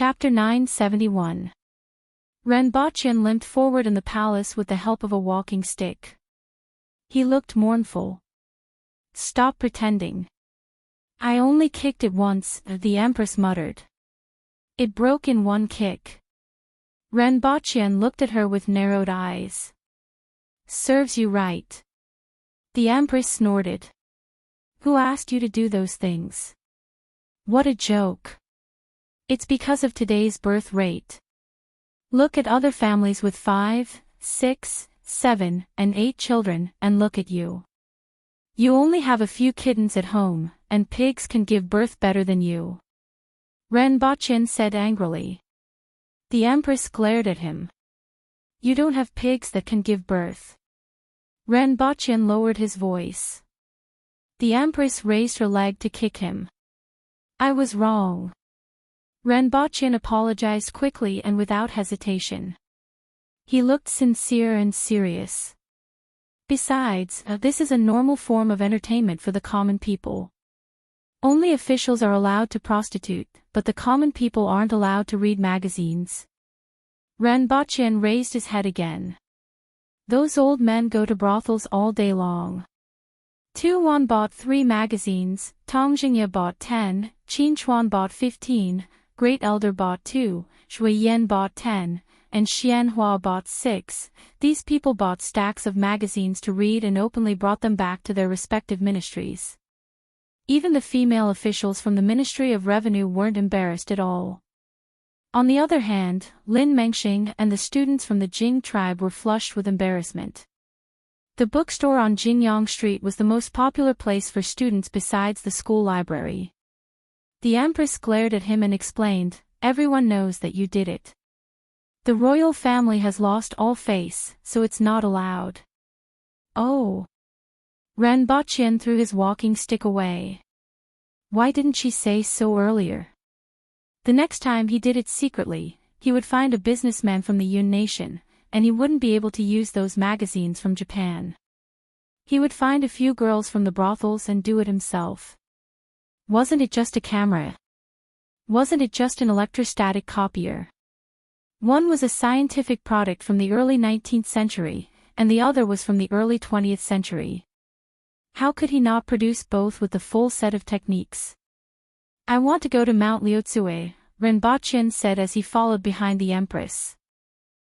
Chapter 971. Renbochin limped forward in the palace with the help of a walking stick. He looked mournful. "Stop pretending." "I only kicked it once," the Empress muttered. "It broke in one kick." Renbochin looked at her with narrowed eyes. "Serves you right." The Empress snorted. "Who asked you to do those things?" "What a joke." "It's because of today's birth rate. Look at other families with 5, 6, 7, and 8 children, and look at you. You only have a few kittens at home, and pigs can give birth better than you." Renbochin said angrily. The Empress glared at him. "You don't have pigs that can give birth." Renbochin lowered his voice. The Empress raised her leg to kick him. "I was wrong." Renbochin apologized quickly and without hesitation. He looked sincere and serious. "Besides, this is a normal form of entertainment for the common people. Only officials are allowed to prostitute, but the common people aren't allowed to read magazines." Renbochin raised his head again. "Those old men go to brothels all day long. Tu Wan bought 3 magazines, Tong Jingya bought 10, Qin Chuan bought 15, Great Elder bought 2, Shui Yan bought 10, and Xianhua bought 6. These people bought stacks of magazines to read and openly brought them back to their respective ministries. Even the female officials from the Ministry of Revenue weren't embarrassed at all. On the other hand, Lin Mengxing and the students from the Jing tribe were flushed with embarrassment. The bookstore on Jingyang Street was the most popular place for students besides the school library. The Empress glared at him and explained, "Everyone knows that you did it. The royal family has lost all face, so it's not allowed." "Oh." Renbochin threw his walking stick away. Why didn't she say so earlier? The next time he did it secretly, he would find a businessman from the Yun nation, and he wouldn't be able to use those magazines from Japan. He would find a few girls from the brothels and do it himself. Wasn't it just a camera? Wasn't it just an electrostatic copier? One was a scientific product from the early 19th century, and the other was from the early 20th century. How could he not produce both with the full set of techniques? "I want to go to Mount Liuzue," Renbochin said as he followed behind the Empress.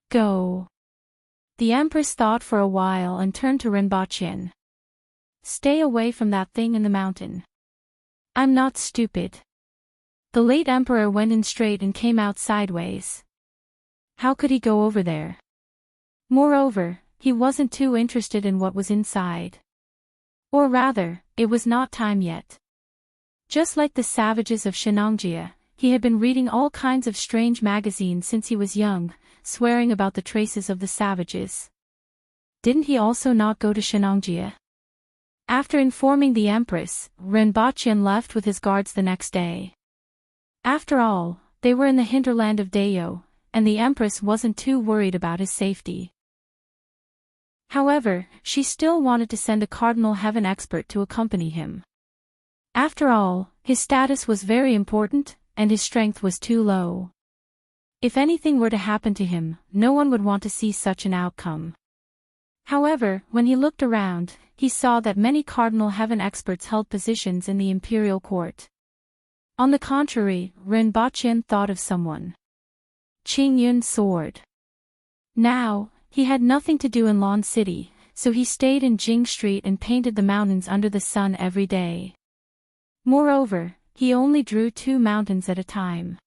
"Go." The Empress thought for a while and turned to Renbochin. "Stay away from that thing in the mountain." "I'm not stupid." The late emperor went in straight and came out sideways. How could he go over there? Moreover, he wasn't too interested in what was inside. Or rather, it was not time yet. Just like the savages of Shenangjia, he had been reading all kinds of strange magazines since he was young, swearing about the traces of the savages. Didn't he also not go to Shenangjia? After informing the Empress, Renbochin left with his guards the next day. After all, they were in the hinterland of Dayo, and the Empress wasn't too worried about his safety. However, she still wanted to send a Cardinal Heaven expert to accompany him. After all, his status was very important, and his strength was too low. If anything were to happen to him, no one would want to see such an outcome. However, when he looked around, he saw that many Cardinal Heaven experts held positions in the imperial court. On the contrary, Renbochin thought of someone. Qingyun's sword. Now, he had nothing to do in Lan City, so he stayed in Jing Street and painted the mountains under the sun every day. Moreover, he only drew 2 mountains at a time.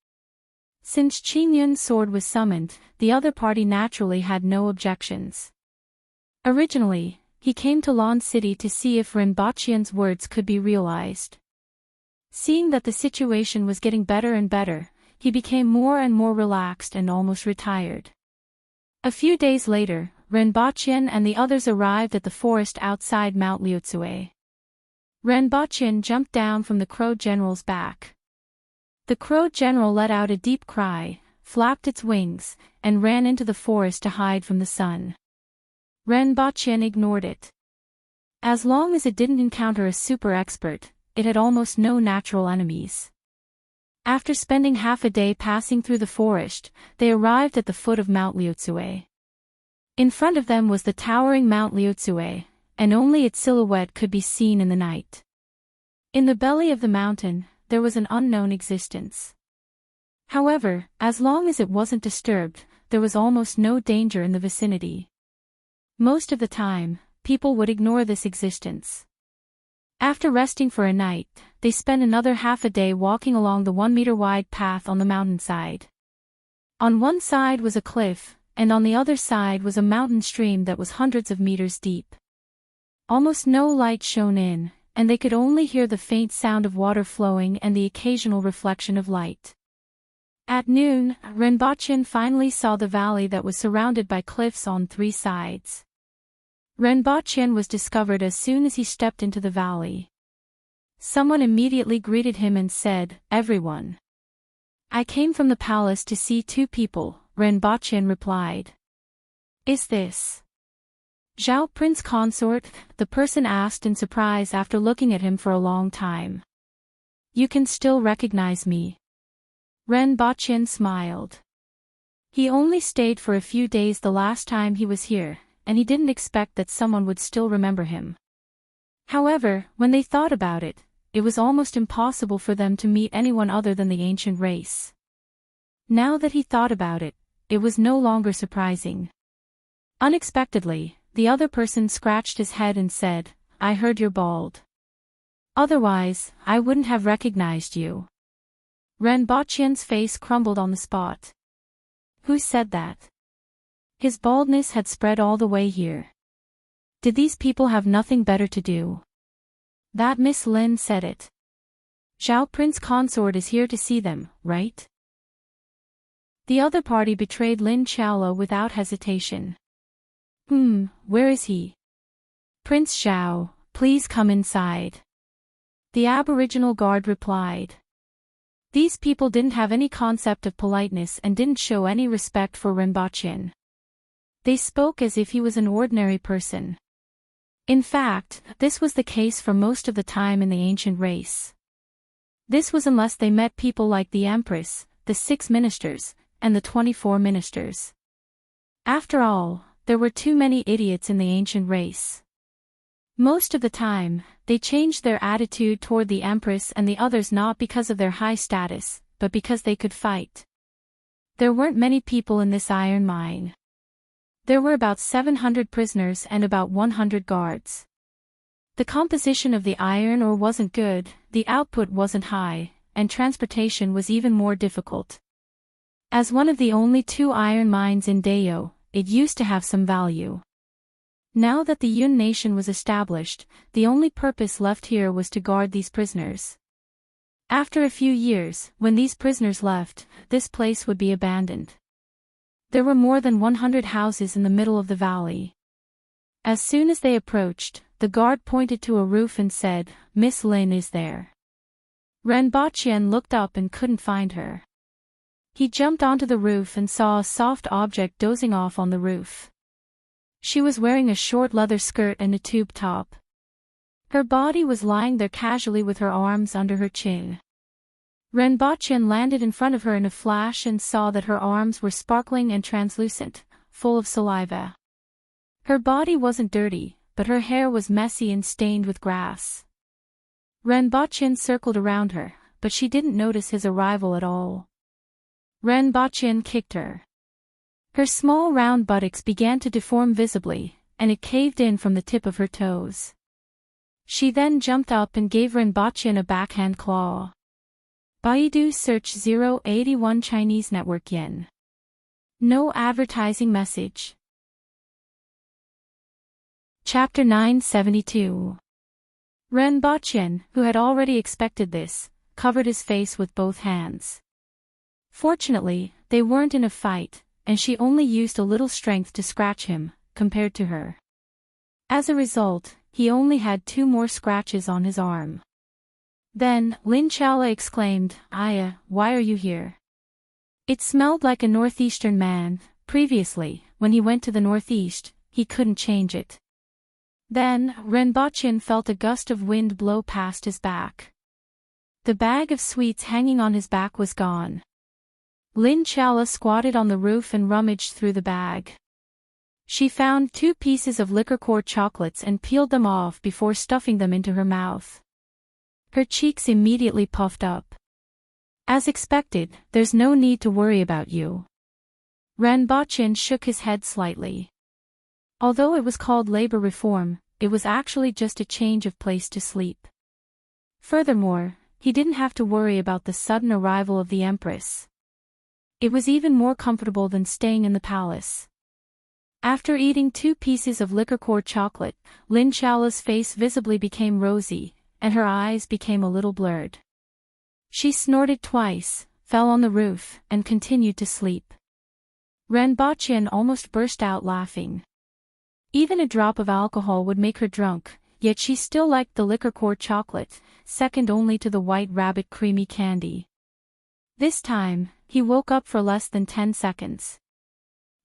Since Qingyun's sword was summoned, the other party naturally had no objections. Originally, he came to Lan City to see if Renbochin's words could be realized. Seeing that the situation was getting better and better, he became more and more relaxed and almost retired. A few days later, Renbochin and the others arrived at the forest outside Mount Liuzue. Renbochin jumped down from the Crow General's back. The Crow General let out a deep cry, flapped its wings, and ran into the forest to hide from the sun. Renbochin ignored it. As long as it didn't encounter a super expert, it had almost no natural enemies. After spending half a day passing through the forest, they arrived at the foot of Mount Liuzue. In front of them was the towering Mount Liuzue, and only its silhouette could be seen in the night. In the belly of the mountain, there was an unknown existence. However, as long as it wasn't disturbed, there was almost no danger in the vicinity. Most of the time, people would ignore this existence. After resting for a night, they spent another half a day walking along the 1-meter-wide path on the mountainside. On one side was a cliff, and on the other side was a mountain stream that was hundreds of meters deep. Almost no light shone in, and they could only hear the faint sound of water flowing and the occasional reflection of light. At noon, Renbochin finally saw the valley that was surrounded by cliffs on 3 sides. Renbochin was discovered as soon as he stepped into the valley. Someone immediately greeted him and said, "Everyone. I came from the palace to see 2 people, Renbochin replied. "Is this Zhao Prince Consort?" the person asked in surprise after looking at him for a long time. "You can still recognize me?" Renbochin smiled. He only stayed for a few days the last time he was here, and he didn't expect that someone would still remember him. However, when they thought about it, it was almost impossible for them to meet anyone other than the ancient race. Now that he thought about it, it was no longer surprising. Unexpectedly, the other person scratched his head and said, "I heard you're bald. Otherwise, I wouldn't have recognized you." Renbochin's face crumbled on the spot. Who said that? His baldness had spread all the way here. Did these people have nothing better to do? That Miss Lin said it. Zhao Prince Consort is here to see them, right? The other party betrayed Lin Qiaolo without hesitation. Where is he? Prince Zhao, please come inside. The aboriginal guard replied. These people didn't have any concept of politeness and didn't show any respect for Renbochin. They spoke as if he was an ordinary person. In fact, this was the case for most of the time in the ancient race. This was unless they met people like the Empress, the 6 ministers, and the 24 ministers. After all, there were too many idiots in the ancient race. Most of the time, they changed their attitude toward the Empress and the others not because of their high status, but because they could fight. There weren't many people in this iron mine. There were about 700 prisoners and about 100 guards. The composition of the iron ore wasn't good, the output wasn't high, and transportation was even more difficult. As one of the only 2 iron mines in Dayo, it used to have some value. Now that the Yun nation was established, the only purpose left here was to guard these prisoners. After a few years, when these prisoners left, this place would be abandoned. There were more than 100 houses in the middle of the valley. As soon as they approached, the guard pointed to a roof and said, "Miss Lin is there." Renbochin looked up and couldn't find her. He jumped onto the roof and saw a soft object dozing off on the roof. She was wearing a short leather skirt and a tube top. Her body was lying there casually with her arms under her chin. Renbochin landed in front of her in a flash and saw that her arms were sparkling and translucent, full of saliva. Her body wasn't dirty, but her hair was messy and stained with grass. Renbochin circled around her, but she didn't notice his arrival at all. Renbochin kicked her. Her small round buttocks began to deform visibly, and it caved in from the tip of her toes. She then jumped up and gave Renbochin a backhand claw. Baidu search 081 Chinese network yen. No advertising message. Chapter 972. Renbochin, who had already expected this, covered his face with both hands. Fortunately, they weren't in a fight, and she only used a little strength to scratch him, compared to her. As a result, he only had 2 more scratches on his arm. Then, Lin Qiaolo exclaimed, "Aya, why are you here?" It smelled like a northeastern man. Previously, when he went to the northeast, he couldn't change it. Then, Renbochin felt a gust of wind blow past his back. The bag of sweets hanging on his back was gone. Lin Chala squatted on the roof and rummaged through the bag. She found 2 pieces of liqueur chocolates and peeled them off before stuffing them into her mouth. Her cheeks immediately puffed up. As expected, there's no need to worry about you. Renbochin shook his head slightly. Although it was called labor reform, it was actually just a change of place to sleep. Furthermore, he didn't have to worry about the sudden arrival of the Empress. It was even more comfortable than staying in the palace. After eating 2 pieces of liqueur chocolate, Lin Chala's face visibly became rosy, and her eyes became a little blurred. She snorted twice, fell on the roof, and continued to sleep. Renbochin almost burst out laughing. Even a drop of alcohol would make her drunk, yet she still liked the liqueur chocolate, second only to the white rabbit creamy candy. This time, he woke up for less than 10 seconds.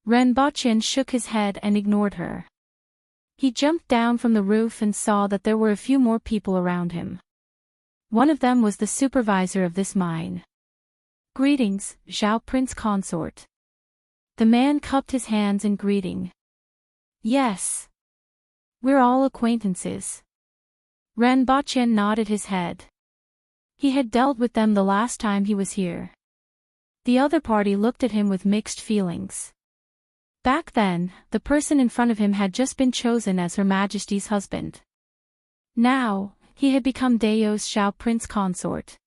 Renbochin shook his head and ignored her. He jumped down from the roof and saw that there were a few more people around him. One of them was the supervisor of this mine. "Greetings, Zhao Prince Consort." The man cupped his hands in greeting. "Yes. We're all acquaintances." Renbochin nodded his head. He had dealt with them the last time he was here. The other party looked at him with mixed feelings. Back then, the person in front of him had just been chosen as Her Majesty's husband. Now, he had become Dao's Zhao Prince Consort.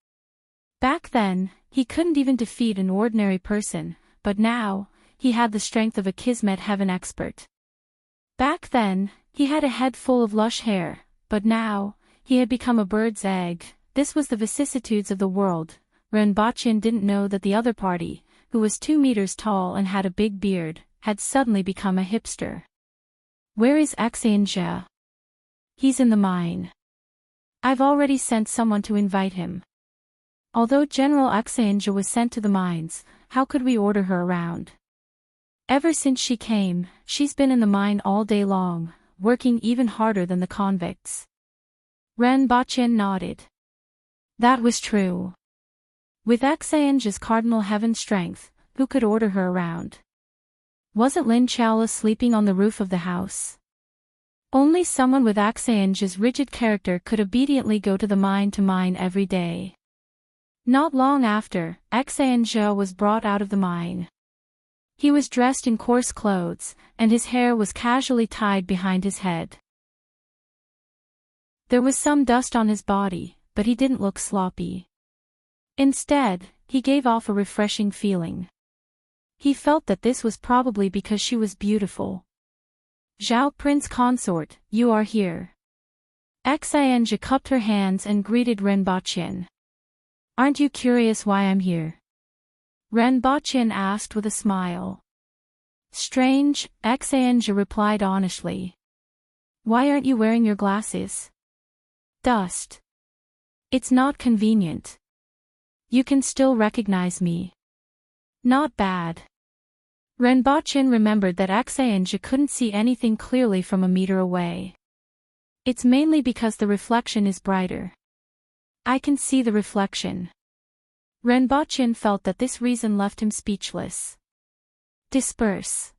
Back then, he couldn't even defeat an ordinary person, but now, he had the strength of a Kismet Heaven expert. Back then, he had a head full of lush hair, but now, he had become a bird's egg. This was the vicissitudes of the world. Renbochin didn't know that the other party, who was 2 meters tall and had a big beard, had suddenly become a hipster. "Where is Xianjia?" "He's in the mine. I've already sent someone to invite him." Although General Xianjia was sent to the mines, how could we order her around? Ever since she came, she's been in the mine all day long, working even harder than the convicts. Renbochin nodded. That was true. With Xianjia's cardinal heaven strength, who could order her around? Wasn't Lin Chala sleeping on the roof of the house? Only someone with Xianjia's rigid character could obediently go to the mine every day. Not long after, Xianjia was brought out of the mine. He was dressed in coarse clothes, and his hair was casually tied behind his head. There was some dust on his body, but he didn't look sloppy. Instead, he gave off a refreshing feeling. He felt that this was probably because she was beautiful. "Zhao Prince Consort, you are here." Xianjia cupped her hands and greeted Renbochin. "Aren't you curious why I'm here?" Renbochin asked with a smile. "Strange," Xianjia replied honestly. "Why aren't you wearing your glasses?" "Dust. It's not convenient." "You can still recognize me." "Not bad." Renbochin remembered that Xianjia couldn't see anything clearly from a meter away. "It's mainly because the reflection is brighter." "I can see the reflection." Renbochin felt that this reason left him speechless. "Disperse."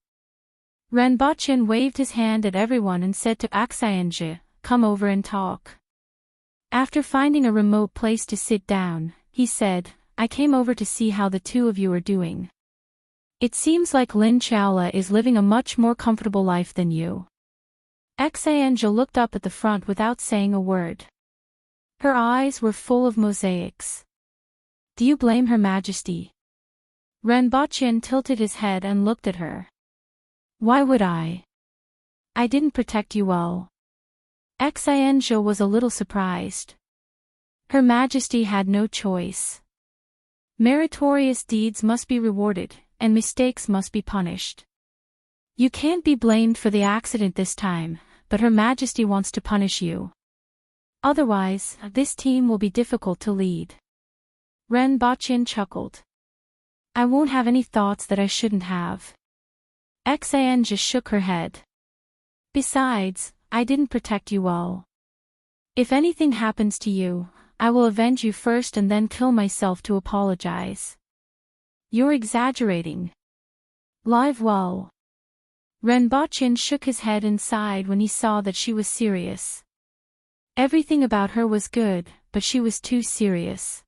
Renbochin waved his hand at everyone and said to Xianjia, "Come over and talk." After finding a remote place to sit down, he said, "I came over to see how the 2 of you are doing. It seems like Lin Chala is living a much more comfortable life than you." Xianjia looked up at the front without saying a word. Her eyes were full of mosaics. "Do you blame Her Majesty?" Renbochin tilted his head and looked at her. "Why would I? I didn't protect you well." Xianjia was a little surprised. Her Majesty had no choice. Meritorious deeds must be rewarded, and mistakes must be punished. You can't be blamed for the accident this time, but Her Majesty wants to punish you. Otherwise, this team will be difficult to lead. Renbochin chuckled. "I won't have any thoughts that I shouldn't have." Xianjia shook her head. "Besides, I didn't protect you well. If anything happens to you, I will avenge you first and then kill myself to apologize. You're exaggerating. LoveLore. Renbochin shook his head and sighed when he saw that she was serious. Everything about her was good, but she was too serious.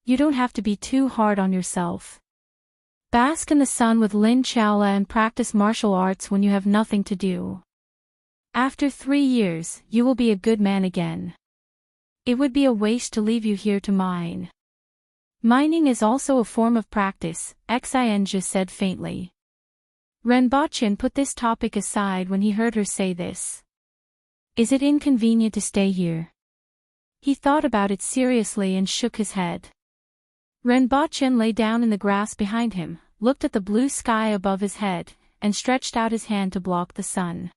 You don't have to be too hard on yourself. Bask in the sun with Lin Chaola and practice martial arts when you have nothing to do. After 3 years, you will be a good man again. It would be a waste to leave you here to mine. Mining is also a form of practice, Xianjia said faintly. Renbochin put this topic aside when he heard her say this. Is it inconvenient to stay here? He thought about it seriously and shook his head. Renbochin lay down in the grass behind him, looked at the blue sky above his head, and stretched out his hand to block the sun.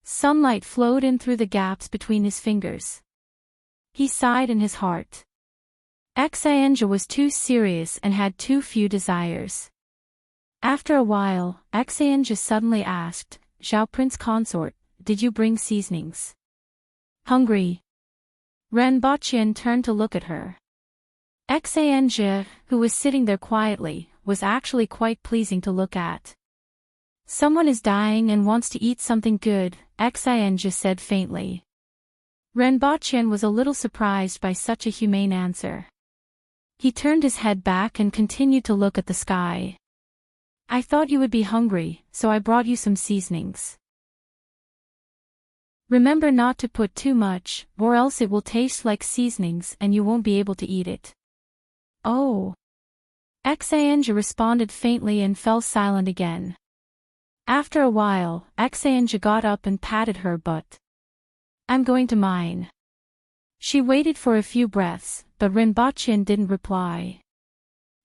Sunlight flowed in through the gaps between his fingers. He sighed in his heart. Xianjia was too serious and had too few desires. After a while, Xianjia suddenly asked, Zhao Prince Consort, did you bring seasonings? Hungry? Renbochin turned to look at her. Xianjia, who was sitting there quietly, was actually quite pleasing to look at. Someone is dying and wants to eat something good, Xianjia said faintly. Renbochin was a little surprised by such a humane answer. He turned his head back and continued to look at the sky. I thought you would be hungry, so I brought you some seasonings. Remember not to put too much, or else it will taste like seasonings and you won't be able to eat it. Oh. Xianjia responded faintly and fell silent again. After a while, Xianjia got up and patted her butt. I'm going to mine. She waited for a few breaths, but Renbochin didn't reply.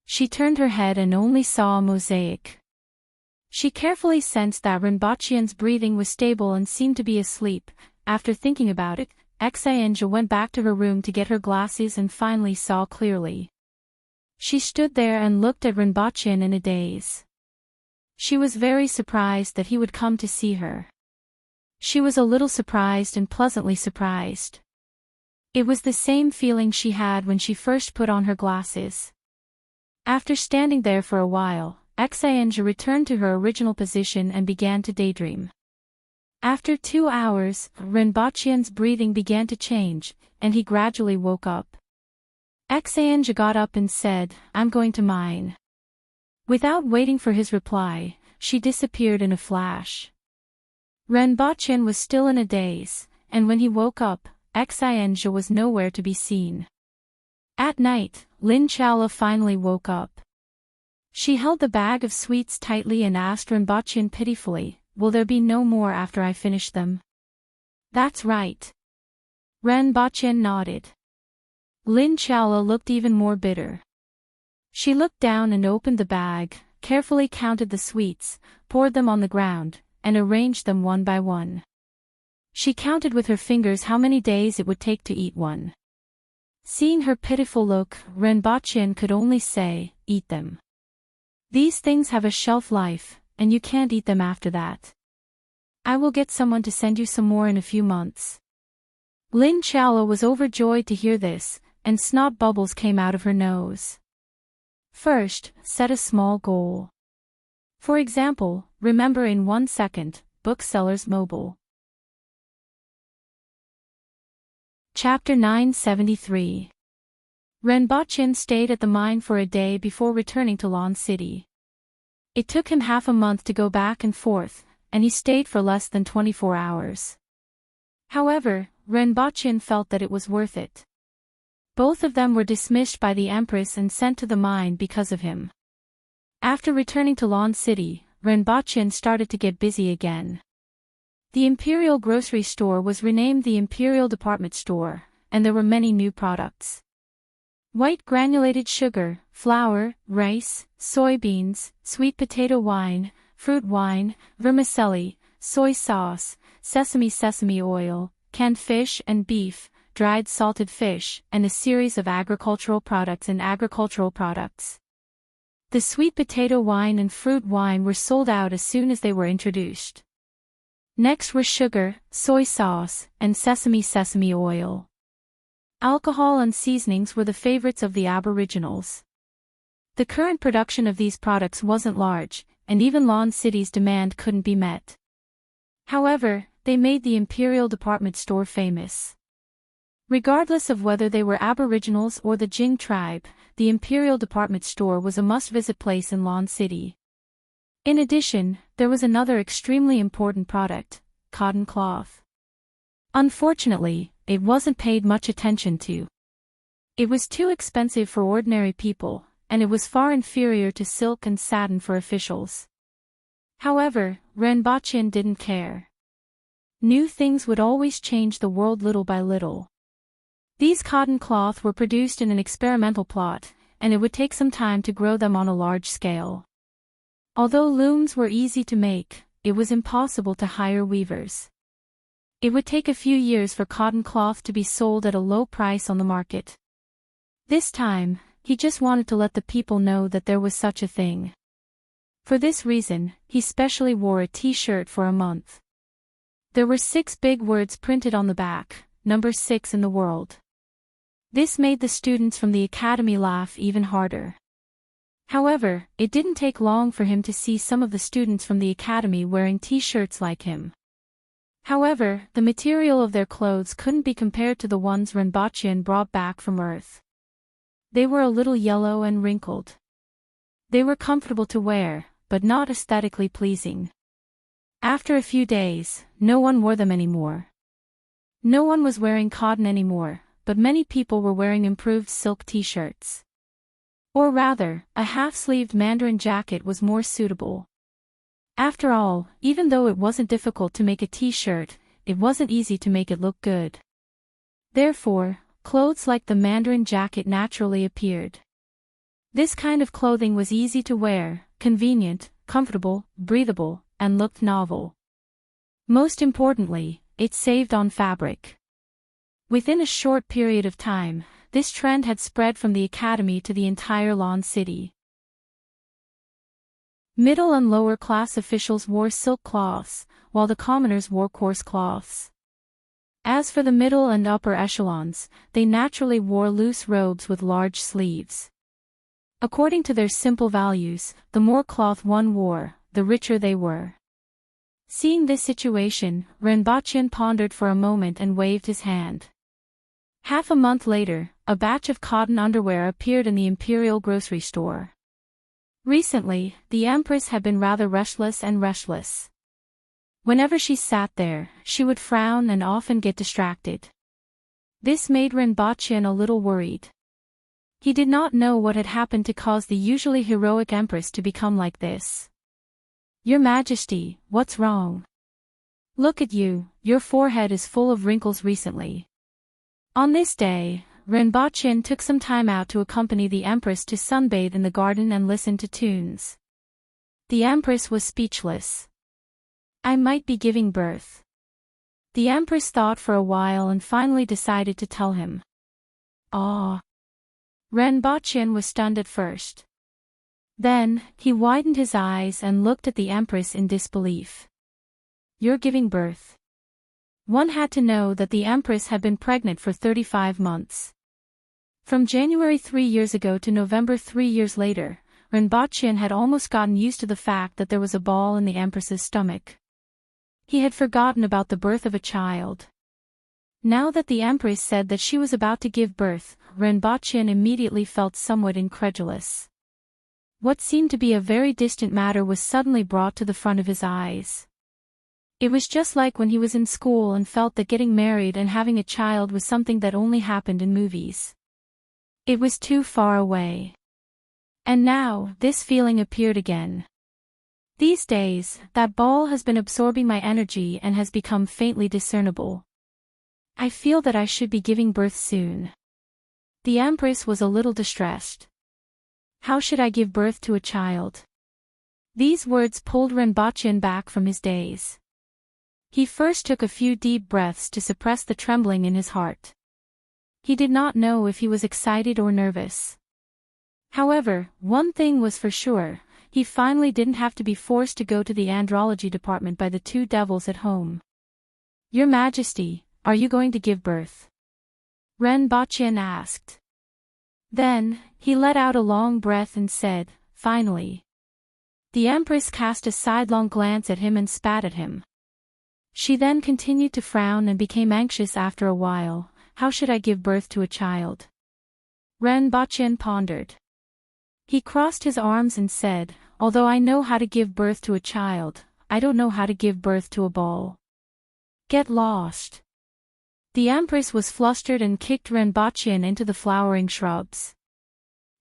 She turned her head and only saw a mosaic. She carefully sensed that Renbochin's breathing was stable and seemed to be asleep. After thinking about it, Xianjia went back to her room to get her glasses and finally saw clearly. She stood there and looked at Renbochin in a daze. She was very surprised that he would come to see her. She was a little surprised and pleasantly surprised. It was the same feeling she had when she first put on her glasses. After standing there for a while, Xianjia returned to her original position and began to daydream. After 2 hours, Renbochin's breathing began to change, and he gradually woke up. Xianjia got up and said, I'm going to mine. Without waiting for his reply, she disappeared in a flash. Renbochin was still in a daze, and when he woke up, Xianjia was nowhere to be seen. At night, Lin Chaola finally woke up. She held the bag of sweets tightly and asked Renbochin pitifully, will there be no more after I finish them? That's right. Renbochin nodded. Lin Chaola looked even more bitter. She looked down and opened the bag, carefully counted the sweets, poured them on the ground, and arranged them one by one. She counted with her fingers how many days it would take to eat one. Seeing her pitiful look, Renbochin could only say, eat them. These things have a shelf life, and you can't eat them after that. I will get someone to send you some more in a few months. Lin Chaola was overjoyed to hear this, and snot bubbles came out of her nose. First, set a small goal. For example, remember in 1 second, Booksellers Mobile. Chapter 973. Renbochin stayed at the mine for a day before returning to Lan City. It took him half a month to go back and forth, and he stayed for less than 24 hours. However, Renbochin felt that it was worth it. Both of them were dismissed by the Empress and sent to the mine because of him. After returning to Lan City, Renbochin started to get busy again. The Imperial Grocery Store was renamed the Imperial Department Store, and there were many new products. White granulated sugar, flour, rice, soybeans, sweet potato wine, fruit wine, vermicelli, soy sauce, sesame oil, canned fish and beef, dried salted fish, and a series of agricultural products and agricultural products. The sweet potato wine and fruit wine were sold out as soon as they were introduced. Next were sugar, soy sauce, and sesame oil. Alcohol and seasonings were the favorites of the Aboriginals. The current production of these products wasn't large, and even Lawn City's demand couldn't be met. However, they made the Imperial Department Store famous. Regardless of whether they were Aboriginals or the Jing tribe, the Imperial Department Store was a must-visit place in Lawn City. In addition, there was another extremely important product, cotton cloth. Unfortunately, it wasn't paid much attention to. It was too expensive for ordinary people, and it was far inferior to silk and satin for officials. However, Renbochin didn't care. New things would always change the world little by little. These cotton cloth were produced in an experimental plot, and it would take some time to grow them on a large scale. Although looms were easy to make, it was impossible to hire weavers. It would take a few years for cotton cloth to be sold at a low price on the market. This time, he just wanted to let the people know that there was such a thing. For this reason, he specially wore a t-shirt for a month. There were 6 big words printed on the back, number 6 in the world. This made the students from the academy laugh even harder. However, it didn't take long for him to see some of the students from the academy wearing t-shirts like him. However, the material of their clothes couldn't be compared to the ones Renbochin brought back from Earth. They were a little yellow and wrinkled. They were comfortable to wear, but not aesthetically pleasing. After a few days, no one wore them anymore. No one was wearing cotton anymore, but many people were wearing improved silk t-shirts. Or rather, a half-sleeved mandarin jacket was more suitable. After all, even though it wasn't difficult to make a t-shirt, it wasn't easy to make it look good. Therefore, clothes like the mandarin jacket naturally appeared. This kind of clothing was easy to wear, convenient, comfortable, breathable, and looked novel. Most importantly, it saved on fabric. Within a short period of time, this trend had spread from the academy to the entire Lawn City. Middle and lower class officials wore silk cloths, while the commoners wore coarse cloths. As for the middle and upper echelons, they naturally wore loose robes with large sleeves. According to their simple values, the more cloth one wore, the richer they were. Seeing this situation, Renbochin pondered for a moment and waved his hand. Half a month later, a batch of cotton underwear appeared in the Imperial grocery store. Recently, the Empress had been rather restless. Whenever she sat there, she would frown and often get distracted. This made Renbochin a little worried. He did not know what had happened to cause the usually heroic Empress to become like this. "Your Majesty, what's wrong? Look at you, your forehead is full of wrinkles recently." On this day, Renbochin took some time out to accompany the Empress to sunbathe in the garden and listen to tunes. The Empress was speechless. "I might be giving birth." The Empress thought for a while and finally decided to tell him. "Ah." Renbochin was stunned at first. Then, he widened his eyes and looked at the Empress in disbelief. "You're giving birth?" One had to know that the Empress had been pregnant for 35 months. From January 3 years ago to November 3 years later, Renbochin had almost gotten used to the fact that there was a ball in the Empress's stomach. He had forgotten about the birth of a child. Now that the Empress said that she was about to give birth, Renbochin immediately felt somewhat incredulous. What seemed to be a very distant matter was suddenly brought to the front of his eyes. It was just like when he was in school and felt that getting married and having a child was something that only happened in movies. It was too far away. And now, this feeling appeared again. These days, that ball has been absorbing my energy and has become faintly discernible. I feel that I should be giving birth soon. The Empress was a little distressed. How should I give birth to a child? These words pulled Renbochin back from his daze. He first took a few deep breaths to suppress the trembling in his heart. He did not know if he was excited or nervous. However, one thing was for sure, he finally didn't have to be forced to go to the andrology department by the 2 devils at home. "Your Majesty, are you going to give birth?" Ren Bachien asked. Then, he let out a long breath and said, finally. The Empress cast a sidelong glance at him and spat at him. She then continued to frown and became anxious after a while. How should I give birth to a child? Ren Bachien pondered. He crossed his arms and said, although I know how to give birth to a child, I don't know how to give birth to a ball. Get lost. The Empress was flustered and kicked Ren Bachien into the flowering shrubs.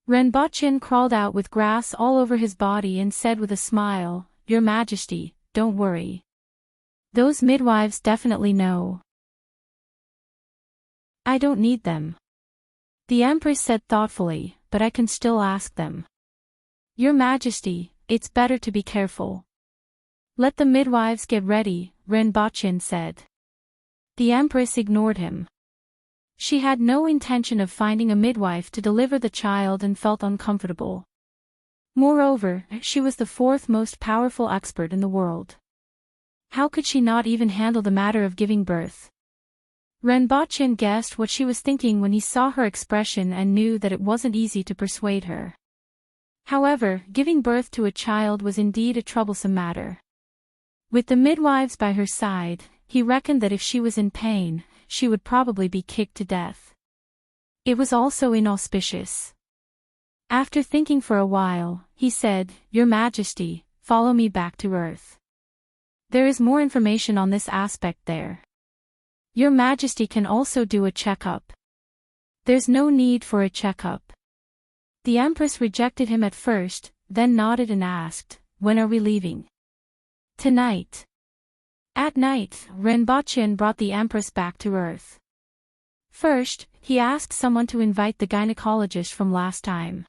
Ren Bachien crawled out with grass all over his body and said with a smile, Your Majesty, don't worry. Those midwives definitely know. I don't need them. The Empress said thoughtfully, but I can still ask them. Your Majesty, it's better to be careful. Let the midwives get ready, Ren Bachien said. The Empress ignored him. She had no intention of finding a midwife to deliver the child and felt uncomfortable. Moreover, she was the fourth most powerful expert in the world. How could she not even handle the matter of giving birth? Ren Bachien guessed what she was thinking when he saw her expression and knew that it wasn't easy to persuade her. However, giving birth to a child was indeed a troublesome matter. With the midwives by her side, he reckoned that if she was in pain, she would probably be kicked to death. It was also inauspicious. After thinking for a while, he said, Your Majesty, follow me back to Earth. There is more information on this aspect there. Your Majesty can also do a checkup. There's no need for a checkup. The Empress rejected him at first, then nodded and asked, When are we leaving? Tonight. At night, Ren Bachien brought the Empress back to Earth. First, he asked someone to invite the gynecologist from last time.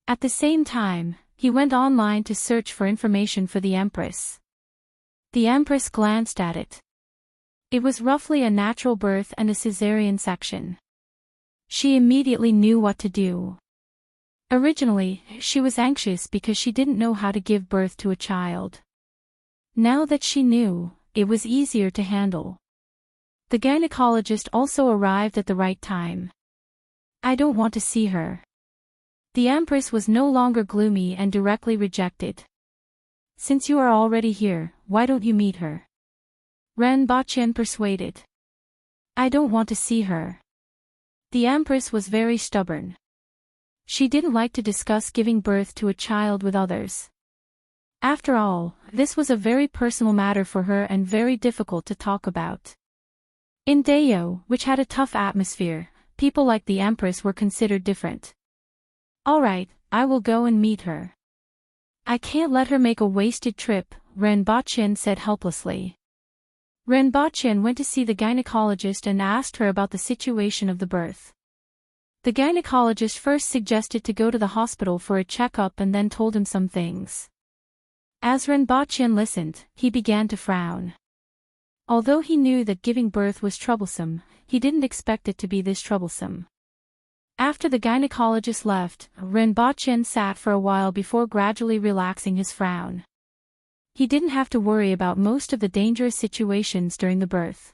At the same time, he went online to search for information for the Empress. The Empress glanced at it. It was roughly a natural birth and a cesarean section. She immediately knew what to do. Originally, she was anxious because she didn't know how to give birth to a child. Now that she knew, it was easier to handle. The gynecologist also arrived at the right time. I don't want to see her. The Empress was no longer gloomy and directly rejected. Since you are already here, why don't you meet her? Ren Bachien persuaded. I don't want to see her. The Empress was very stubborn. She didn't like to discuss giving birth to a child with others. After all, this was a very personal matter for her and very difficult to talk about. In Dayo, which had a tough atmosphere, people like the Empress were considered different. All right, I will go and meet her. I can't let her make a wasted trip, Ren Bachien said helplessly. Ren Bachien went to see the gynecologist and asked her about the situation of the birth. The gynecologist first suggested to go to the hospital for a checkup and then told him some things. As Ren Bachien listened, he began to frown. Although he knew that giving birth was troublesome, he didn't expect it to be this troublesome. After the gynecologist left, Ren Bachien sat for a while before gradually relaxing his frown. He didn't have to worry about most of the dangerous situations during the birth.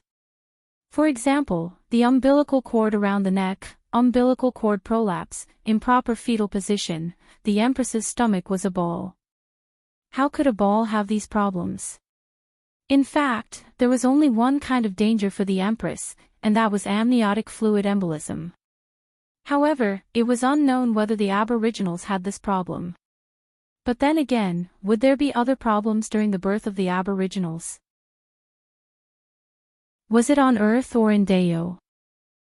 For example, the umbilical cord around the neck, umbilical cord prolapse, improper fetal position, the Empress's stomach was a ball. How could a ball have these problems? In fact, there was only one kind of danger for the Empress, and that was amniotic fluid embolism. However, it was unknown whether the Aboriginals had this problem. But then again, would there be other problems during the birth of the Aboriginals? Was it on Earth or in Dayo?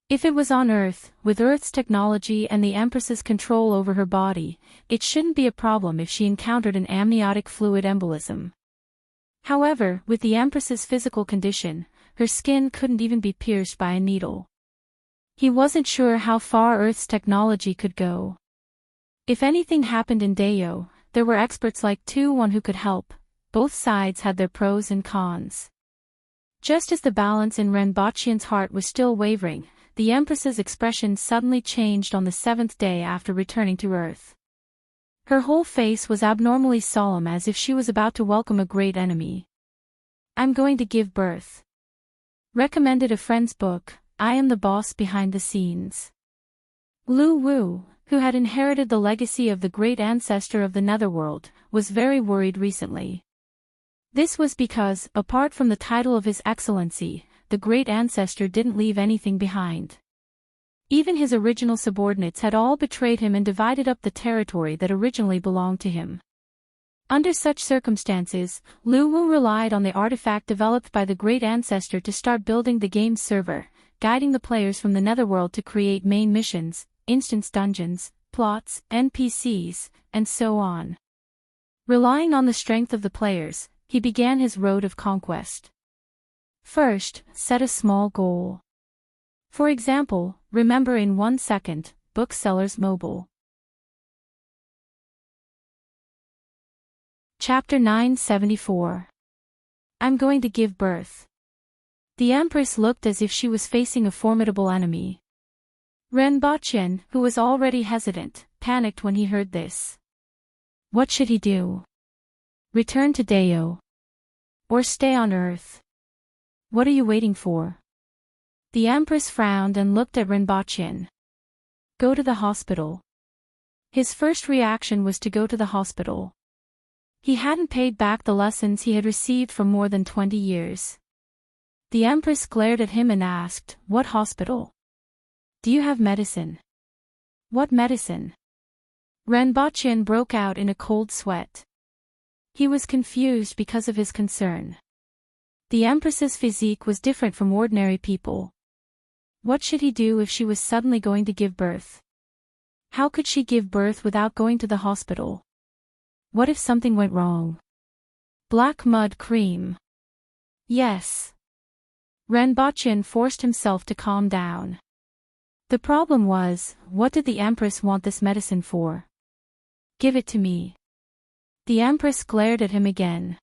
If it was on Earth, with Earth's technology and the Empress's control over her body, it shouldn't be a problem if she encountered an amniotic fluid embolism. However, with the Empress's physical condition, her skin couldn't even be pierced by a needle. He wasn't sure how far Earth's technology could go. If anything happened in Dayo, there were experts like Tu-One who could help. Both sides had their pros and cons. Just as the balance in Ren Bachien's heart was still wavering, the Empress's expression suddenly changed on the 7th day after returning to Earth. Her whole face was abnormally solemn as if she was about to welcome a great enemy. I'm going to give birth. Recommended a friend's book, I am the boss behind the scenes. Lu Wu, who had inherited the legacy of the great ancestor of the Netherworld, was very worried recently. This was because, apart from the title of His Excellency, the great ancestor didn't leave anything behind. Even his original subordinates had all betrayed him and divided up the territory that originally belonged to him. Under such circumstances, Lu Wu relied on the artifact developed by the great ancestor to start building the game's server, guiding the players from the Netherworld to create main missions, instance dungeons, plots, NPCs, and so on. Relying on the strength of the players, he began his road of conquest. First, set a small goal. For example, remember in 1 second, Booksellers Mobile. Chapter 974. I'm going to give birth. The Empress looked as if she was facing a formidable enemy. Ren Baqian, who was already hesitant, panicked when he heard this. What should he do? Return to Deo? Or stay on Earth? What are you waiting for? The Empress frowned and looked at Ren Baqian. Go to the hospital. His first reaction was to go to the hospital. He hadn't paid back the lessons he had received for more than 20 years. The Empress glared at him and asked, What hospital? Do you have medicine? What medicine? Ren Baqian broke out in a cold sweat. He was confused because of his concern. The Empress's physique was different from ordinary people. What should he do if she was suddenly going to give birth? How could she give birth without going to the hospital? What if something went wrong? Black mud cream. Yes. Ren Baqian forced himself to calm down. The problem was, what did the Empress want this medicine for? Give it to me. The Empress glared at him again.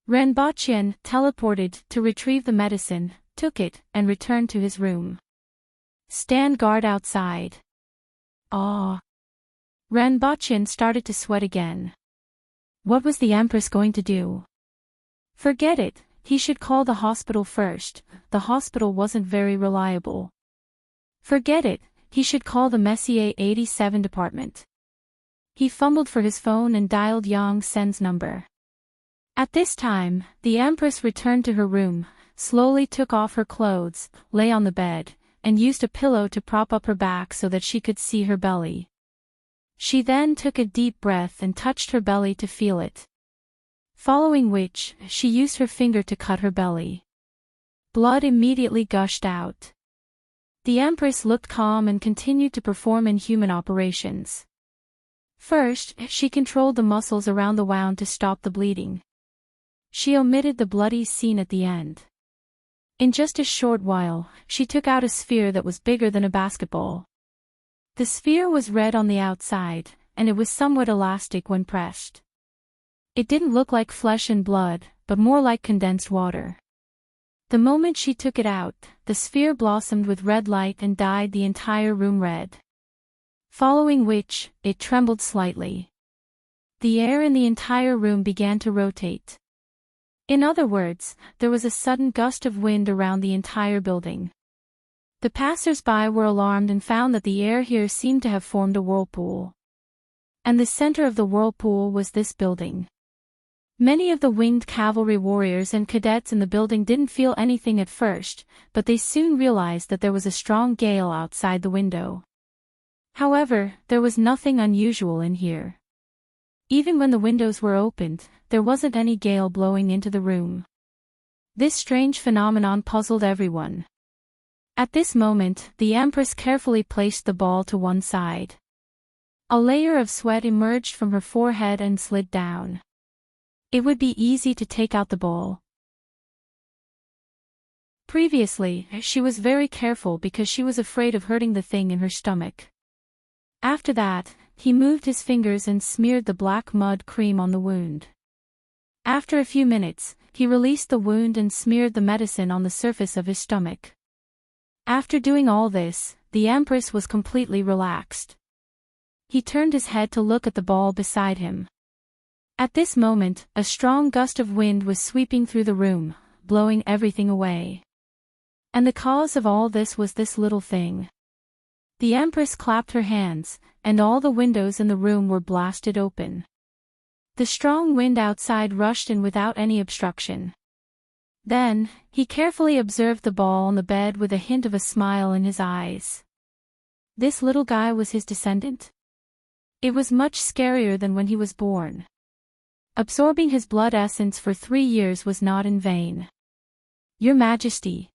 Ren Baqian teleported to retrieve the medicine, took it, and returned to his room. Stand guard outside. Ah. Ren Baqian started to sweat again. What was the Empress going to do? Forget it, he should call the hospital first. The hospital wasn't very reliable. Forget it, he should call the Messier 87 department. He fumbled for his phone and dialed Yang Sen's number. At this time, the Empress returned to her room, slowly took off her clothes, lay on the bed, and used a pillow to prop up her back so that she could see her belly. She then took a deep breath and touched her belly to feel it. Following which, she used her finger to cut her belly. Blood immediately gushed out. The Empress looked calm and continued to perform inhuman operations. First, she controlled the muscles around the wound to stop the bleeding. She omitted the bloody scene at the end. In just a short while, she took out a sphere that was bigger than a basketball. The sphere was red on the outside, and it was somewhat elastic when pressed. It didn't look like flesh and blood, but more like condensed water. The moment she took it out, the sphere blossomed with red light and dyed the entire room red. Following which, it trembled slightly. The air in the entire room began to rotate. In other words, there was a sudden gust of wind around the entire building. The passers-by were alarmed and found that the air here seemed to have formed a whirlpool. And the center of the whirlpool was this building. Many of the winged cavalry warriors and cadets in the building didn't feel anything at first, but they soon realized that there was a strong gale outside the window. However, there was nothing unusual in here. Even when the windows were opened, there wasn't any gale blowing into the room. This strange phenomenon puzzled everyone. At this moment, the Empress carefully placed the ball to one side. A layer of sweat emerged from her forehead and slid down. It would be easy to take out the ball. Previously, she was very careful because she was afraid of hurting the thing in her stomach. After that, he moved his fingers and smeared the black mud cream on the wound. After a few minutes, he released the wound and smeared the medicine on the surface of his stomach. After doing all this, the Empress was completely relaxed. He turned his head to look at the ball beside him. At this moment, a strong gust of wind was sweeping through the room, blowing everything away. And the cause of all this was this little thing. The Empress clapped her hands, and all the windows in the room were blasted open. The strong wind outside rushed in without any obstruction. Then, he carefully observed the ball on the bed with a hint of a smile in his eyes. This little guy was his descendant? It was much scarier than when he was born. Absorbing his blood essence for 3 years was not in vain. Your Majesty.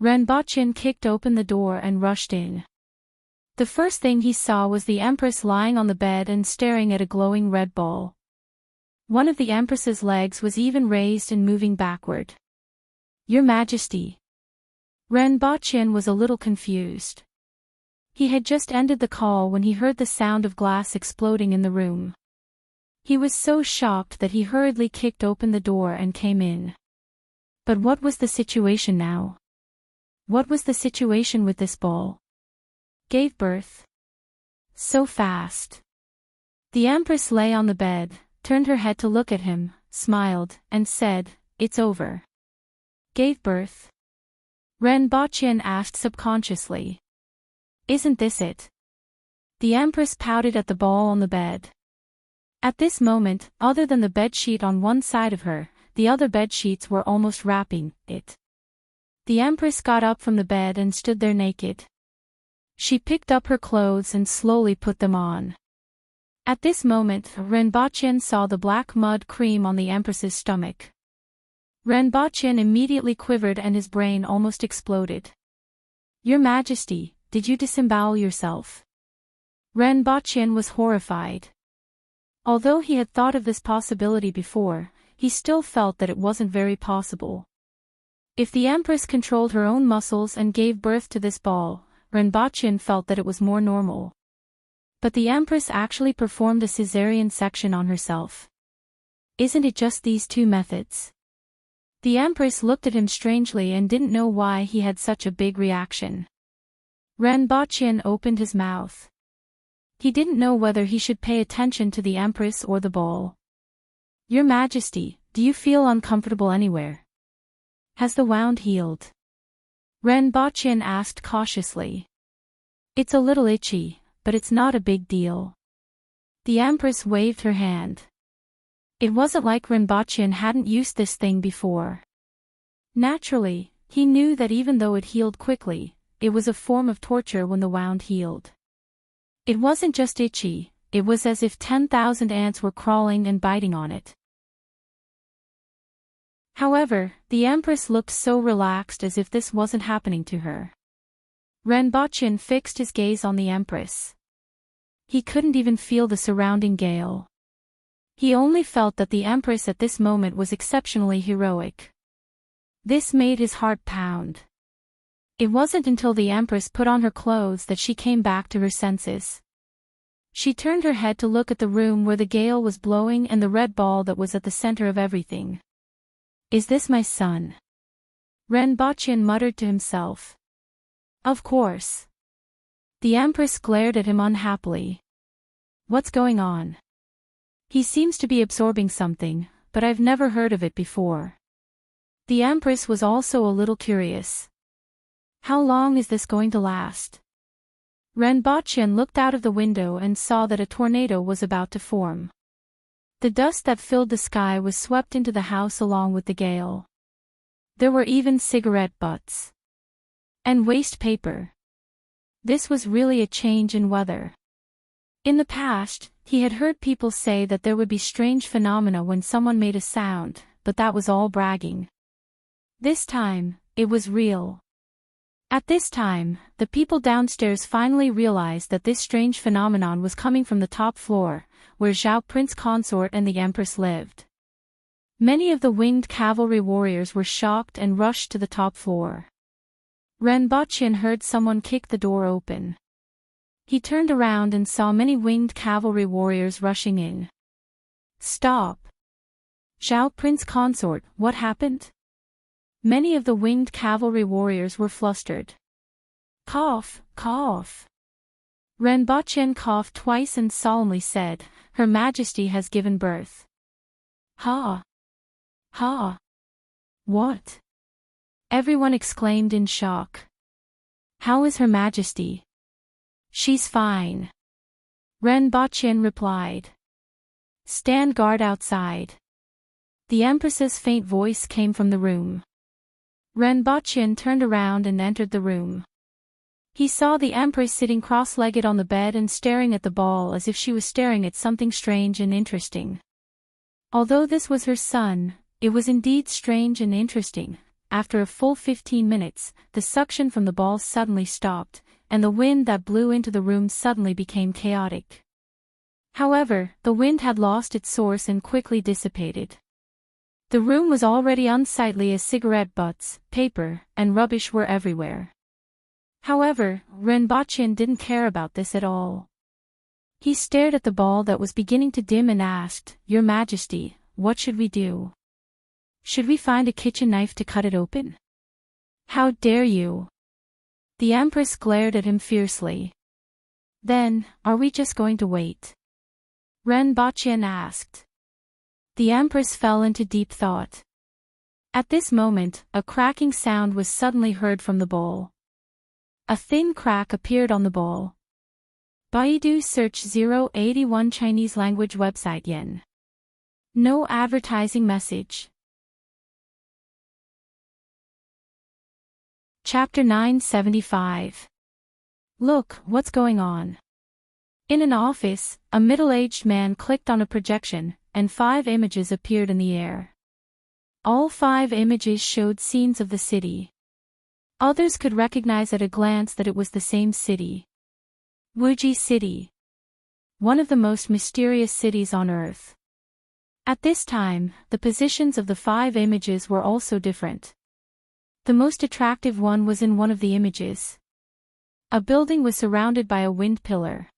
Renbochin kicked open the door and rushed in. The first thing he saw was the Empress lying on the bed and staring at a glowing red ball. One of the Empress's legs was even raised and moving backward. Your Majesty. Renbochin was a little confused. He had just ended the call when he heard the sound of glass exploding in the room. He was so shocked that he hurriedly kicked open the door and came in. But what was the situation now? What was the situation with this ball? Gave birth. So fast. The Empress lay on the bed, turned her head to look at him, smiled, and said, "It's over." Gave birth? Renbochin asked subconsciously. Isn't this it? The Empress pouted at the ball on the bed. At this moment, other than the bedsheet on one side of her, the other bedsheets were almost wrapping it. The Empress got up from the bed and stood there naked. She picked up her clothes and slowly put them on. At this moment, Renbochin saw the black mud cream on the Empress's stomach. Renbochin immediately quivered and his brain almost exploded. Your Majesty, did you disembowel yourself? Renbochin was horrified. Although he had thought of this possibility before, he still felt that it wasn't very possible. If the Empress controlled her own muscles and gave birth to this ball, Renbochin felt that it was more normal. But the Empress actually performed a caesarean section on herself. Isn't it just these two methods? The Empress looked at him strangely and didn't know why he had such a big reaction. Renbochin opened his mouth. He didn't know whether he should pay attention to the Empress or the ball. Your Majesty, do you feel uncomfortable anywhere? Has the wound healed? Renbochin asked cautiously. It's a little itchy, but it's not a big deal. The Empress waved her hand. It wasn't like Renbochin hadn't used this thing before. Naturally, he knew that even though it healed quickly, it was a form of torture when the wound healed. It wasn't just itchy, it was as if 10,000 ants were crawling and biting on it. However, the Empress looked so relaxed as if this wasn't happening to her. Renbochin fixed his gaze on the Empress. He couldn't even feel the surrounding gale. He only felt that the Empress at this moment was exceptionally heroic. This made his heart pound. It wasn't until the Empress put on her clothes that she came back to her senses. She turned her head to look at the room where the gale was blowing and the red ball that was at the center of everything. Is this my son? Renbochin muttered to himself. Of course. The Empress glared at him unhappily. What's going on? He seems to be absorbing something, but I've never heard of it before. The Empress was also a little curious. How long is this going to last? Renbochin looked out of the window and saw that a tornado was about to form. The dust that filled the sky was swept into the house along with the gale. There were even cigarette butts. And waste paper. This was really a change in weather. In the past, he had heard people say that there would be strange phenomena when someone made a sound, but that was all bragging. This time, it was real. At this time, the people downstairs finally realized that this strange phenomenon was coming from the top floor, where Zhao Prince Consort and the Empress lived. Many of the winged cavalry warriors were shocked and rushed to the top floor. Renbochin heard someone kick the door open. He turned around and saw many winged cavalry warriors rushing in. Stop! Zhao Prince Consort, what happened? Many of the winged cavalry warriors were flustered. Cough, cough. Renbochin coughed twice and solemnly said, Her Majesty has given birth. Ha! Ha! What? Everyone exclaimed in shock. How is Her Majesty? She's fine. Ren Baqin replied. Stand guard outside. The Empress's faint voice came from the room. Ren Baqin turned around and entered the room. He saw the Empress sitting cross-legged on the bed and staring at the ball as if she was staring at something strange and interesting. Although this was her son, it was indeed strange and interesting. After a full 15 minutes, the suction from the ball suddenly stopped, and the wind that blew into the room suddenly became chaotic. However, the wind had lost its source and quickly dissipated. The room was already unsightly as cigarette butts, paper, and rubbish were everywhere. However, Ren Baqin didn't care about this at all. He stared at the ball that was beginning to dim and asked, Your Majesty, what should we do? Should we find a kitchen knife to cut it open? How dare you? The Empress glared at him fiercely. Then, are we just going to wait? Ren Baqin asked. The Empress fell into deep thought. At this moment, a cracking sound was suddenly heard from the bowl. A thin crack appeared on the bowl. Baidu search 081 Chinese language website yen. No advertising message. Chapter 975. Look, what's going on? In an office, a middle-aged man clicked on a projection, and 5 images appeared in the air. All 5 images showed scenes of the city. Others could recognize at a glance that it was the same city. Wuji City. One of the most mysterious cities on Earth. At this time, the positions of the 5 images were also different. The most attractive one was in one of the images. A building was surrounded by a wind pillar.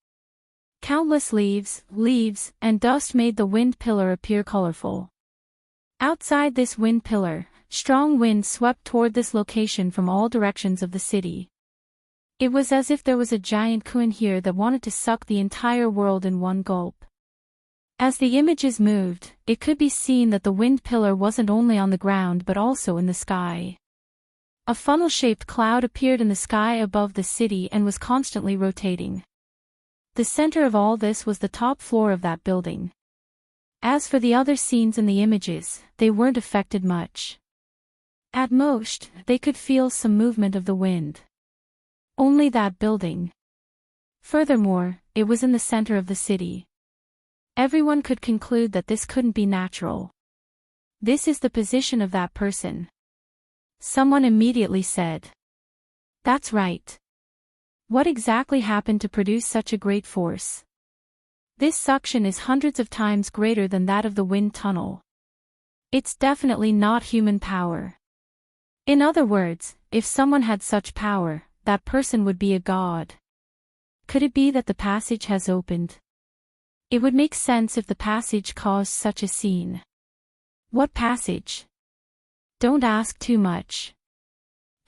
Countless leaves, and dust made the wind pillar appear colorful. Outside this wind pillar, strong wind swept toward this location from all directions of the city. It was as if there was a giant kun here that wanted to suck the entire world in one gulp. As the images moved, it could be seen that the wind pillar wasn't only on the ground but also in the sky. A funnel-shaped cloud appeared in the sky above the city and was constantly rotating. The center of all this was the top floor of that building. As for the other scenes in the images, they weren't affected much. At most, they could feel some movement of the wind. Only that building. Furthermore, it was in the center of the city. Everyone could conclude that this couldn't be natural. This is the position of that person. Someone immediately said. That's right. What exactly happened to produce such a great force? This suction is hundreds of times greater than that of the wind tunnel. It's definitely not human power. In other words, if someone had such power, that person would be a god. Could it be that the passage has opened? It would make sense if the passage caused such a scene. What passage? Don't ask too much.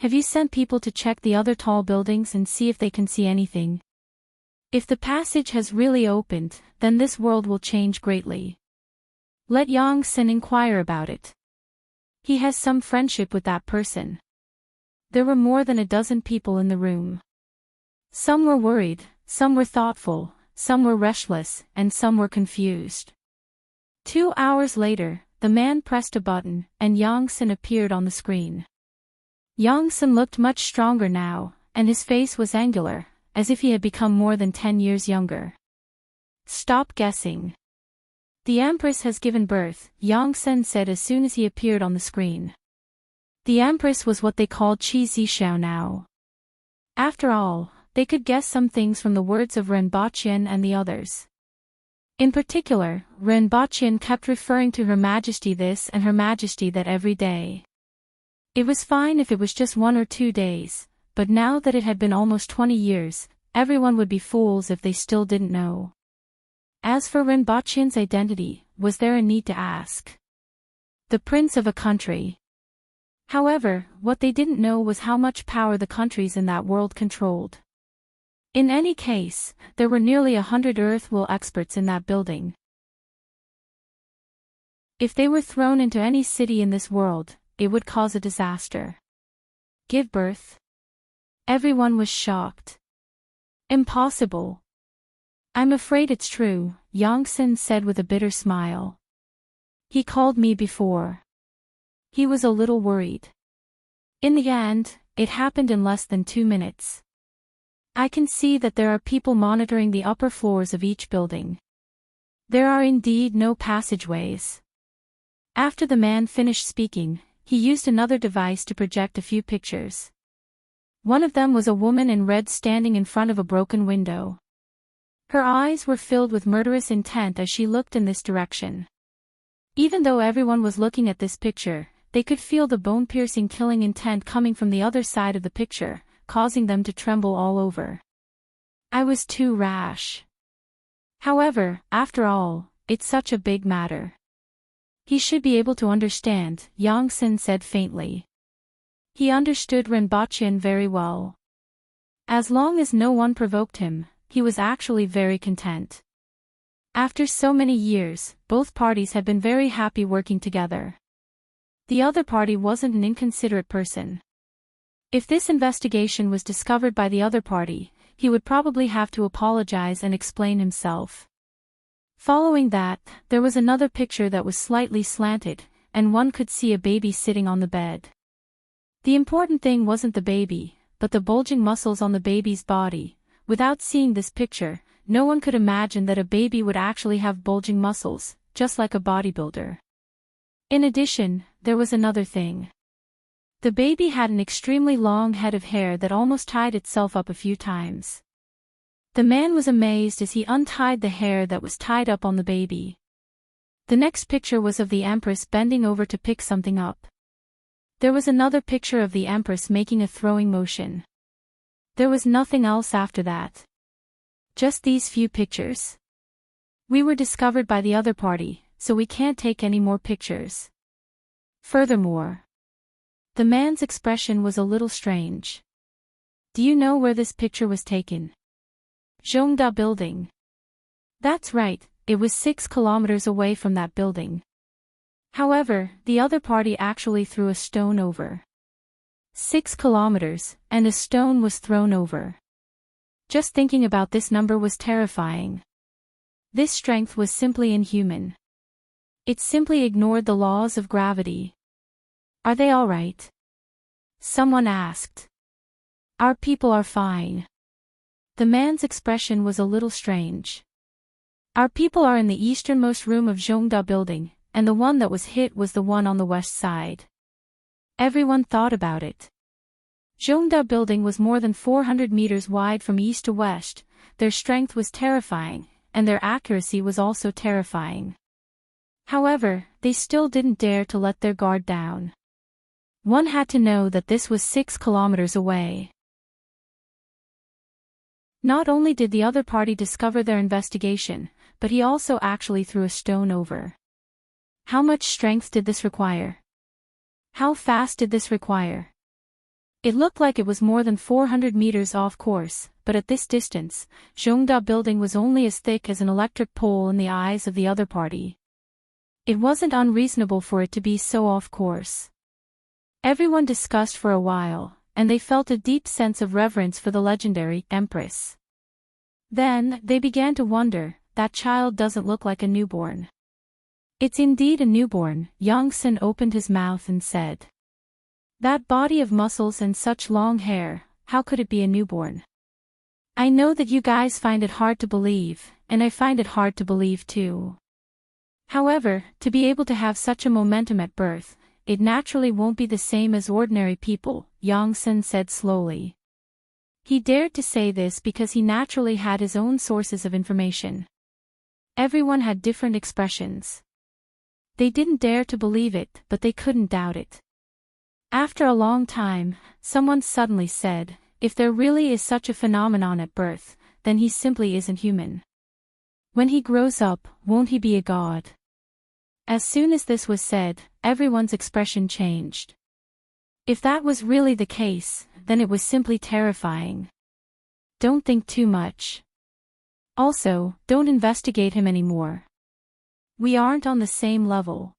Have you sent people to check the other tall buildings and see if they can see anything? If the passage has really opened, then this world will change greatly. Let Yang Sin inquire about it. He has some friendship with that person. There were more than a dozen people in the room. Some were worried, some were thoughtful, some were restless, and some were confused. 2 hours later, the man pressed a button, and Yang Sin appeared on the screen. Yang Sin looked much stronger now, and his face was angular, as if he had become more than 10 years younger. Stop guessing. The Empress has given birth, Yang Sin said as soon as he appeared on the screen. The Empress was what they called Qi Zishao now. After all, they could guess some things from the words of Ren Baqin and the others. In particular, Ren Baqin kept referring to Her Majesty this and Her Majesty that every day. It was fine if it was just 1 or 2 days, but now that it had been almost 20 years, everyone would be fools if they still didn't know. As for Ren Baqin's identity, was there a need to ask? The prince of a country. However, what they didn't know was how much power the countries in that world controlled. In any case, there were nearly 100 Earth-will experts in that building. If they were thrown into any city in this world, it would cause a disaster. Give birth? Everyone was shocked. Impossible. I'm afraid it's true, Yongsan said with a bitter smile. He called me before. He was a little worried. In the end, it happened in less than 2 minutes. I can see that there are people monitoring the upper floors of each building. There are indeed no passageways. After the man finished speaking, he used another device to project a few pictures. One of them was a woman in red standing in front of a broken window. Her eyes were filled with murderous intent as she looked in this direction. Even though everyone was looking at this picture, they could feel the bone-piercing killing intent coming from the other side of the picture, causing them to tremble all over. I was too rash. However, after all, it's such a big matter. He should be able to understand, Yongsan said faintly. He understood Rinpoche very well. As long as no one provoked him, he was actually very content. After so many years, both parties had been very happy working together. The other party wasn't an inconsiderate person. If this investigation was discovered by the other party, he would probably have to apologize and explain himself. Following that, there was another picture that was slightly slanted, and one could see a baby sitting on the bed. The important thing wasn't the baby, but the bulging muscles on the baby's body. Without seeing this picture, no one could imagine that a baby would actually have bulging muscles, just like a bodybuilder. In addition, there was another thing. The baby had an extremely long head of hair that almost tied itself up a few times. The man was amazed as he untied the hair that was tied up on the baby. The next picture was of the Empress bending over to pick something up. There was another picture of the Empress making a throwing motion. There was nothing else after that. Just these few pictures. We were discovered by the other party, so we can't take any more pictures. Furthermore, the man's expression was a little strange. Do you know where this picture was taken? Zhongda building. That's right, it was 6 kilometers away from that building. However, the other party actually threw a stone over. 6 kilometers, and a stone was thrown over. Just thinking about this number was terrifying. This strength was simply inhuman. It simply ignored the laws of gravity. Are they all right? Someone asked. Our people are fine. The man's expression was a little strange. Our people are in the easternmost room of Zhongda building, and the one that was hit was the one on the west side. Everyone thought about it. Zhongda building was more than 400 meters wide from east to west, their strength was terrifying, and their accuracy was also terrifying. However, they still didn't dare to let their guard down. One had to know that this was 6 kilometers away. Not only did the other party discover their investigation, but he also actually threw a stone over. How much strength did this require? How fast did this require? It looked like it was more than 400 meters off course, but at this distance, Zhongda building was only as thick as an electric pole in the eyes of the other party. It wasn't unreasonable for it to be so off course. Everyone discussed for a while, and they felt a deep sense of reverence for the legendary Empress. Then, they began to wonder, that child doesn't look like a newborn. It's indeed a newborn, Yongsan opened his mouth and said. That body of muscles and such long hair, how could it be a newborn? I know that you guys find it hard to believe, and I find it hard to believe too. However, to be able to have such a momentum at birth, it naturally won't be the same as ordinary people, Yongsan said slowly. He dared to say this because he naturally had his own sources of information. Everyone had different expressions. They didn't dare to believe it, but they couldn't doubt it. After a long time, someone suddenly said, if there really is such a phenomenon at birth, then he simply isn't human. When he grows up, won't he be a god? As soon as this was said, everyone's expression changed. If that was really the case, then it was simply terrifying. Don't think too much. Also, don't investigate him anymore. We aren't on the same level.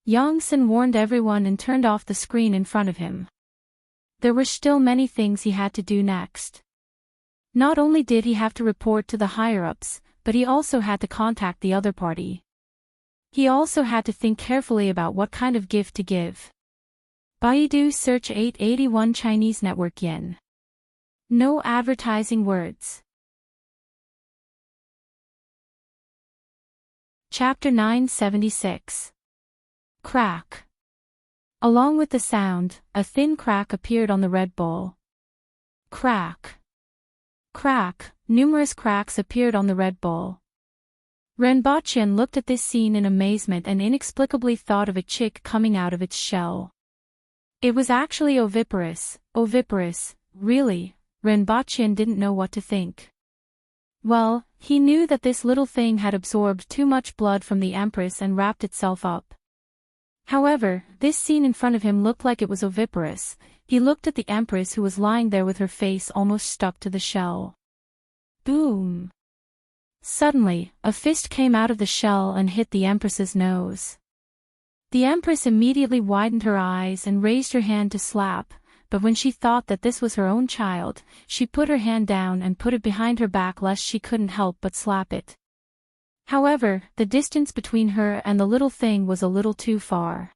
Yongsan warned everyone and turned off the screen in front of him. there were still many things he had to do next. Not only did he have to report to the higher-ups, but he also had to contact the other party. He also had to think carefully about what kind of gift to give. Baidu search 881 Chinese network yen. No advertising words. Chapter 976. Crack. Along with the sound, a thin crack appeared on the red ball. Crack. Crack. Numerous cracks appeared on the red ball. Renbachien looked at this scene in amazement and inexplicably thought of a chick coming out of its shell. It was actually oviparous. Oviparous, really? Renbachien didn't know what to think. Well, he knew that this little thing had absorbed too much blood from the Empress and wrapped itself up. However, this scene in front of him looked like it was oviparous. He looked at the Empress who was lying there with her face almost stuck to the shell. Boom! Suddenly, a fist came out of the shell and hit the Empress's nose. The Empress immediately widened her eyes and raised her hand to slap, but when she thought that this was her own child, she put her hand down and put it behind her back lest she couldn't help but slap it. However, the distance between her and the little thing was a little too far.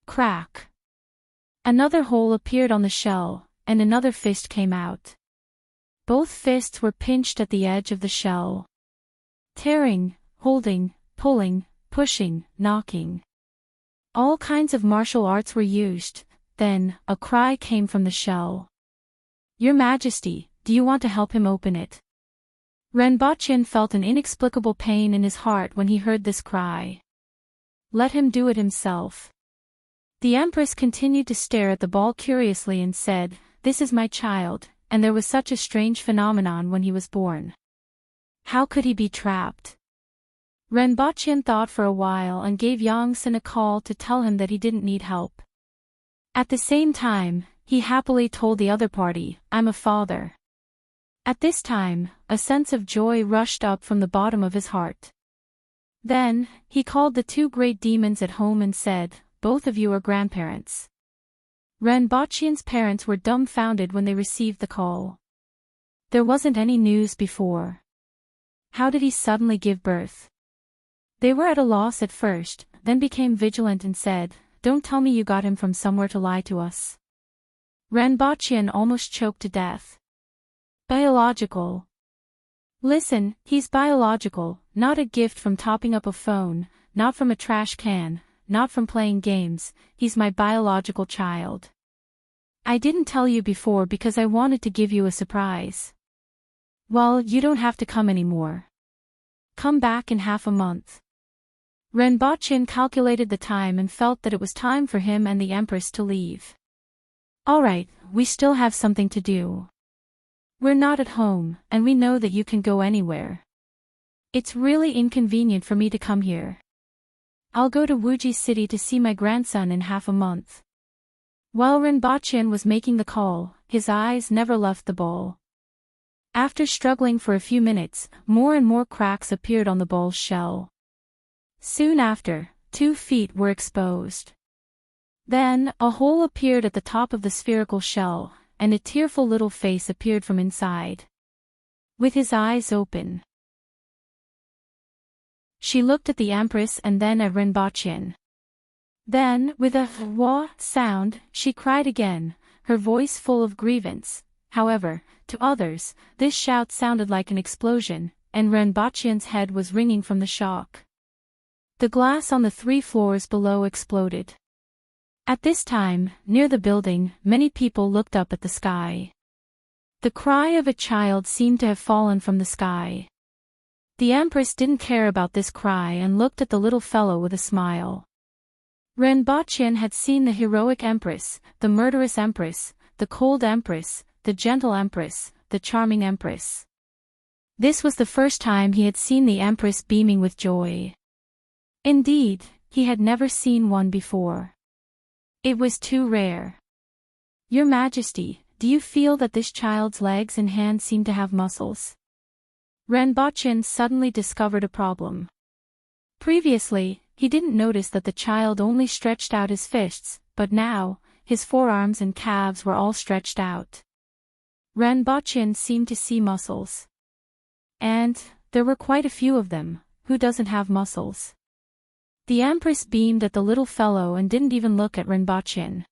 Crack. Another hole appeared on the shell, and another fist came out. Both fists were pinched at the edge of the shell. Tearing, holding, pulling, pushing, knocking. All kinds of martial arts were used. Then, a cry came from the shell. Your Majesty, do you want to help him open it? Renbachien felt an inexplicable pain in his heart when he heard this cry. Let him do it himself. The Empress continued to stare at the ball curiously and said, This is my child, and there was such a strange phenomenon when he was born. How could he be trapped? Renbachien thought for a while and gave Yang Sen a call to tell him that he didn't need help. At the same time, he happily told the other party, I'm a father. At this time, a sense of joy rushed up from the bottom of his heart. Then, he called the two great demons at home and said, Both of you are grandparents. Renbachien's parents were dumbfounded when they received the call. There wasn't any news before. How did he suddenly give birth? They were at a loss at first, then became vigilant and said, Don't tell me you got him from somewhere to lie to us. Renbachien almost choked to death. Biological. Listen, he's biological, not a gift from topping up a phone, not from a trash can, not from playing games, he's my biological child. I didn't tell you before because I wanted to give you a surprise. Well, you don't have to come anymore. Come back in half a month. Renbachien calculated the time and felt that it was time for him and the Empress to leave. Alright, we still have something to do. We're not at home, and we know that you can go anywhere. It's really inconvenient for me to come here. I'll go to Wuji City to see my grandson in half a month. While Renbachien was making the call, his eyes never left the ball. After struggling for a few minutes, more and more cracks appeared on the ball's shell. Soon after, 2 feet were exposed. Then, a hole appeared at the top of the spherical shell, and a tearful little face appeared from inside. With his eyes open, she looked at the Empress and then at Renbachien. Then, with a wah sound, she cried again, her voice full of grievance. However, to others, this shout sounded like an explosion, and Renbachien's head was ringing from the shock. The glass on the 3 floors below exploded. At this time, near the building, many people looked up at the sky. The cry of a child seemed to have fallen from the sky. The Empress didn't care about this cry and looked at the little fellow with a smile. Renbachien had seen the heroic Empress, the murderous Empress, the cold Empress, the gentle Empress, the charming Empress. This was the first time he had seen the Empress beaming with joy. Indeed, he had never seen one before. It was too rare. Your Majesty, do you feel that this child's legs and hands seem to have muscles? Renbachien suddenly discovered a problem. Previously, he didn't notice that the child only stretched out his fists, but now, his forearms and calves were all stretched out. Renbochin seemed to see muscles. And there were quite a few of them. Who doesn't have muscles? The Empress beamed at the little fellow and didn't even look at Renbochin.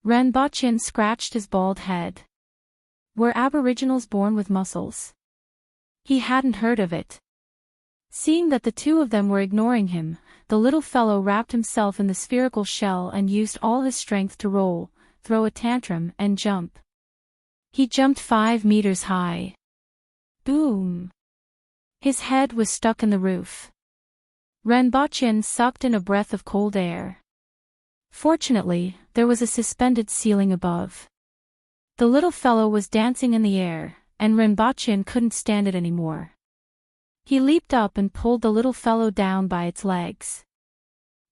Renbochin scratched his bald head. Were aboriginals born with muscles? He hadn't heard of it. Seeing that the two of them were ignoring him, the little fellow wrapped himself in the spherical shell and used all his strength to roll, throw a tantrum, and jump. He jumped 5 meters high. Boom! His head was stuck in the roof. Renbochin sucked in a breath of cold air. Fortunately, there was a suspended ceiling above. The little fellow was dancing in the air, and Renbochin couldn't stand it anymore. He leaped up and pulled the little fellow down by its legs.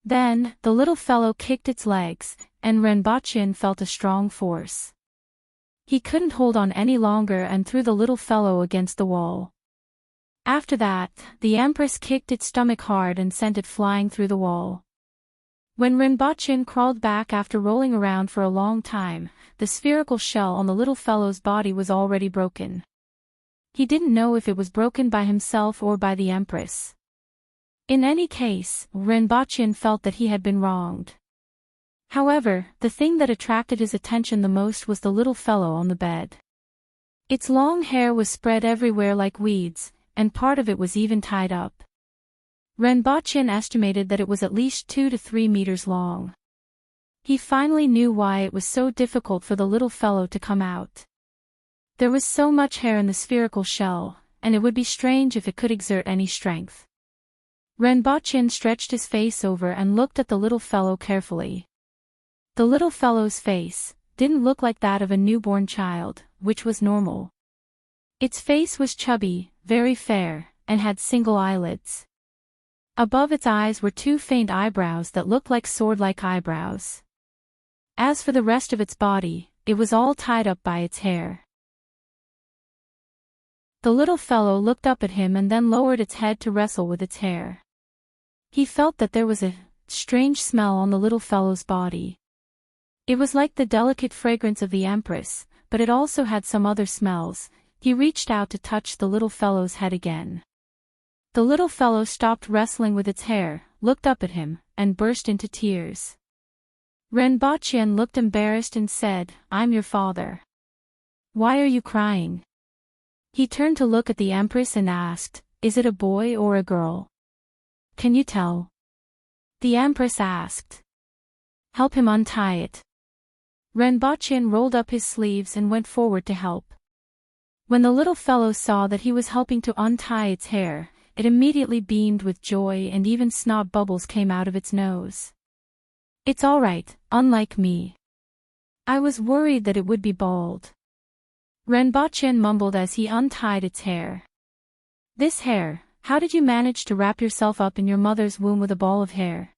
Then, the little fellow kicked its legs, and Renbochin felt a strong force. He couldn't hold on any longer and threw the little fellow against the wall. After that, the Empress kicked its stomach hard and sent it flying through the wall. When Renbochin crawled back after rolling around for a long time, the spherical shell on the little fellow's body was already broken. He didn't know if it was broken by himself or by the Empress. In any case, Renbochin felt that he had been wronged. However, the thing that attracted his attention the most was the little fellow on the bed. Its long hair was spread everywhere like weeds, and part of it was even tied up. Renbochin estimated that it was at least 2 to 3 meters long. He finally knew why it was so difficult for the little fellow to come out. There was so much hair in the spherical shell, and it would be strange if it could exert any strength. Renbochin stretched his face over and looked at the little fellow carefully. The little fellow's face didn't look like that of a newborn child, which was normal. Its face was chubby, very fair, and had single eyelids. Above its eyes were 2 faint eyebrows that looked like sword-like eyebrows. As for the rest of its body, it was all tied up by its hair. The little fellow looked up at him and then lowered its head to wrestle with its hair. He felt that there was a strange smell on the little fellow's body. It was like the delicate fragrance of the Empress, but it also had some other smells. He reached out to touch the little fellow's head again. The little fellow stopped wrestling with its hair, looked up at him, and burst into tears. Renbochin looked embarrassed and said, "I'm your father. Why are you crying?" He turned to look at the Empress and asked, "Is it a boy or a girl? Can you tell?" The Empress asked. "Help him untie it." Renbochin rolled up his sleeves and went forward to help. When the little fellow saw that he was helping to untie its hair, it immediately beamed with joy and even snot bubbles came out of its nose. "It's all right, unlike me. I was worried that it would be bald." Renbochin mumbled as he untied its hair. "This hair, how did you manage to wrap yourself up in your mother's womb with a ball of hair?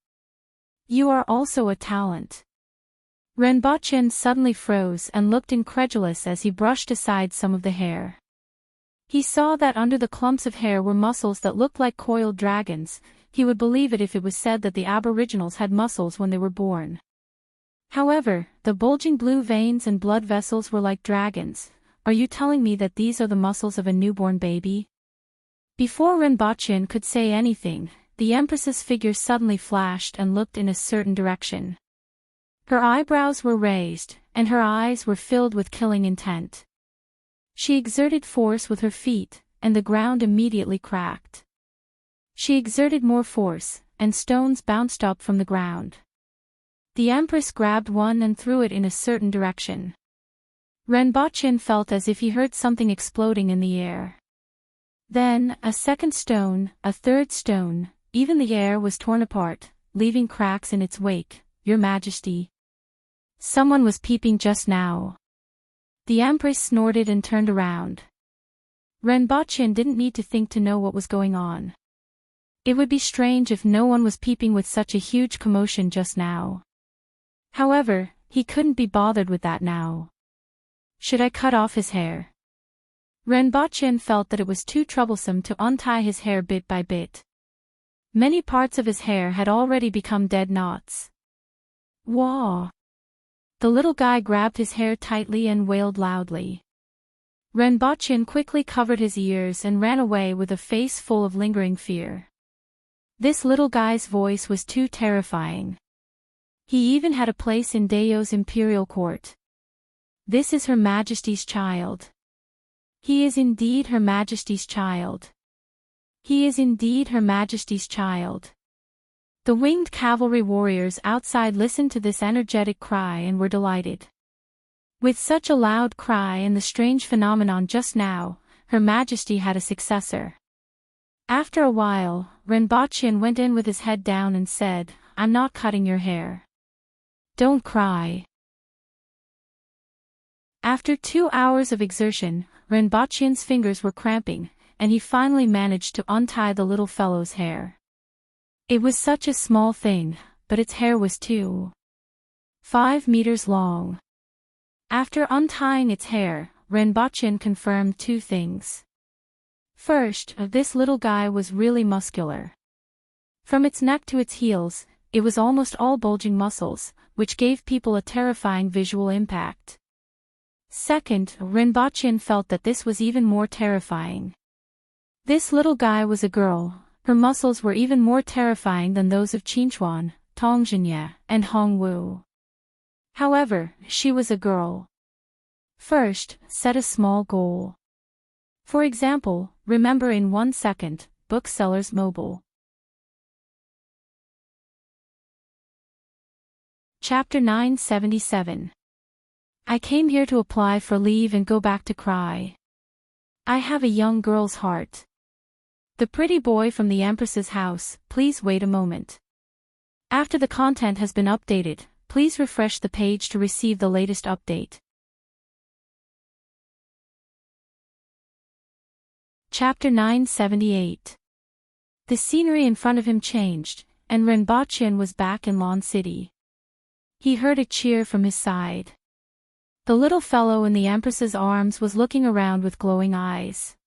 You are also a talent." Renbochin suddenly froze and looked incredulous as he brushed aside some of the hair. He saw that under the clumps of hair were muscles that looked like coiled dragons. He would believe it if it was said that the aboriginals had muscles when they were born. However, the bulging blue veins and blood vessels were like dragons. Are you telling me that these are the muscles of a newborn baby? Before Renbochin could say anything, the Empress's figure suddenly flashed and looked in a certain direction. Her eyebrows were raised, and her eyes were filled with killing intent. She exerted force with her feet, and the ground immediately cracked. She exerted more force, and stones bounced up from the ground. The Empress grabbed one and threw it in a certain direction. Renbochin felt as if he heard something exploding in the air. Then, a second stone, a third stone, even the air was torn apart, leaving cracks in its wake. "Your Majesty. Someone was peeping just now." The Empress snorted and turned around. Renbochin didn't need to think to know what was going on. It would be strange if no one was peeping with such a huge commotion just now. However, he couldn't be bothered with that now. Should I cut off his hair? Renbochin felt that it was too troublesome to untie his hair bit by bit. Many parts of his hair had already become dead knots. Wah! The little guy grabbed his hair tightly and wailed loudly. Renbochin quickly covered his ears and ran away with a face full of lingering fear. This little guy's voice was too terrifying. He even had a place in Dayo's imperial court. This is Her Majesty's child. He is indeed Her Majesty's child. He is indeed Her Majesty's child. The winged cavalry warriors outside listened to this energetic cry and were delighted. With such a loud cry and the strange phenomenon just now, Her Majesty had a successor. After a while, Renbochin went in with his head down and said, "I'm not cutting your hair. Don't cry." After 2 hours of exertion, Renbochin's fingers were cramping, and he finally managed to untie the little fellow's hair. It was such a small thing, but its hair was 2.5 meters long. After untying its hair, Renbochin confirmed 2 things. First, this little guy was really muscular. From its neck to its heels, it was almost all bulging muscles, which gave people a terrifying visual impact. Second, Renbochin felt that this was even more terrifying. This little guy was a girl. Her muscles were even more terrifying than those of Qinchuan, Tongzhinya, and Hongwu. However, she was a girl. First, set a small goal. For example, remember in 1 second, Booksellers Mobile. Chapter 977. I came here to apply for leave and go back to cry. I have a young girl's heart. The pretty boy from the Empress's house, please wait a moment. After the content has been updated, please refresh the page to receive the latest update. Chapter 978. The scenery in front of him changed, and Renbochin was back in Lon City. He heard a cheer from his side. The little fellow in the Empress's arms was looking around with glowing eyes.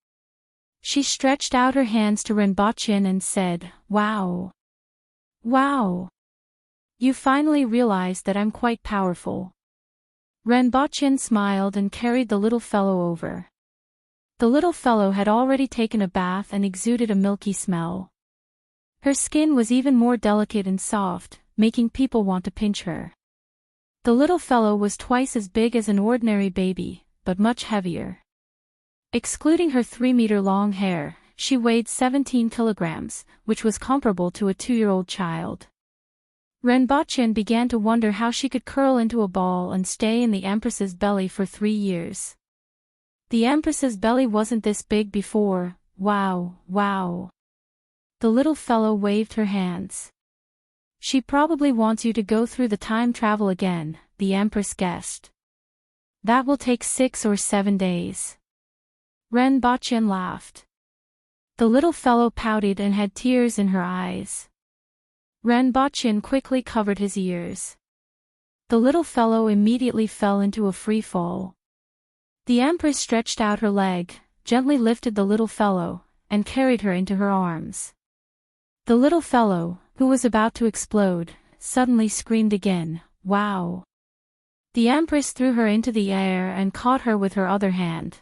She stretched out her hands to Renbochin and said, "Wow. Wow. You finally realized that I'm quite powerful." Renbochin smiled and carried the little fellow over. The little fellow had already taken a bath and exuded a milky smell. Her skin was even more delicate and soft, making people want to pinch her. The little fellow was twice as big as an ordinary baby, but much heavier. Excluding her 3-meter-long hair, she weighed 17 kilograms, which was comparable to a 2-year-old child. Renbochin began to wonder how she could curl into a ball and stay in the Empress's belly for 3 years. The Empress's belly wasn't this big before. Wow, wow. The little fellow waved her hands. She probably wants you to go through the time travel again, the Empress guessed. That will take 6 or 7 days. Renbochin laughed. The little fellow pouted and had tears in her eyes. Renbochin quickly covered his ears. The little fellow immediately fell into a free fall. The Empress stretched out her leg, gently lifted the little fellow, and carried her into her arms. The little fellow, who was about to explode, suddenly screamed again, "Wow!" The Empress threw her into the air and caught her with her other hand.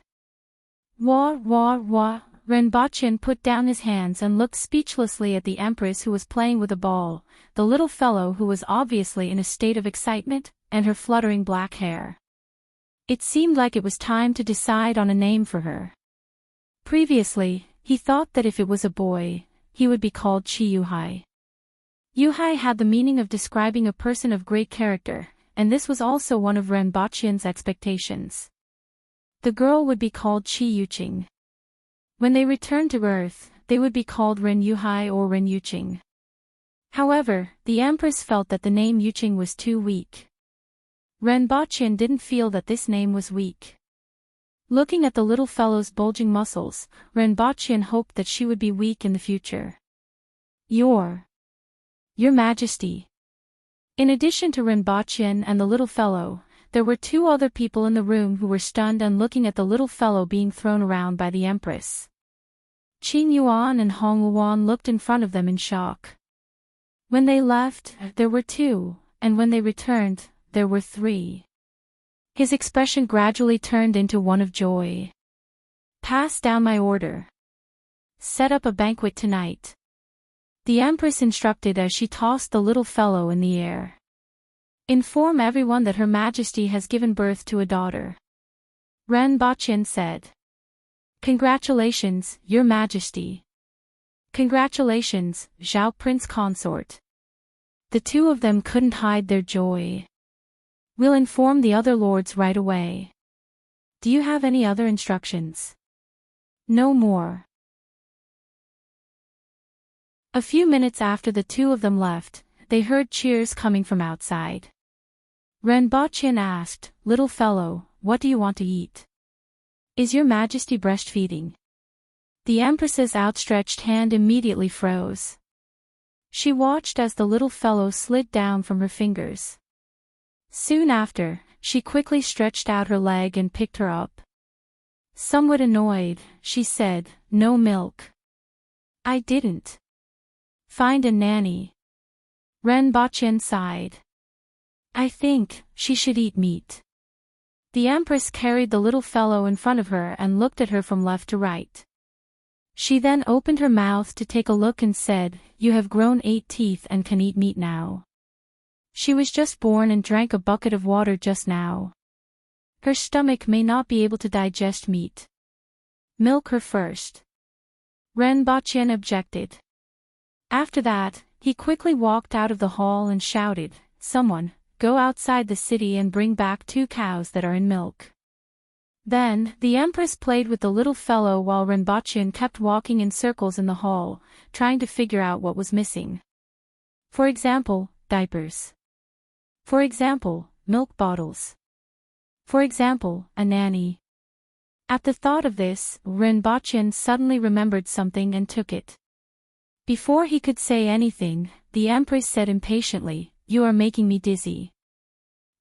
Wah, wah, wah. Renbochin put down his hands and looked speechlessly at the Empress, who was playing with a ball, the little fellow who was obviously in a state of excitement, and her fluttering black hair. It seemed like it was time to decide on a name for her. Previously, he thought that if it was a boy, he would be called Chi Yuhai. Yuhai had the meaning of describing a person of great character, and this was also one of Renbochin's expectations. The girl would be called Chi Yuqing. When they returned to Earth, they would be called Ren Yuhai or Ren Yuqing. However, the Empress felt that the name Yuqing was too weak. Renbochin didn't feel that this name was weak. Looking at the little fellow's bulging muscles, Renbochin hoped that she would be weak in the future. Your Majesty. In addition to Renbochin and the little fellow, there were 2 other people in the room who were stunned and looking at the little fellow being thrown around by the Empress. Qin Yuan and Hong Wuan looked in front of them in shock. When they left, there were 2, and when they returned, there were 3. His expression gradually turned into one of joy. Pass down my order. Set up a banquet tonight. The Empress instructed as she tossed the little fellow in the air. Inform everyone that Her Majesty has given birth to a daughter. Ren Baqin said. Congratulations, Your Majesty. Congratulations, Zhao Prince Consort. The 2 of them couldn't hide their joy. We'll inform the other lords right away. Do you have any other instructions? No more. A few minutes after the 2 of them left, they heard cheers coming from outside. Ren Baqin asked, Little fellow, what do you want to eat? Is Your Majesty breastfeeding? The Empress's outstretched hand immediately froze. She watched as the little fellow slid down from her fingers. Soon after, she quickly stretched out her leg and picked her up. Somewhat annoyed, she said, No milk. I didn't find a nanny. Ren Baqin sighed. I think she should eat meat. The Empress carried the little fellow in front of her and looked at her from left to right. She then opened her mouth to take a look and said, You have grown 8 teeth and can eat meat now. She was just born and drank a bucket of water just now. Her stomach may not be able to digest meat. Milk her first. Ren Baqin objected. After that, he quickly walked out of the hall and shouted, Someone, go outside the city and bring back 2 cows that are in milk. Then, the Empress played with the little fellow while Ren Baqin kept walking in circles in the hall, trying to figure out what was missing. For example, diapers. For example, milk bottles. For example, a nanny. At the thought of this, Ren Baqin suddenly remembered something and took it. Before he could say anything, the Empress said impatiently, You are making me dizzy.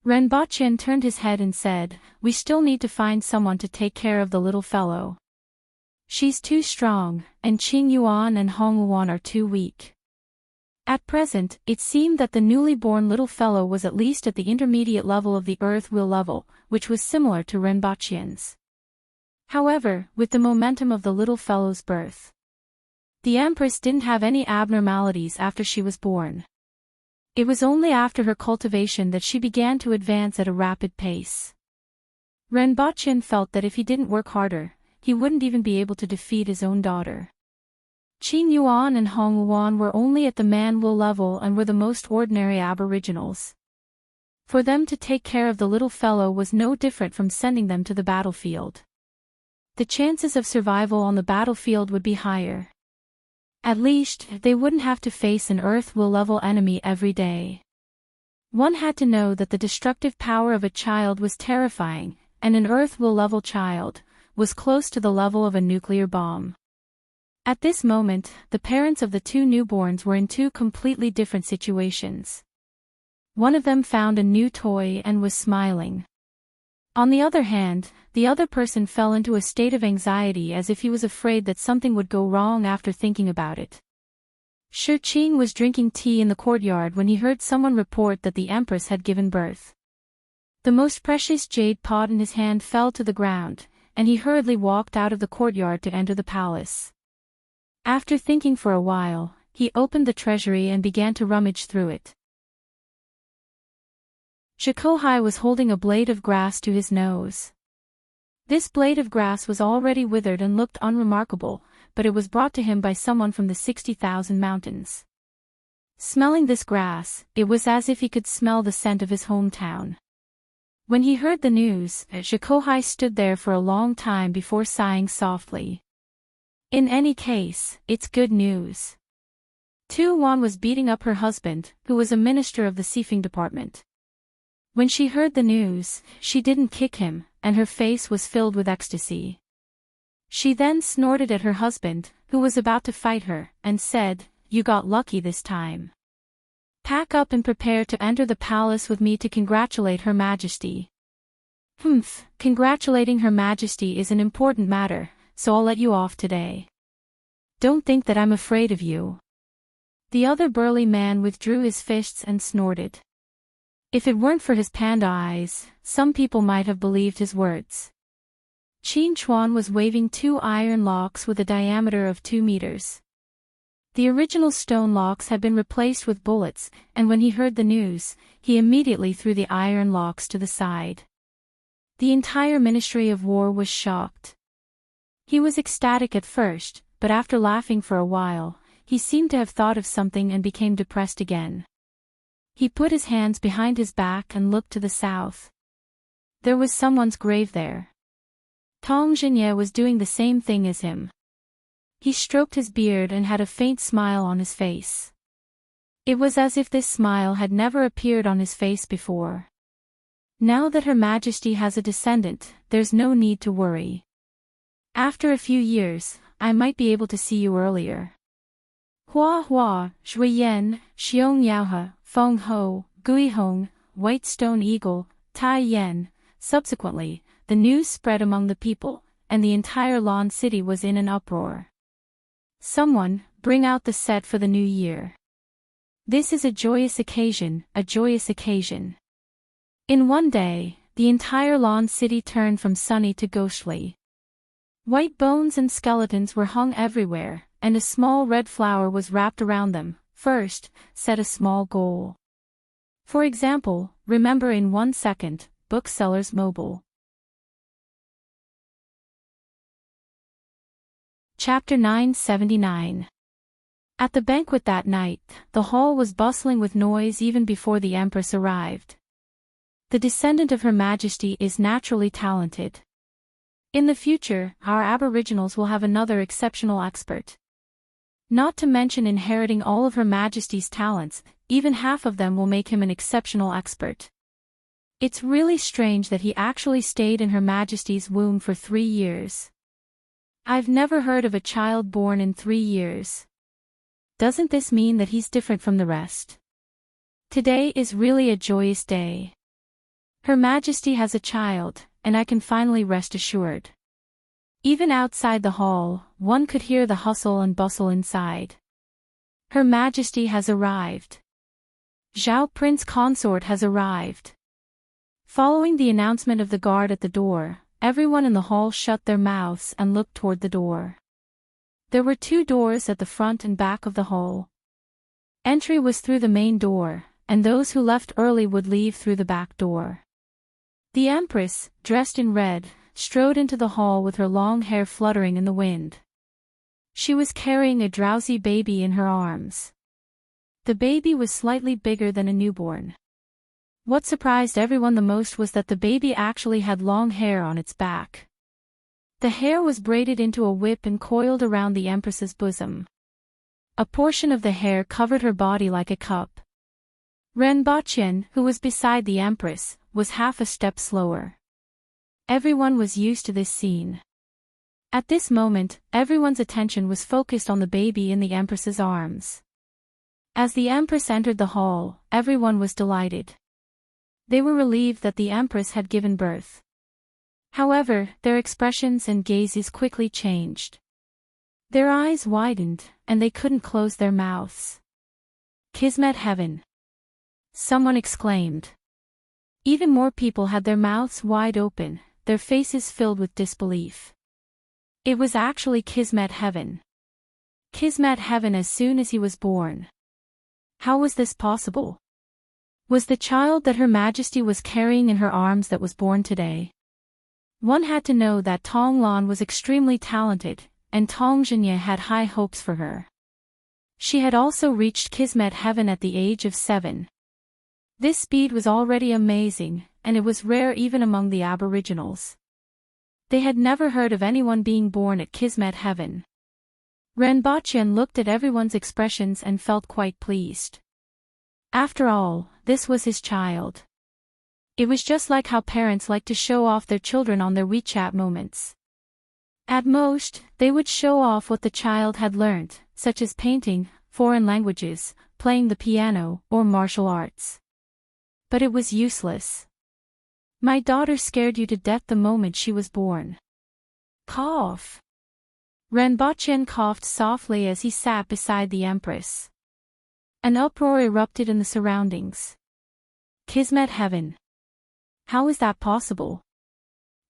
Ren Baqin turned his head and said, We still need to find someone to take care of the little fellow. She's too strong, and Qing Yuan and Hong Yuan are too weak. At present, it seemed that the newly born little fellow was at least at the intermediate level of the earth will level, which was similar to Ren Baqin's. However, with the momentum of the little fellow's birth, the Empress didn't have any abnormalities after she was born. It was only after her cultivation that she began to advance at a rapid pace. Ren Baqin felt that if he didn't work harder, he wouldn't even be able to defeat his own daughter. Qing Yuan and Hong Yuan were only at the man-will level and were the most ordinary aboriginals. For them to take care of the little fellow was no different from sending them to the battlefield. The chances of survival on the battlefield would be higher. At least, they wouldn't have to face an earth-will-level enemy every day. One had to know that the destructive power of a child was terrifying, and an earth-will-level child was close to the level of a nuclear bomb. At this moment, the parents of the 2 newborns were in 2 completely different situations. One of them found a new toy and was smiling. On the other hand, the other person fell into a state of anxiety as if he was afraid that something would go wrong after thinking about it. Shi Qing was drinking tea in the courtyard when he heard someone report that the Empress had given birth. The most precious jade pot in his hand fell to the ground, and he hurriedly walked out of the courtyard to enter the palace. After thinking for a while, he opened the treasury and began to rummage through it. Zhikohai was holding a blade of grass to his nose. This blade of grass was already withered and looked unremarkable, but it was brought to him by someone from the 60,000 mountains. Smelling this grass, it was as if he could smell the scent of his hometown. When he heard the news, Zhikohai stood there for a long time before sighing softly. In any case, it's good news. Tu Wan was beating up her husband, who was a minister of the Sifing department. When she heard the news, she didn't kick him, and her face was filled with ecstasy. She then snorted at her husband, who was about to fight her, and said, You got lucky this time. Pack up and prepare to enter the palace with me to congratulate Her Majesty. Humph, congratulating Her Majesty is an important matter, so I'll let you off today. Don't think that I'm afraid of you. The other burly man withdrew his fists and snorted. If it weren't for his panda eyes, some people might have believed his words. Qin Chuan was waving 2 iron locks with a diameter of 2 meters. The original stone locks had been replaced with bullets, and when he heard the news, he immediately threw the iron locks to the side. The entire Ministry of War was shocked. He was ecstatic at first, but after laughing for a while, he seemed to have thought of something and became depressed again. He put his hands behind his back and looked to the south. There was someone's grave there. Tong Jinye was doing the same thing as him. He stroked his beard and had a faint smile on his face. It was as if this smile had never appeared on his face before. Now that Her Majesty has a descendant, there's no need to worry. After a few years, I might be able to see you earlier. Hua Hua, Shui Yen, Xiong Yaohe, Feng Ho, Gui Hong, White Stone Eagle, Tai Yen. Subsequently, the news spread among the people, and the entire Lan city was in an uproar. Someone, bring out the set for the new year. This is a joyous occasion, a joyous occasion. In one day, the entire Lan city turned from sunny to ghostly. White bones and skeletons were hung everywhere, and a small red flower was wrapped around them. First, set a small goal. For example, remember in 1 second, Booksellers Mobile. Chapter 979. At the banquet that night, the hall was bustling with noise even before the Empress arrived. The descendant of Her Majesty is naturally talented. In the future, our Aboriginals will have another exceptional expert. Not to mention inheriting all of Her Majesty's talents, even half of them will make him an exceptional expert. It's really strange that he actually stayed in Her Majesty's womb for 3 years. I've never heard of a child born in 3 years. Doesn't this mean that he's different from the rest? Today is really a joyous day. Her Majesty has a child, and I can finally rest assured. Even outside the hall, one could hear the hustle and bustle inside. Her Majesty has arrived. Zhao Prince Consort has arrived. Following the announcement of the guard at the door, everyone in the hall shut their mouths and looked toward the door. There were 2 doors at the front and back of the hall. Entry was through the main door, and those who left early would leave through the back door. The Empress, dressed in red, strode into the hall with her long hair fluttering in the wind. She was carrying a drowsy baby in her arms. The baby was slightly bigger than a newborn. What surprised everyone the most was that the baby actually had long hair on its back. The hair was braided into a whip and coiled around the Empress's bosom. A portion of the hair covered her body like a cup. Ren Baqian, who was beside the Empress, was half a step slower. Everyone was used to this scene. At this moment, everyone's attention was focused on the baby in the Empress's arms. As the Empress entered the hall, everyone was delighted. They were relieved that the Empress had given birth. However, their expressions and gazes quickly changed. Their eyes widened, and they couldn't close their mouths. Kismet heaven! Someone exclaimed. Even more people had their mouths wide open, their faces filled with disbelief. It was actually Kismet heaven. Kismet heaven as soon as he was born. How was this possible? Was the child that Her Majesty was carrying in her arms that was born today? One had to know that Tong Lan was extremely talented, and Tong Jinye had high hopes for her. She had also reached Kismet heaven at the age of 7. This speed was already amazing, and it was rare even among the Aboriginals. They had never heard of anyone being born at Kismet heaven. Ren Baqian looked at everyone's expressions and felt quite pleased. After all, this was his child. It was just like how parents like to show off their children on their WeChat moments. At most, they would show off what the child had learned, such as painting, foreign languages, playing the piano, or martial arts. But it was useless. My daughter scared you to death the moment she was born. Cough. Ren Baqian coughed softly as he sat beside the Empress. An uproar erupted in the surroundings. Kismet heaven. How is that possible?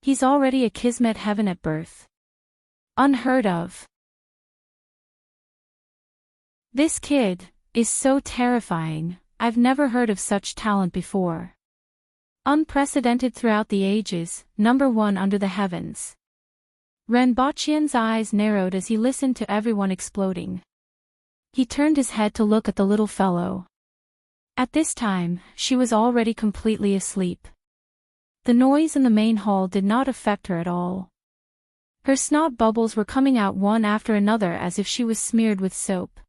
He's already a Kismet heaven at birth. Unheard of. This kid is so terrifying. I've never heard of such talent before. Unprecedented throughout the ages, number one under the heavens. Renbachian's eyes narrowed as he listened to everyone exploding. He turned his head to look at the little fellow. At this time, she was already completely asleep. The noise in the main hall did not affect her at all. Her snot bubbles were coming out one after another as if she was smeared with soap.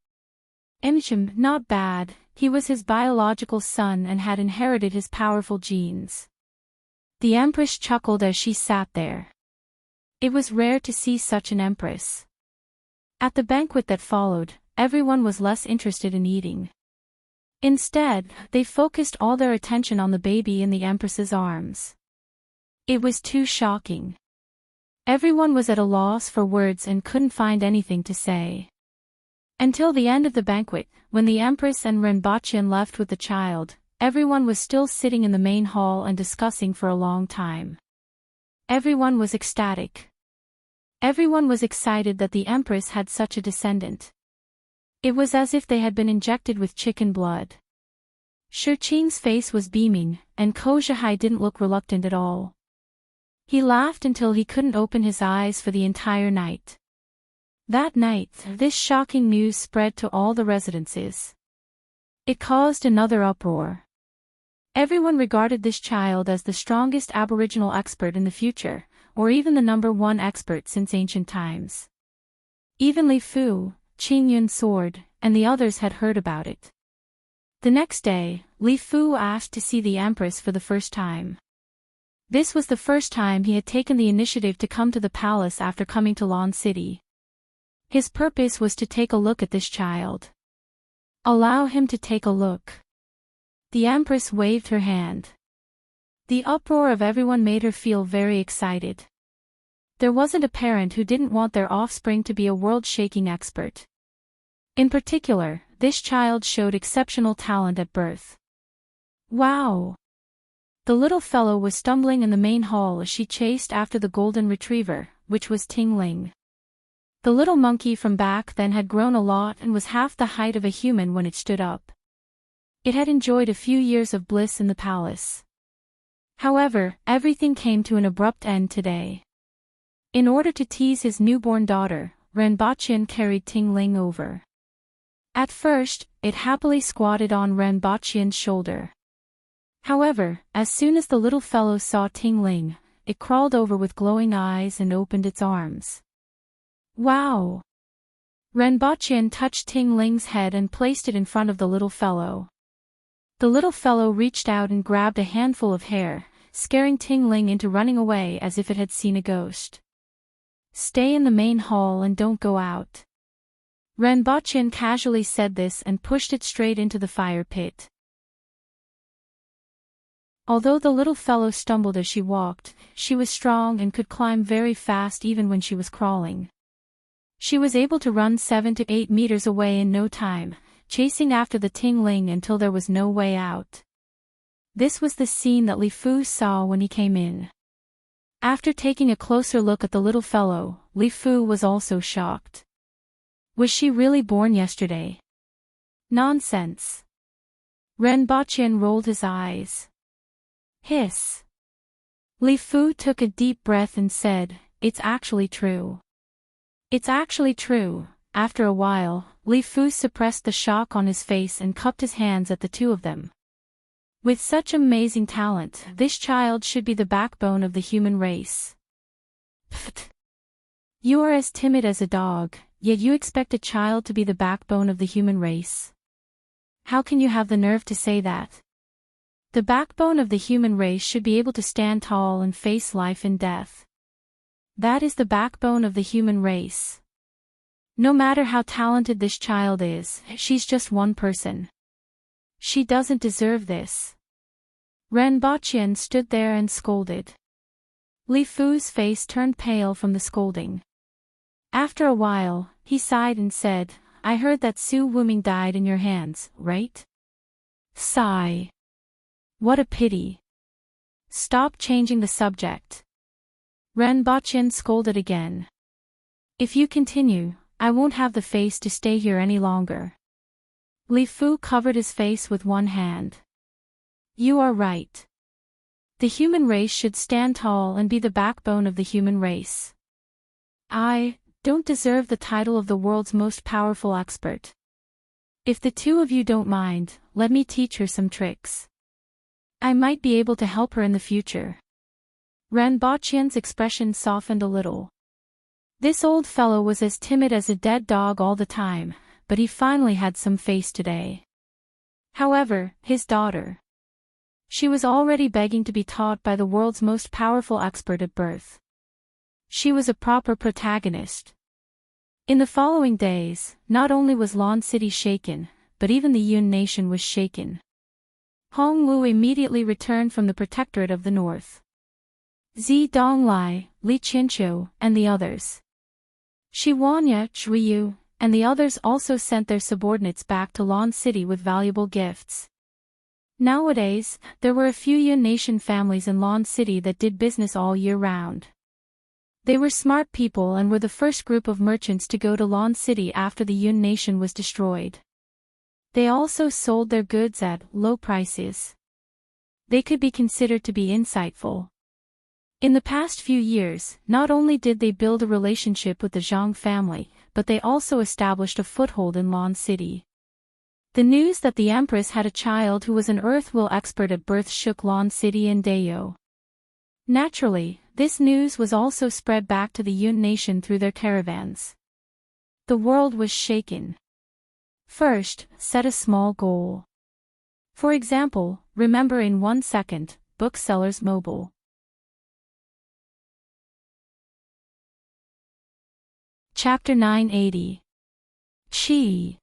Imsham, not bad, he was his biological son and had inherited his powerful genes. The Empress chuckled as she sat there. It was rare to see such an Empress. At the banquet that followed, everyone was less interested in eating. Instead, they focused all their attention on the baby in the Empress's arms. It was too shocking. Everyone was at a loss for words and couldn't find anything to say. Until the end of the banquet, when the Empress and Renbachian left with the child, everyone was still sitting in the main hall and discussing for a long time. Everyone was ecstatic. Everyone was excited that the Empress had such a descendant. It was as if they had been injected with chicken blood. Shurqing's face was beaming, and Kozhihai didn't look reluctant at all. He laughed until he couldn't open his eyes for the entire night. That night, this shocking news spread to all the residences. It caused another uproar. Everyone regarded this child as the strongest aboriginal expert in the future, or even the number one expert since ancient times. Even Li Fu, Qingyun's sword, and the others had heard about it. The next day, Li Fu asked to see the Empress for the first time. This was the first time he had taken the initiative to come to the palace after coming to Lan City. His purpose was to take a look at this child. Allow him to take a look. The Empress waved her hand. The uproar of everyone made her feel very excited. There wasn't a parent who didn't want their offspring to be a world-shaking expert. In particular, this child showed exceptional talent at birth. Wow! The little fellow was stumbling in the main hall as she chased after the golden retriever, which was Ting Ling. The little monkey from back then had grown a lot and was half the height of a human when it stood up. It had enjoyed a few years of bliss in the palace. However, everything came to an abrupt end today. In order to tease his newborn daughter, Renbachian carried Ting Ling over. At first, it happily squatted on Renbachian's shoulder. However, as soon as the little fellow saw Ting Ling, it crawled over with glowing eyes and opened its arms. Wow! Renbachian touched Ting Ling's head and placed it in front of the little fellow. The little fellow reached out and grabbed a handful of hair, scaring Ting Ling into running away as if it had seen a ghost. Stay in the main hall and don't go out. Renbachian casually said this and pushed it straight into the fire pit. Although the little fellow stumbled as she walked, she was strong and could climb very fast even when she was crawling. She was able to run 7 to 8 meters away in no time, chasing after the Ting Ling until there was no way out. This was the scene that Li Fu saw when he came in. After taking a closer look at the little fellow, Li Fu was also shocked. Was she really born yesterday? Nonsense. Renbachian rolled his eyes. Hiss. Li Fu took a deep breath and said, "It's actually true." It's actually true. After a while, Li Fu suppressed the shock on his face and cupped his hands at the two of them. With such amazing talent, this child should be the backbone of the human race. Pfft. You are as timid as a dog, yet you expect a child to be the backbone of the human race. How can you have the nerve to say that? The backbone of the human race should be able to stand tall and face life and death. That is the backbone of the human race. No matter how talented this child is, she's just one person. She doesn't deserve this. Renbachian stood there and scolded. Li Fu's face turned pale from the scolding. After a while, he sighed and said, "I heard that Su Wuming died in your hands, right?" Sigh. What a pity. Stop changing the subject. Ren Baqin scolded again. If you continue, I won't have the face to stay here any longer. Li Fu covered his face with one hand. You are right. The human race should stand tall and be the backbone of the human race. I don't deserve the title of the world's most powerful expert. If the two of you don't mind, let me teach her some tricks. I might be able to help her in the future. Ren Baqin's expression softened a little. This old fellow was as timid as a dead dog all the time, but he finally had some face today. However, his daughter. She was already begging to be taught by the world's most powerful expert at birth. She was a proper protagonist. In the following days, not only was Lan City shaken, but even the Yun nation was shaken. Hong Wu immediately returned from the Protectorate of the North. Zi Donglai, Li Qinqiu, and the others. Shi Wanya, Zhuyu, and the others also sent their subordinates back to Lan City with valuable gifts. Nowadays, there were a few Yun nation families in Lan City that did business all year round. They were smart people and were the first group of merchants to go to Lan City after the Yun nation was destroyed. They also sold their goods at low prices. They could be considered to be insightful. In the past few years, not only did they build a relationship with the Zhang family, but they also established a foothold in Lan City. The news that the Empress had a child who was an earth will expert at birth shook Lan City and Dayo. Naturally, this news was also spread back to the Yun nation through their caravans. The world was shaken. First, set a small goal. For example, remember in 1 second, Booksellers Mobile. Chapter 980. Qi.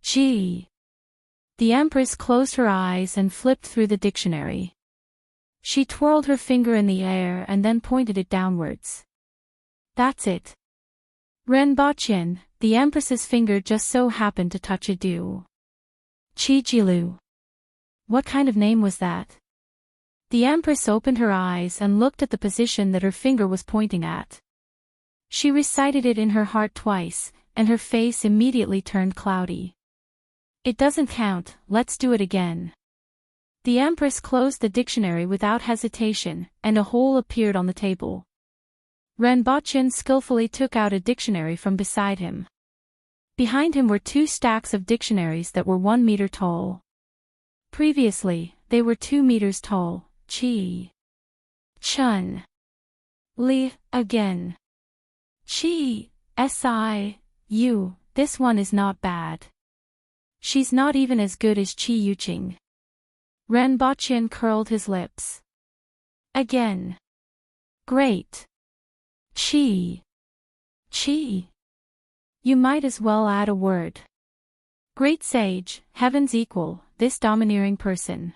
G. The Empress closed her eyes and flipped through the dictionary. She twirled her finger in the air and then pointed it downwards. That's it. Ren Baqin, the Empress's finger just so happened to touch a du. Qi Jilu. What kind of name was that? The Empress opened her eyes and looked at the position that her finger was pointing at. She recited it in her heart twice, and her face immediately turned cloudy. It doesn't count, let's do it again. The Empress closed the dictionary without hesitation, and a hole appeared on the table. Ren Baqin skillfully took out a dictionary from beside him. Behind him were 2 stacks of dictionaries that were 1 meter tall. Previously, they were 2 meters tall. Qi. Chun. Li, again. Qi, Si, this one is not bad. She's not even as good as Qi Yuqing. Ren Baqin curled his lips. Again. Great. Qi. Qi. You might as well add a word. Great sage, heaven's equal, this domineering person.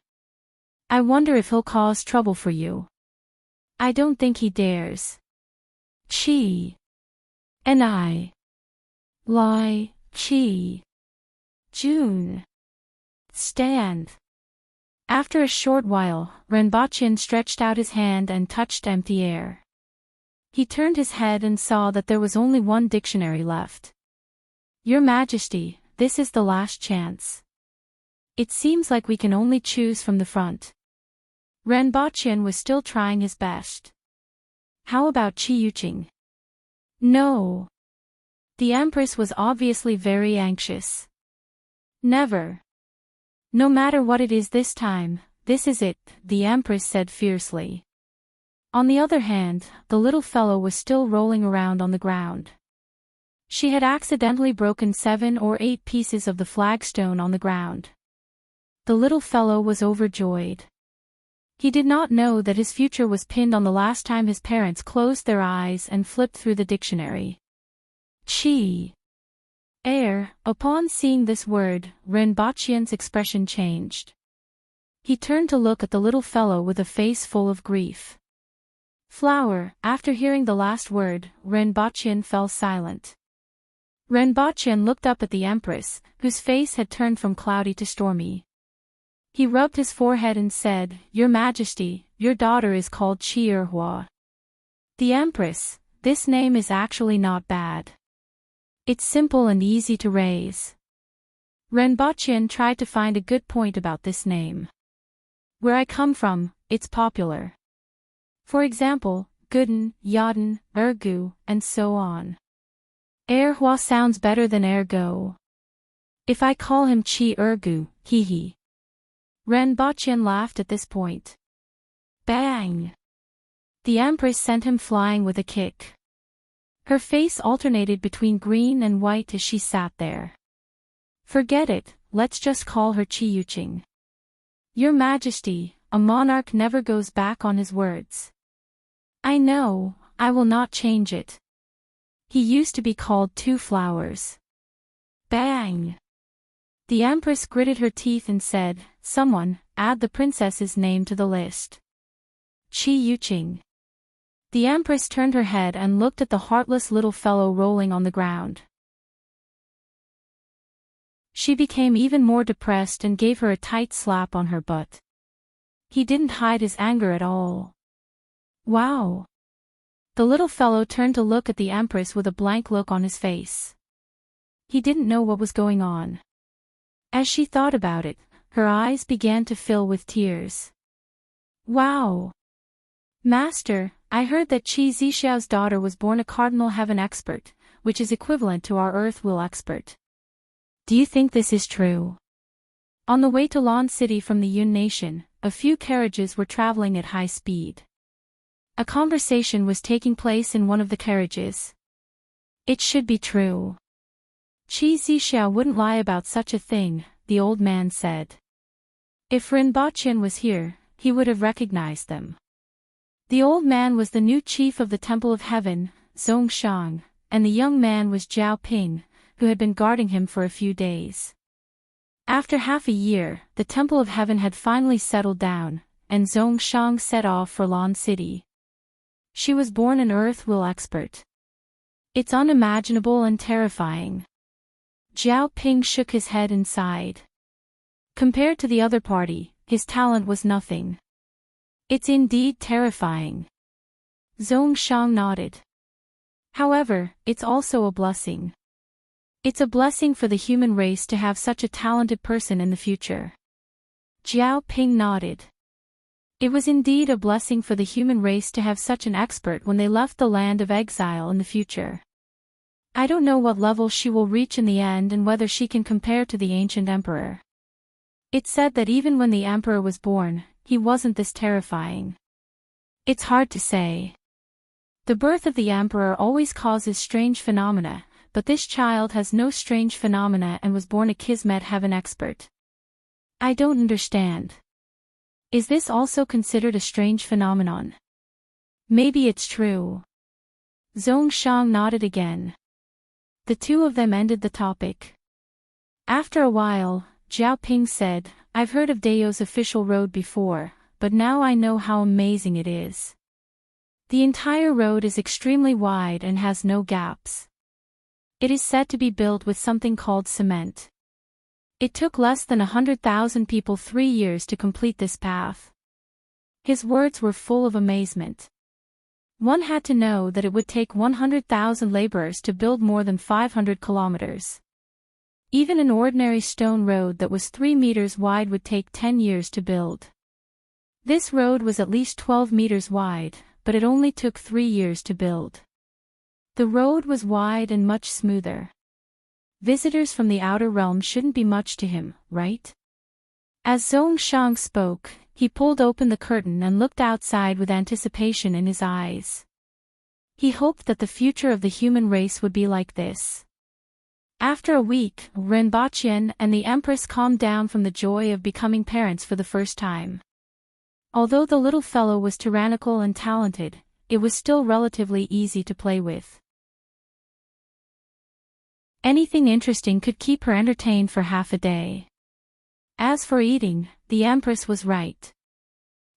I wonder if he'll cause trouble for you. I don't think he dares. Qi. Ni. Lai, Qi. June. Stand. After a short while, Ren Baqin stretched out his hand and touched empty air. He turned his head and saw that there was only 1 dictionary left. Your Majesty, this is the last chance. It seems like we can only choose from the front. Ren Baqin was still trying his best. How about Qi Yuqing? No. The Empress was obviously very anxious. Never. No matter what it is this time, this is it, the Empress said fiercely. On the other hand, the little fellow was still rolling around on the ground. She had accidentally broken 7 or 8 pieces of the flagstone on the ground. The little fellow was overjoyed. He did not know that his future was pinned on the last time his parents closed their eyes and flipped through the dictionary. Qi. Air. Upon seeing this word, Ren Baqin's expression changed. He turned to look at the little fellow with a face full of grief. Flower. After hearing the last word, Ren Baqin fell silent. Ren Baqin looked up at the Empress, whose face had turned from cloudy to stormy. He rubbed his forehead and said, "Your Majesty, your daughter is called Chi-Er-Hua. The Empress. This name is actually not bad. It's simple and easy to raise." Renbachien tried to find a good point about this name. "Where I come from, it's popular. For example, Guden, Yaden, Ergu, and so on. Erhua sounds better than Ergo. If I call him Chi-Ergu, hee. Renbachien laughed at this point. Bang! The Empress sent him flying with a kick. Her face alternated between green and white as she sat there. "Forget it, let's just call her Chi-Yuching. Your Majesty, a monarch never goes back on his words." "I know, I will not change it. He used to be called Two Flowers." Bang! The Empress gritted her teeth and said, "Someone, add the princess's name to the list. Chi-Yuching." The Empress turned her head and looked at the heartless little fellow rolling on the ground. She became even more depressed and gave her a tight slap on her butt. He didn't hide his anger at all. Wow! The little fellow turned to look at the Empress with a blank look on his face. He didn't know what was going on. As she thought about it, her eyes began to fill with tears. "Wow! Master, I heard that Qi Zixiao's daughter was born a cardinal heaven expert, which is equivalent to our earth will expert. Do you think this is true?" On the way to Lan City from the Yun Nation, a few carriages were traveling at high speed. A conversation was taking place in one of the carriages. "It should be true. Qi Zixiao wouldn't lie about such a thing," the old man said. "If Rinbachien was here, he would have recognized them." The old man was the new chief of the Temple of Heaven, Zhongshang, and the young man was Jiao Ping, who had been guarding him for a few days. After half a year, the Temple of Heaven had finally settled down, and Zhongshang set off for Lan City. She was born an earth will expert. It's unimaginable and terrifying. Jiao Ping shook his head and sighed. Compared to the other party, his talent was nothing. "It's indeed terrifying." Zhongshang nodded. "However, it's also a blessing. It's a blessing for the human race to have such a talented person in the future." Jiao Ping nodded. It was indeed a blessing for the human race to have such an expert when they left the land of exile in the future. I don't know what level she will reach in the end and whether she can compare to the ancient emperor. It's said that even when the emperor was born, he wasn't this terrifying. It's hard to say. The birth of the emperor always causes strange phenomena, but this child has no strange phenomena and was born a Kismet heaven expert. I don't understand. Is this also considered a strange phenomenon? Maybe it's true. Zhongshang nodded again. The two of them ended the topic. After a while, Jiao Ping said, "I've heard of Dao's official road before, but now I know how amazing it is. The entire road is extremely wide and has no gaps. It is said to be built with something called cement. It took less than 100,000 people 3 years to complete this path." His words were full of amazement. One had to know that it would take 100,000 laborers to build more than 500 kilometers. Even an ordinary stone road that was 3 meters wide would take 10 years to build. This road was at least 12 meters wide, but it only took 3 years to build. The road was wide and much smoother. Visitors from the outer realm shouldn't be much to him, right? As Zhongshang spoke, he pulled open the curtain and looked outside with anticipation in his eyes. He hoped that the future of the human race would be like this. After a week, Renbachien and the Empress calmed down from the joy of becoming parents for the first time. Although the little fellow was tyrannical and talented, it was still relatively easy to play with. Anything interesting could keep her entertained for half a day. As for eating, the Empress was right.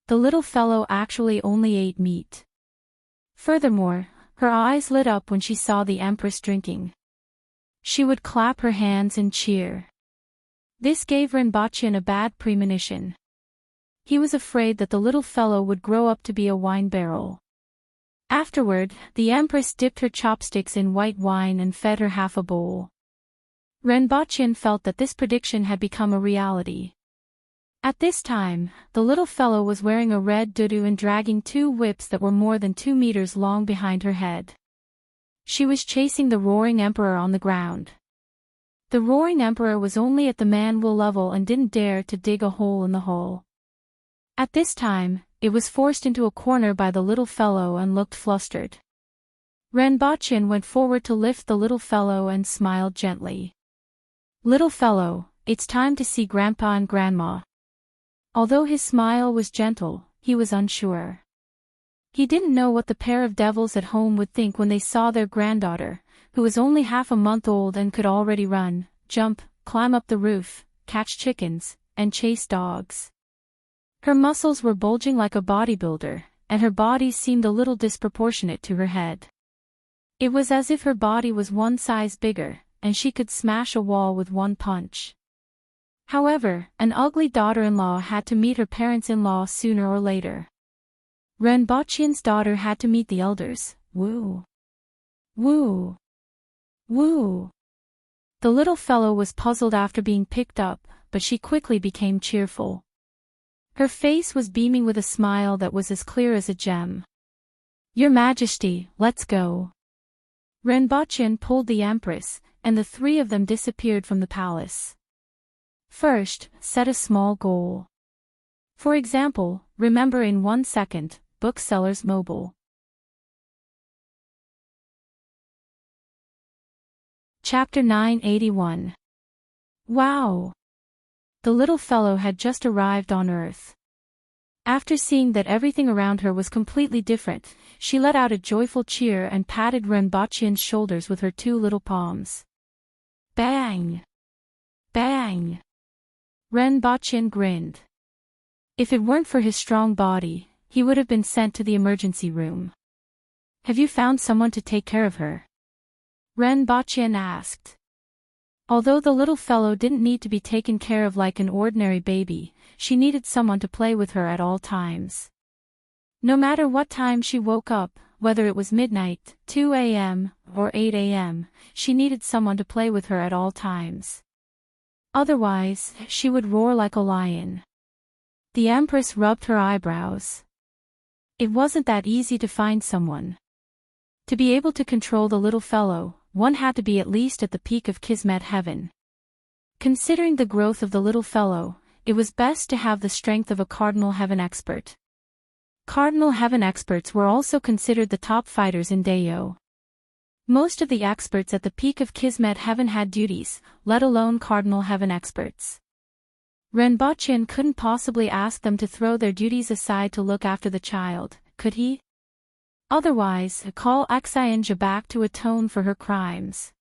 The little fellow actually only ate meat. Furthermore, her eyes lit up when she saw the Empress drinking. She would clap her hands and cheer. This gave Renbochin a bad premonition. He was afraid that the little fellow would grow up to be a wine barrel. Afterward, the Empress dipped her chopsticks in white wine and fed her half a bowl. Renbochin felt that this prediction had become a reality. At this time, the little fellow was wearing a red doudou and dragging two whips that were more than 2 meters long behind her head. She was chasing the roaring emperor on the ground. The roaring emperor was only at the man-wool level and didn't dare to dig a hole in the hull. At this time, it was forced into a corner by the little fellow and looked flustered. Renbochin went forward to lift the little fellow and smiled gently. "Little fellow, it's time to see Grandpa and Grandma." Although his smile was gentle, he was unsure. He didn't know what the pair of devils at home would think when they saw their granddaughter, who was only half a month old and could already run, jump, climb up the roof, catch chickens, and chase dogs. Her muscles were bulging like a bodybuilder, and her body seemed a little disproportionate to her head. It was as if her body was one size bigger, and she could smash a wall with one punch. However, an ugly daughter-in-law had to meet her parents-in-law sooner or later. Renbochin's daughter had to meet the elders. Woo! Woo! Woo! The little fellow was puzzled after being picked up, but she quickly became cheerful. Her face was beaming with a smile that was as clear as a gem. "Your Majesty, let's go." Renbochin pulled the Empress, and the three of them disappeared from the palace. First, set a small goal. For example, remember in 1 second, Booksellers Mobile. Chapter 981. Wow! The little fellow had just arrived on Earth. After seeing that everything around her was completely different, she let out a joyful cheer and patted Renbochin's shoulders with her 2 little palms. Bang! Bang! Renbochin grinned. If it weren't for his strong body, he would have been sent to the emergency room. "Have you found someone to take care of her?" Renbochin asked. Although the little fellow didn't need to be taken care of like an ordinary baby, she needed someone to play with her at all times. No matter what time she woke up, whether it was midnight, 2 a.m., or 8 a.m., she needed someone to play with her at all times. Otherwise, she would roar like a lion. The Empress rubbed her eyebrows. It wasn't that easy to find someone. To be able to control the little fellow, one had to be at least at the peak of Kismet heaven. Considering the growth of the little fellow, it was best to have the strength of a Cardinal Heaven expert. Cardinal Heaven experts were also considered the top fighters in Dayo. Most of the experts at the peak of Kismet heaven had duties, let alone Cardinal Heaven experts. Renbochin couldn't possibly ask them to throw their duties aside to look after the child, could he? Otherwise, call Enchanting back to atone for her crimes.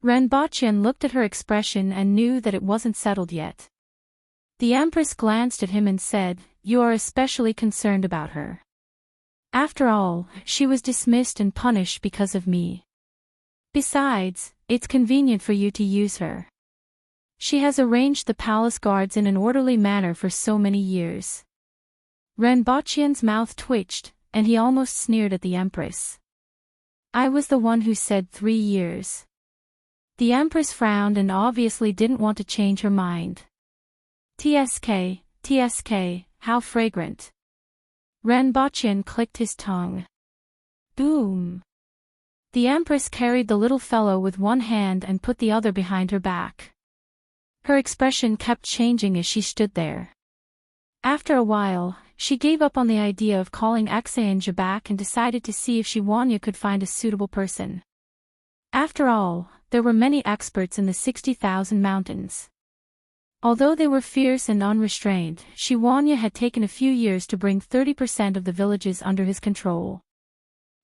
Renbochin looked at her expression and knew that it wasn't settled yet. The Empress glanced at him and said, "You are especially concerned about her. After all, she was dismissed and punished because of me. Besides, it's convenient for you to use her. She has arranged the palace guards in an orderly manner for so many years." Renbochin's mouth twitched, and he almost sneered at the Empress. "I was the one who said 3 years." The Empress frowned and obviously didn't want to change her mind. "TSK, TSK, how fragrant." Renbochin clicked his tongue. Boom! The Empress carried the little fellow with one hand and put the other behind her back. Her expression kept changing as she stood there. After a while, she gave up on the idea of calling Enchanting back and decided to see if Wanya could find a suitable person. After all, there were many experts in the 60,000 mountains. Although they were fierce and unrestrained, Wanya had taken a few years to bring 30% of the villages under his control.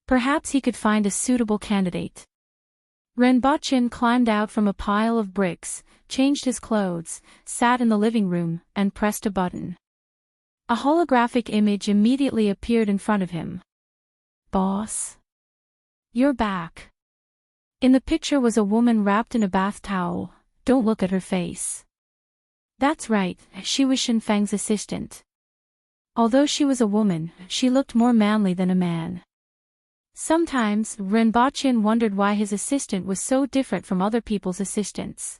Perhaps he could find a suitable candidate. Renbochin climbed out from a pile of bricks, changed his clothes, sat in the living room, and pressed a button. A holographic image immediately appeared in front of him. "Boss? You're back." In the picture was a woman wrapped in a bath towel. Don't look at her face. That's right, she was Shinfang's assistant. Although she was a woman, she looked more manly than a man. Sometimes, Renbochin wondered why his assistant was so different from other people's assistants.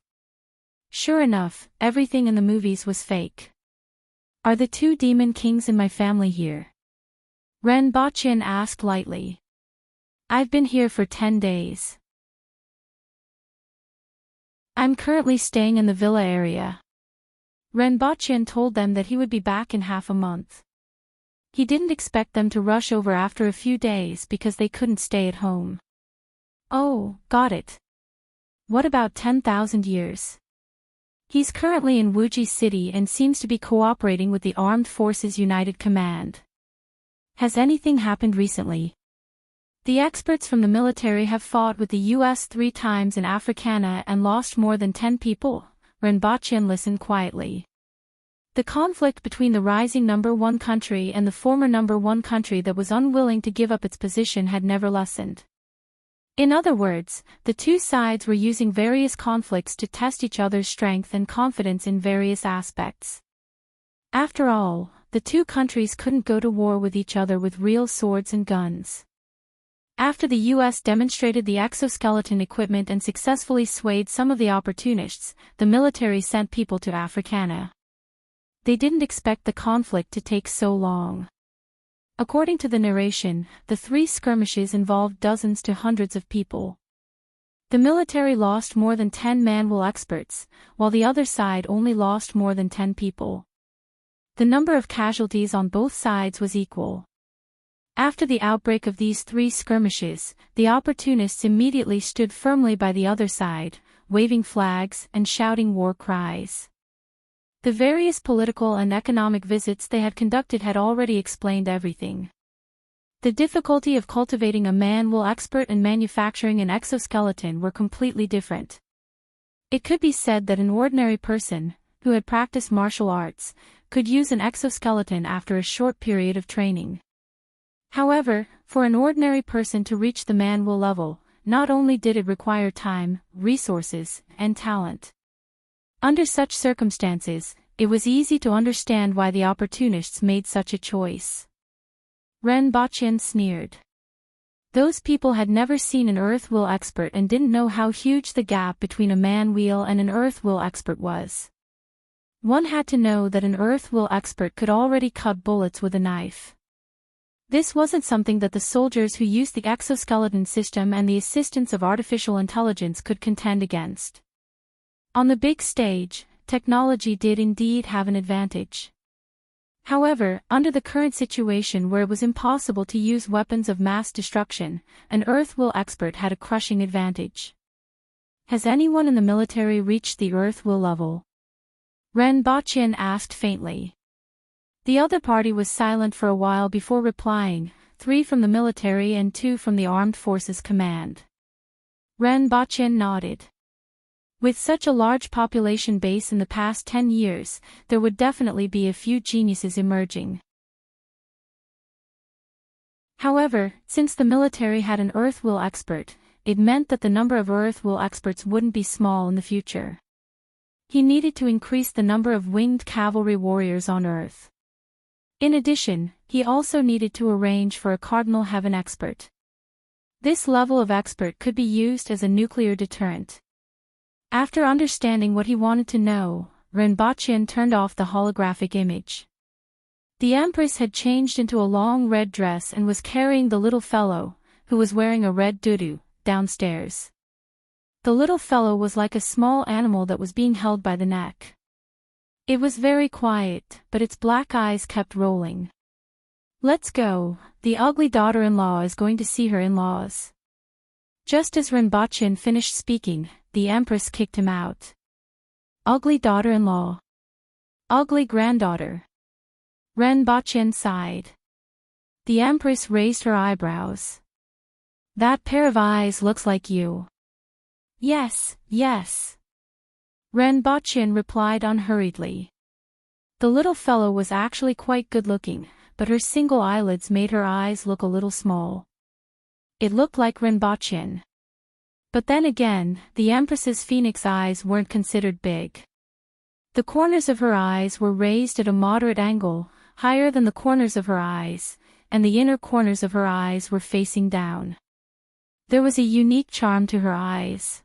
Sure enough, everything in the movies was fake. Are the two demon kings in my family here? Renbochin asked lightly. I've been here for 10 days. I'm currently staying in the villa area. Renbochin told them that he would be back in half a month. He didn't expect them to rush over after a few days because they couldn't stay at home. Oh, got it. What about 10,000 years? He's currently in Wuji City and seems to be cooperating with the Armed Forces United Command. Has anything happened recently? The experts from the military have fought with the US 3 times in Africana and lost more than 10 people. Renbochin listened quietly. The conflict between the rising number 1 country and the former number 1 country that was unwilling to give up its position had never lessened. In other words, the two sides were using various conflicts to test each other's strength and confidence in various aspects. After all, the two countries couldn't go to war with each other with real swords and guns. After the US demonstrated the exoskeleton equipment and successfully swayed some of the opportunists, the military sent people to Africana. They didn't expect the conflict to take so long. According to the narration, the 3 skirmishes involved dozens to hundreds of people. The military lost more than 10 manual experts, while the other side only lost more than 10 people. The number of casualties on both sides was equal. After the outbreak of these 3 skirmishes, the opportunists immediately stood firmly by the other side, waving flags and shouting war cries. The various political and economic visits they had conducted had already explained everything. The difficulty of cultivating a manual expert and manufacturing an exoskeleton were completely different. It could be said that an ordinary person, who had practiced martial arts, could use an exoskeleton after a short period of training. However, for an ordinary person to reach the manual level, not only did it require time, resources, and talent. Under such circumstances, it was easy to understand why the opportunists made such a choice. Renbochin sneered. Those people had never seen an earth will expert and didn't know how huge the gap between a man wheel and an earth will expert was. One had to know that an earth will expert could already cut bullets with a knife. This wasn't something that the soldiers who used the exoskeleton system and the assistance of artificial intelligence could contend against. On the big stage, technology did indeed have an advantage. However, under the current situation where it was impossible to use weapons of mass destruction, an earth will expert had a crushing advantage. Has anyone in the military reached the earth will level? Renbochin asked faintly. The other party was silent for a while before replying, 3 from the military and 2 from the Armed Forces Command. Renbochin nodded. With such a large population base in the past 10 years, there would definitely be a few geniuses emerging. However, since the military had an earth will expert, it meant that the number of earth will experts wouldn't be small in the future. He needed to increase the number of winged cavalry warriors on Earth. In addition, he also needed to arrange for a cardinal heaven expert. This level of expert could be used as a nuclear deterrent. After understanding what he wanted to know, Renbochin turned off the holographic image. The Empress had changed into a long red dress and was carrying the little fellow, who was wearing a red dudu, downstairs. The little fellow was like a small animal that was being held by the neck. It was very quiet, but its black eyes kept rolling. Let's go, the ugly daughter-in-law is going to see her in-laws. Just as Renbochin finished speaking, the Empress kicked him out. Ugly daughter-in-law. Ugly granddaughter. Renbochin sighed. The Empress raised her eyebrows. That pair of eyes looks like you. Yes, yes. Renbochin replied unhurriedly. The little fellow was actually quite good-looking, but her single eyelids made her eyes look a little small. It looked like Renbochin. But then again, the Empress's phoenix eyes weren't considered big. The corners of her eyes were raised at a moderate angle, higher than the corners of her eyes, and the inner corners of her eyes were facing down. There was a unique charm to her eyes.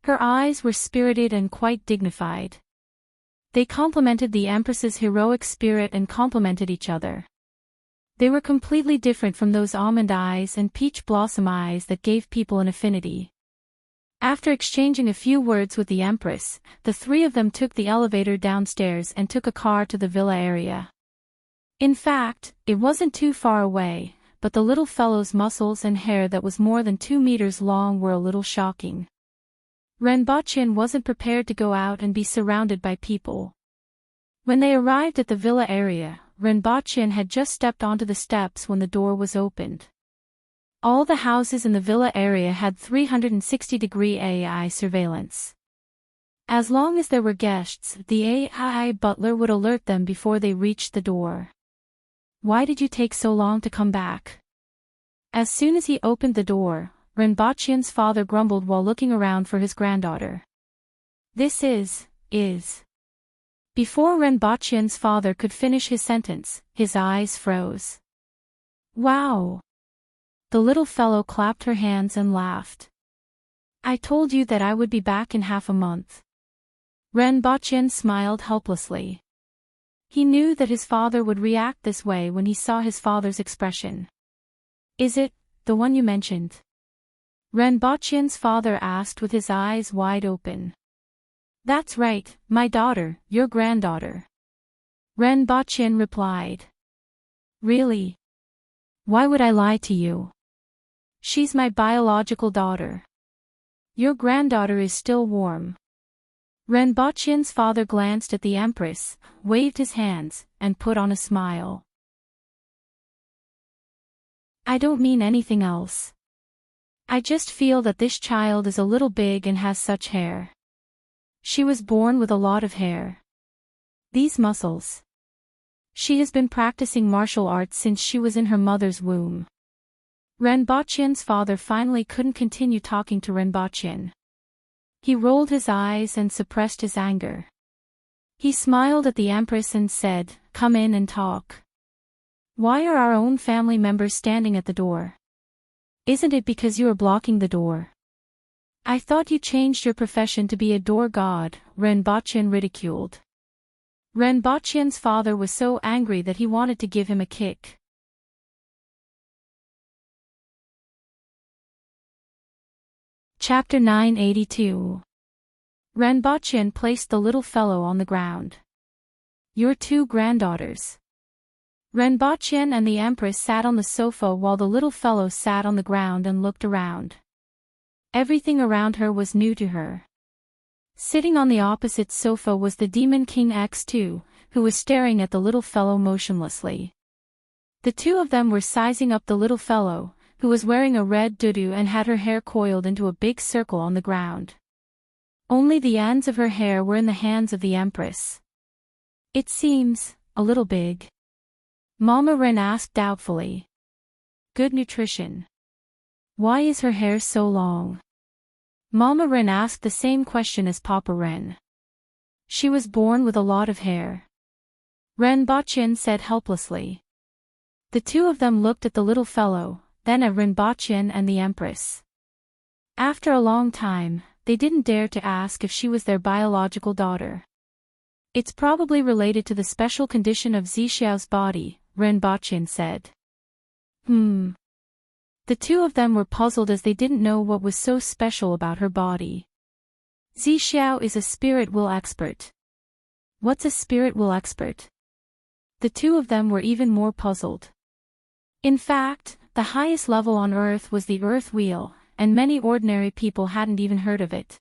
Her eyes were spirited and quite dignified. They complemented the Empress's heroic spirit and complemented each other. They were completely different from those almond eyes and peach blossom eyes that gave people an affinity. After exchanging a few words with the Empress, the three of them took the elevator downstairs and took a car to the villa area. In fact, it wasn't too far away, but the little fellow's muscles and hair that was more than 2 meters long were a little shocking. Renbochin wasn't prepared to go out and be surrounded by people. When they arrived at the villa area, Renbochin had just stepped onto the steps when the door was opened. All the houses in the villa area had 360-degree AI surveillance. As long as there were guests, the AI butler would alert them before they reached the door. "Why did you take so long to come back?" As soon as he opened the door, Renbochin's father grumbled while looking around for his granddaughter. "This is. Before Renbochin's father could finish his sentence, his eyes froze. "Wow!" The little fellow clapped her hands and laughed. "I told you that I would be back in half a month." Renbochin smiled helplessly. He knew that his father would react this way when he saw his father's expression. "Is it the one you mentioned?" Renbochin's father asked with his eyes wide open. "That's right, my daughter, your granddaughter." Renbochin replied. "Really? Why would I lie to you? She's my biological daughter. Your granddaughter is still warm." Renbochin's father glanced at the Empress, waved his hands, and put on a smile. "I don't mean anything else. I just feel that this child is a little big and has such hair. She was born with a lot of hair. These muscles. She has been practicing martial arts since she was in her mother's womb." Renbochin's father finally couldn't continue talking to Renbochin. He rolled his eyes and suppressed his anger. He smiled at the Empress and said, "Come in and talk. Why are our own family members standing at the door? Isn't it because you are blocking the door? I thought you changed your profession to be a door god," Renbochin ridiculed. Renbochin's father was so angry that he wanted to give him a kick. Chapter 982. Renbochin placed the little fellow on the ground. "Your two granddaughters." Renbochin and the Empress sat on the sofa while the little fellow sat on the ground and looked around. Everything around her was new to her. Sitting on the opposite sofa was the Demon King X2, who was staring at the little fellow motionlessly. The two of them were sizing up the little fellow, who was wearing a red tutu and had her hair coiled into a big circle on the ground. Only the ends of her hair were in the hands of the Empress. "It seems a little big." Mama Ren asked doubtfully. "Good nutrition. Why is her hair so long?" Mama Ren asked the same question as Papa Ren. "She was born with a lot of hair," Renbochin said helplessly. The two of them looked at the little fellow, then at Renbochin and the Empress. After a long time, they didn't dare to ask if she was their biological daughter. "It's probably related to the special condition of Zixiao's body," Renbochin said. The two of them were puzzled as they didn't know what was so special about her body. "Zixiao is a spirit will expert." "What's a spirit will expert?" The two of them were even more puzzled. In fact, the highest level on Earth was the Earth Wheel, and many ordinary people hadn't even heard of it.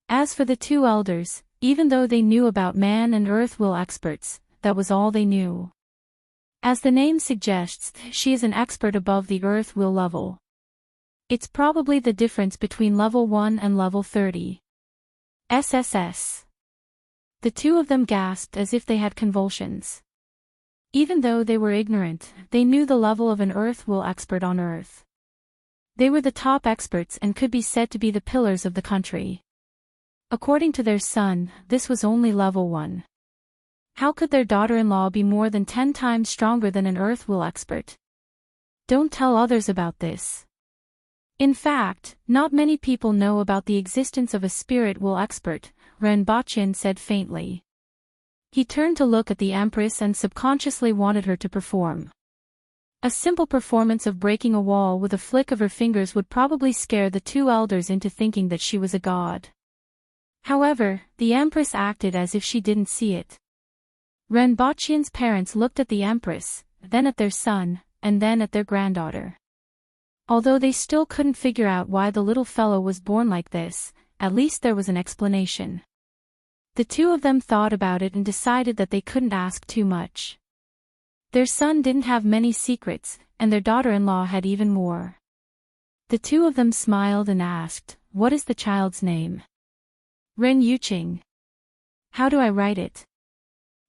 As for the two elders, even though they knew about man and Earth Wheel experts, that was all they knew. As the name suggests, she is an expert above the Earth Wheel level. It's probably the difference between level 1 and level 30. SSS. The two of them gasped as if they had convulsions. Even though they were ignorant, they knew the level of an Earth Wheel expert on Earth. They were the top experts and could be said to be the pillars of the country. According to their son, this was only level 1. How could their daughter-in-law be more than 10 times stronger than an earth will expert? Don't tell others about this. In fact, not many people know about the existence of a spirit will expert, Renbochin said faintly. He turned to look at the Empress and subconsciously wanted her to perform. A simple performance of breaking a wall with a flick of her fingers would probably scare the two elders into thinking that she was a god. However, the Empress acted as if she didn't see it. Renbochin's parents looked at the Empress, then at their son, and then at their granddaughter. Although they still couldn't figure out why the little fellow was born like this, at least there was an explanation. The two of them thought about it and decided that they couldn't ask too much. Their son didn't have many secrets, and their daughter-in-law had even more. The two of them smiled and asked, "What is the child's name?" "Ren Yuqing." "How do I write it?"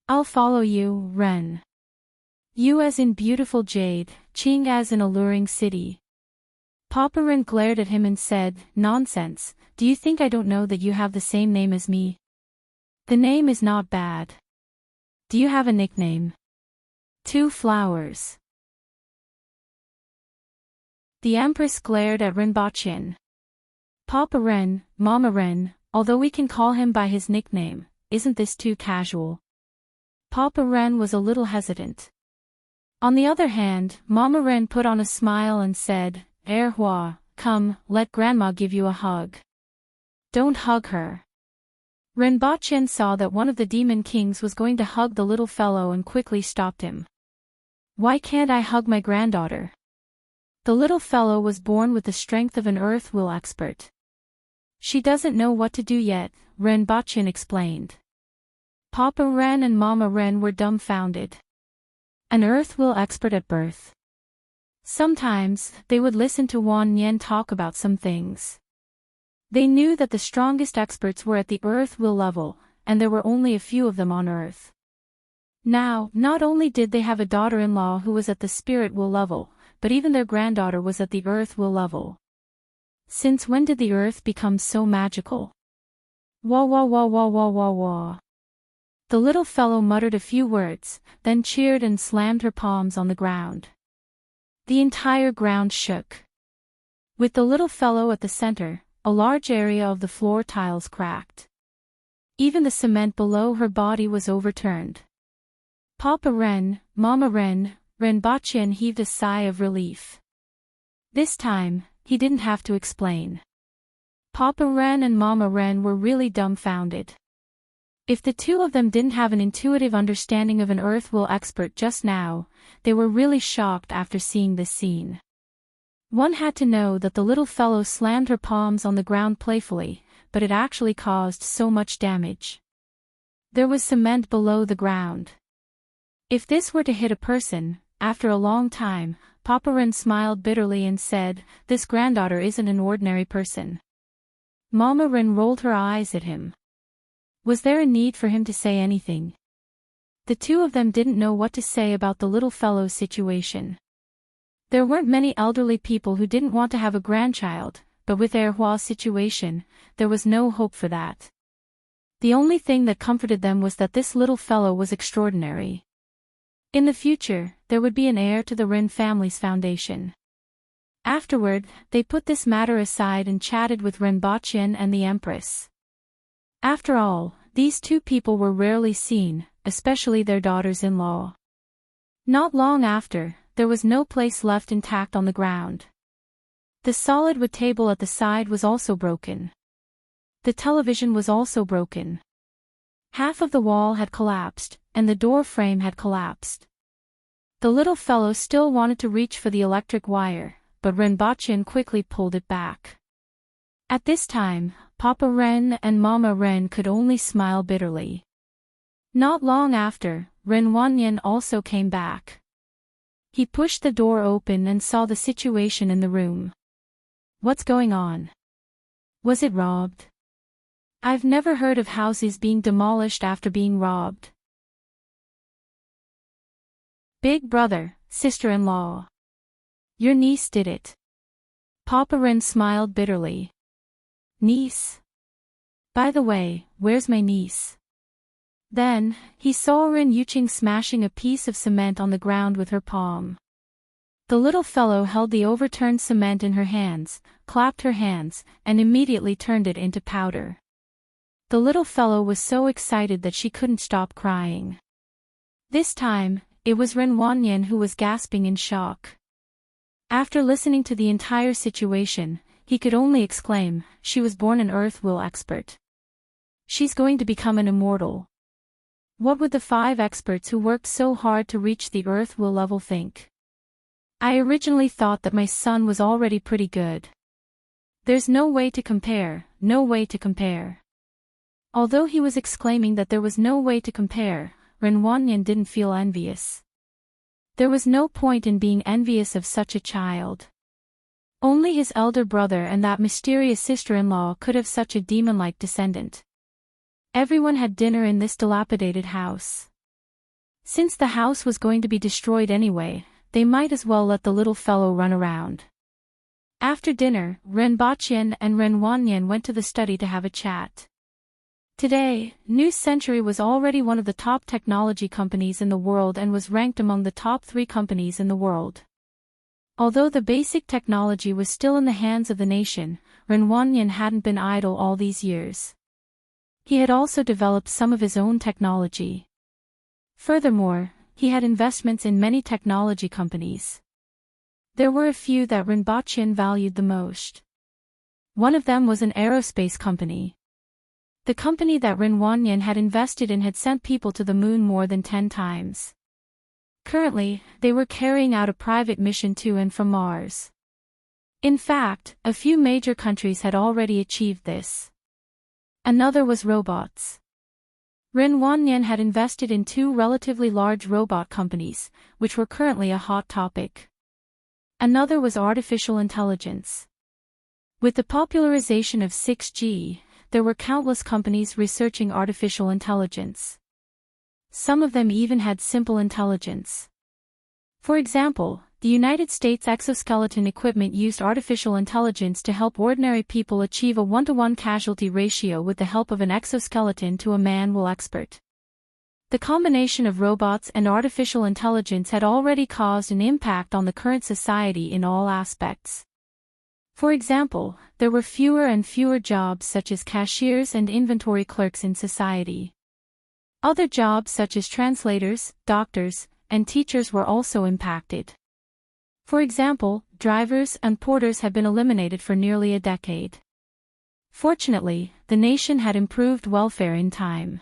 "I'll follow you, Ren. Yu as in beautiful jade, Qing as in alluring city." Papa Ren glared at him and said, "Nonsense, do you think I don't know that you have the same name as me? The name is not bad. Do you have a nickname?" "Two flowers." The Empress glared at Renbochin. "Papa Ren, Mama Ren, although we can call him by his nickname, isn't this too casual?" Papa Ren was a little hesitant. On the other hand, Mama Ren put on a smile and said, "Hua, come, let Grandma give you a hug." "Don't hug her." Renbochin saw that one of the demon kings was going to hug the little fellow and quickly stopped him. "Why can't I hug my granddaughter?" The little fellow was born with the strength of an earth will expert. "She doesn't know what to do yet," Renbochin explained. Papa Ren and Mama Ren were dumbfounded. An earth will expert at birth. Sometimes, they would listen to Wan Nian talk about some things. They knew that the strongest experts were at the earth will level, and there were only a few of them on earth. Now, not only did they have a daughter-in-law who was at the spirit will level, but even their granddaughter was at the earth will level. Since when did the earth become so magical? Wah wah wah wah wah wah wah. The little fellow muttered a few words, then cheered and slammed her palms on the ground. The entire ground shook. With the little fellow at the center, a large area of the floor tiles cracked. Even the cement below her body was overturned. Papa Ren, Mama Ren, Renbochin heaved a sigh of relief. This time, he didn't have to explain. Papa Ren and Mama Ren were really dumbfounded. If the two of them didn't have an intuitive understanding of an earth will expert just now, they were really shocked after seeing this scene. One had to know that the little fellow slammed her palms on the ground playfully, but it actually caused so much damage. There was cement below the ground. If this were to hit a person, after a long time, Papa Ren smiled bitterly and said, "This granddaughter isn't an ordinary person." Mama Ren rolled her eyes at him. Was there a need for him to say anything? The two of them didn't know what to say about the little fellow's situation. There weren't many elderly people who didn't want to have a grandchild, but with Hua's situation, there was no hope for that. The only thing that comforted them was that this little fellow was extraordinary. In the future, there would be an heir to the Ren family's foundation. Afterward, they put this matter aside and chatted with Renbochin and the Empress. After all, these two people were rarely seen, especially their daughters-in-law. Not long after, there was no place left intact on the ground. The solid wood table at the side was also broken. The television was also broken. Half of the wall had collapsed, and the door frame had collapsed. The little fellow still wanted to reach for the electric wire, but Renbochin quickly pulled it back. At this time, Papa Ren and Mama Ren could only smile bitterly. Not long after, Ren Wanyan also came back. He pushed the door open and saw the situation in the room. What's going on? Was it robbed? I've never heard of houses being demolished after being robbed. Big brother, sister-in-law. Your niece did it. Papa Ren smiled bitterly. Niece? By the way, where's my niece? Then, he saw Ren Yuqing smashing a piece of cement on the ground with her palm. The little fellow held the overturned cement in her hands, clapped her hands, and immediately turned it into powder. The little fellow was so excited that she couldn't stop crying. This time, it was Ren Wanyan who was gasping in shock. After listening to the entire situation, he could only exclaim, she was born an earth will expert. She's going to become an immortal. What would the 5 experts who worked so hard to reach the earth will level think? I originally thought that my son was already pretty good. There's no way to compare, no way to compare. Although he was exclaiming that there was no way to compare, Ren Wanyan didn't feel envious. There was no point in being envious of such a child. Only his elder brother and that mysterious sister-in-law could have such a demon-like descendant. Everyone had dinner in this dilapidated house. Since the house was going to be destroyed anyway, they might as well let the little fellow run around. After dinner, Ren Baqian and Ren Wanyan went to the study to have a chat. Today, New Century was already one of the top technology companies in the world and was ranked among the top 3 companies in the world. Although the basic technology was still in the hands of the nation, Ren Wanyan hadn't been idle all these years. He had also developed some of his own technology. Furthermore, he had investments in many technology companies. There were a few that Ren Baqian valued the most. One of them was an aerospace company. The company that Ren Wanyan had invested in had sent people to the moon more than 10 times. Currently, they were carrying out a private mission to and from Mars. In fact, a few major countries had already achieved this. Another was robots. Ren Wanyan had invested in 2 relatively large robot companies, which were currently a hot topic. Another was artificial intelligence. With the popularization of 6G, there were countless companies researching artificial intelligence. Some of them even had simple intelligence. For example, the United States exoskeleton equipment used artificial intelligence to help ordinary people achieve a 1-to-1 casualty ratio with the help of an exoskeleton to a man-will expert. The combination of robots and artificial intelligence had already caused an impact on the current society in all aspects. For example, there were fewer and fewer jobs such as cashiers and inventory clerks in society. Other jobs such as translators, doctors, and teachers were also impacted. For example, drivers and porters had been eliminated for nearly a decade. Fortunately, the nation had improved welfare in time.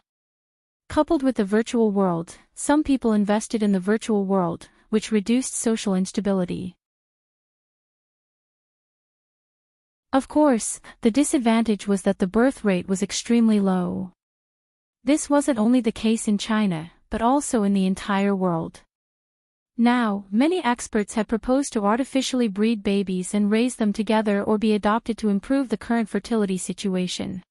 Coupled with the virtual world, some people invested in the virtual world, which reduced social instability. Of course, the disadvantage was that the birth rate was extremely low. This wasn't only the case in China, but also in the entire world. Now, many experts had proposed to artificially breed babies and raise them together or be adopted to improve the current fertility situation.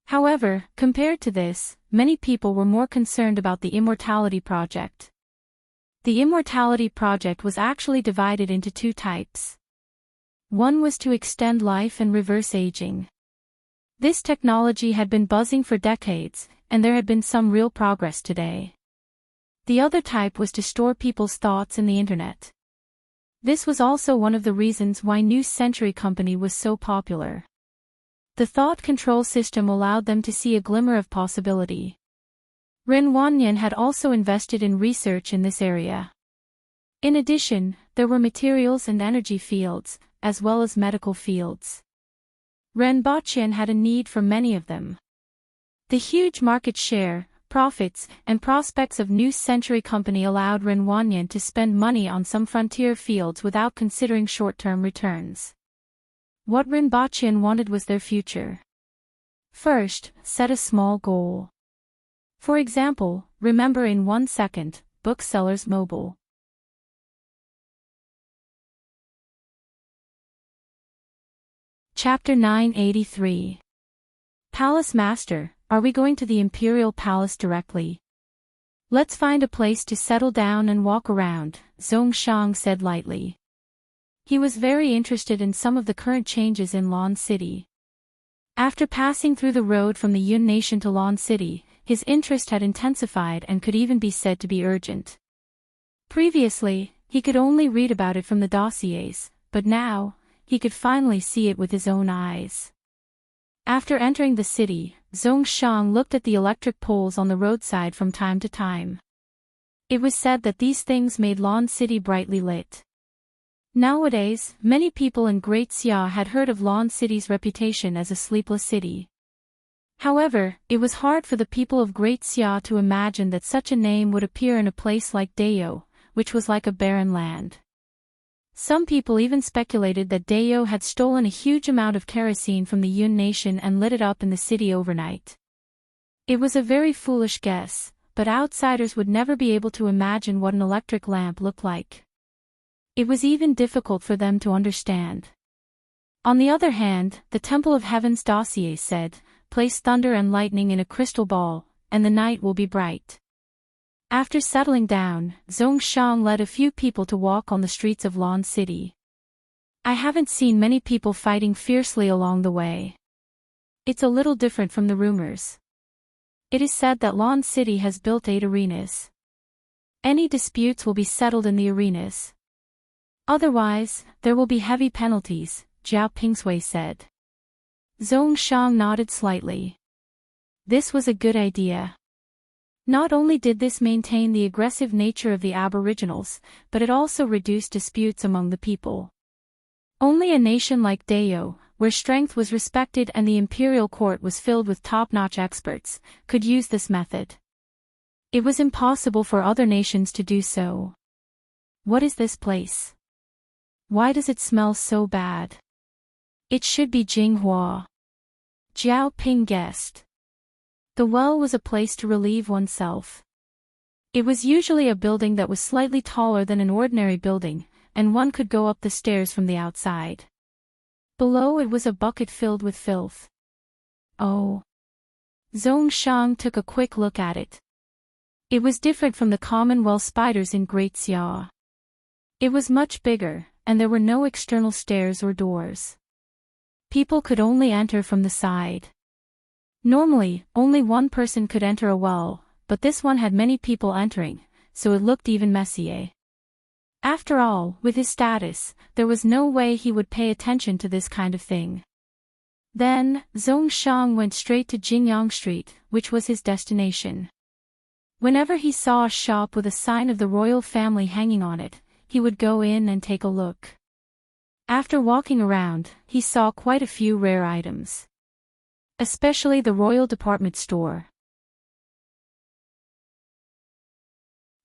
However, compared to this, many people were more concerned about the Immortality Project. The Immortality Project was actually divided into 2 types. One was to extend life and reverse aging. This technology had been buzzing for decades, and there had been some real progress today. The other type was to store people's thoughts in the internet. This was also one of the reasons why New Century Company was so popular. The thought control system allowed them to see a glimmer of possibility. Ren Wanyan had also invested in research in this area. In addition, there were materials and energy fields, as well as medical fields. Ren Baqian had a need for many of them. The huge market share, profits, and prospects of New Century Company allowed Ren Wanyan to spend money on some frontier fields without considering short-term returns. What Ren Baqian wanted was their future. First, set a small goal. For example, remember in 1 second, Booksellers Mobile. Chapter 983. Palace Master, are we going to the Imperial Palace directly? Let's find a place to settle down and walk around, Zhong Shang said lightly. He was very interested in some of the current changes in Lan City. After passing through the road from the Yun Nation to Lon City, his interest had intensified and could even be said to be urgent. Previously, he could only read about it from the dossiers, but now, he could finally see it with his own eyes. After entering the city, Zhongshan looked at the electric poles on the roadside from time to time. It was said that these things made Lon City brightly lit. Nowadays, many people in Great Xia had heard of Lon City's reputation as a sleepless city. However, it was hard for the people of Great Xia to imagine that such a name would appear in a place like Dayo, which was like a barren land. Some people even speculated that Dayo had stolen a huge amount of kerosene from the Yun Nation and lit it up in the city overnight. It was a very foolish guess, but outsiders would never be able to imagine what an electric lamp looked like. It was even difficult for them to understand. On the other hand, the Temple of Heaven's dossier said, "Place thunder and lightning in a crystal ball, and the night will be bright." After settling down, Zhongshan led a few people to walk on the streets of Lon City. "I haven't seen many people fighting fiercely along the way. It's a little different from the rumors. It is said that Lon City has built 8 arenas. Any disputes will be settled in the arenas. Otherwise, there will be heavy penalties," Zhao Pingsui said. Zhongshan nodded slightly. This was a good idea. Not only did this maintain the aggressive nature of the Aboriginals, but it also reduced disputes among the people. Only a nation like Dayo, where strength was respected and the imperial court was filled with top-notch experts, could use this method. It was impossible for other nations to do so. What is this place? Why does it smell so bad? It should be Jinghua. Jiao Ping guessed. The well was a place to relieve oneself. It was usually a building that was slightly taller than an ordinary building, and one could go up the stairs from the outside. Below it was a bucket filled with filth. Oh. Zhongshan took a quick look at it. It was different from the common well spiders in Great Xia. It was much bigger, and there were no external stairs or doors. People could only enter from the side. Normally, only one person could enter a well, but this one had many people entering, so it looked even messier. After all, with his status, there was no way he would pay attention to this kind of thing. Then, Zhongshan went straight to Jingyang Street, which was his destination. Whenever he saw a shop with a sign of the royal family hanging on it, he would go in and take a look. After walking around, he saw quite a few rare items. Especially the royal department store.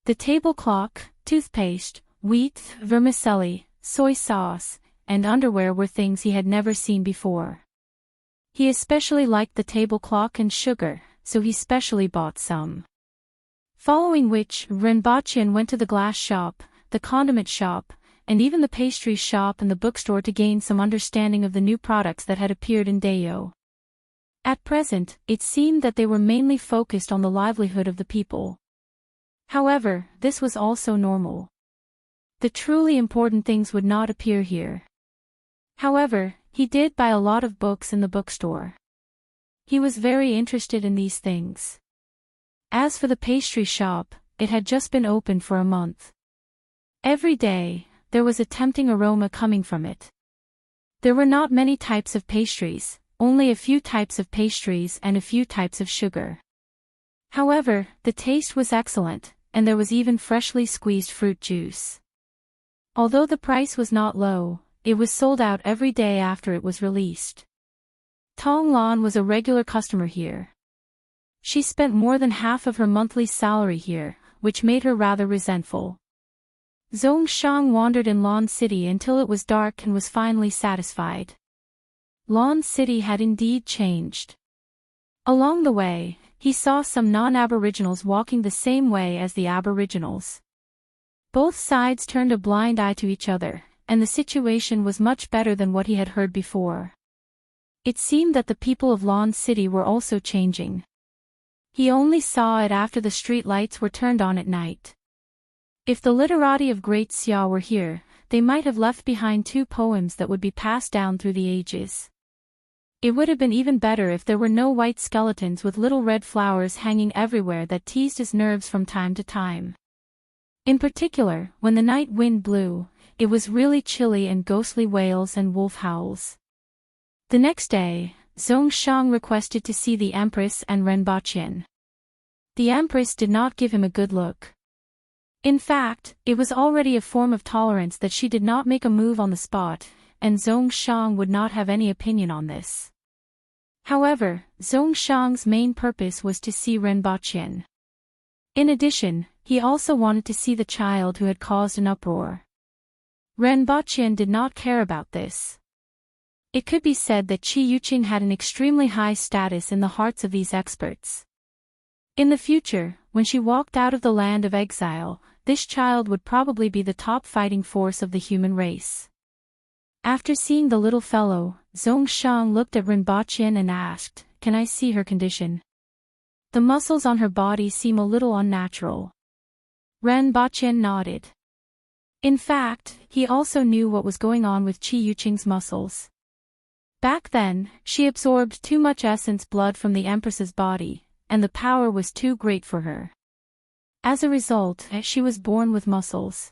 The table clock, toothpaste, wheat, vermicelli, soy sauce, and underwear were things he had never seen before. He especially liked the table clock and sugar, so he specially bought some. Following which, Renbachian went to the glass shop, the condiment shop, and even the pastry shop and the bookstore to gain some understanding of the new products that had appeared in Dayo. At present, it seemed that they were mainly focused on the livelihood of the people. However, this was also normal. The truly important things would not appear here. However, he did buy a lot of books in the bookstore. He was very interested in these things. As for the pastry shop, it had just been opened for a month. Every day, there was a tempting aroma coming from it. There were not many types of pastries, only a few types of pastries and a few types of sugar. However, the taste was excellent, and there was even freshly squeezed fruit juice. Although the price was not low, it was sold out every day after it was released. Tong Lan was a regular customer here. She spent more than half of her monthly salary here, which made her rather resentful. Zhongshan wandered in Lon City until it was dark and was finally satisfied. Lon City had indeed changed. Along the way, he saw some non-Aboriginals walking the same way as the Aboriginals. Both sides turned a blind eye to each other, and the situation was much better than what he had heard before. It seemed that the people of Lon City were also changing. He only saw it after the street lights were turned on at night. If the literati of Great Xia were here, they might have left behind 2 poems that would be passed down through the ages. It would have been even better if there were no white skeletons with little red flowers hanging everywhere that teased his nerves from time to time. In particular, when the night wind blew, it was really chilly and ghostly wails and wolf howls. The next day, Zhongshan requested to see the Empress and Renbaqian. The Empress did not give him a good look. In fact, it was already a form of tolerance that she did not make a move on the spot, and Zhongshan would not have any opinion on this. However, Zhongshan's main purpose was to see Renbaqian. In addition, he also wanted to see the child who had caused an uproar. Renbaqian did not care about this. It could be said that Qi Yuqing had an extremely high status in the hearts of these experts. In the future, when she walked out of the land of exile, this child would probably be the top fighting force of the human race. After seeing the little fellow, Zhongshan looked at Renbaqian and asked, "Can I see her condition? The muscles on her body seem a little unnatural." Renbaqian nodded. In fact, he also knew what was going on with Qi Yuqing's muscles. Back then, she absorbed too much essence blood from the Empress's body, and the power was too great for her. As a result, she was born with muscles.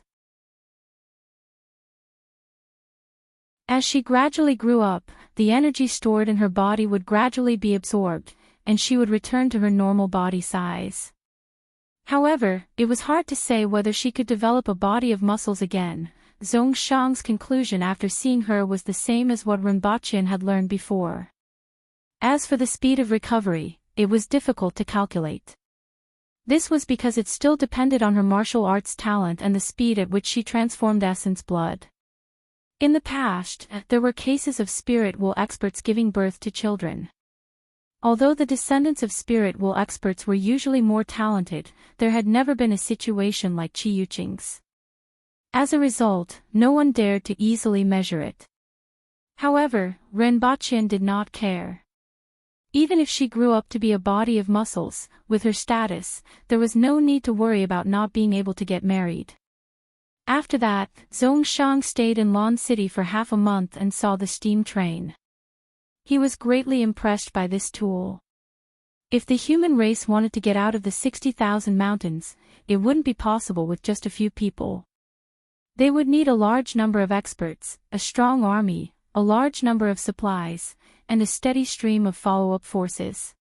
As she gradually grew up, the energy stored in her body would gradually be absorbed, and she would return to her normal body size. However, it was hard to say whether she could develop a body of muscles again. Zhongshan's conclusion after seeing her was the same as what Renbaqian had learned before. As for the speed of recovery, it was difficult to calculate. This was because it still depended on her martial arts talent and the speed at which she transformed essence blood. In the past, there were cases of spirit will experts giving birth to children. Although the descendants of spirit will experts were usually more talented, there had never been a situation like Qi Yuqing's. As a result, no one dared to easily measure it. However, Renbaqian did not care. Even if she grew up to be a body of muscles, with her status, there was no need to worry about not being able to get married. After that, Zhongshan stayed in Lan City for half a month and saw the steam train. He was greatly impressed by this tool. If the human race wanted to get out of the 60,000 mountains, it wouldn't be possible with just a few people. They would need a large number of experts, a strong army, a large number of supplies, and a steady stream of follow-up forces.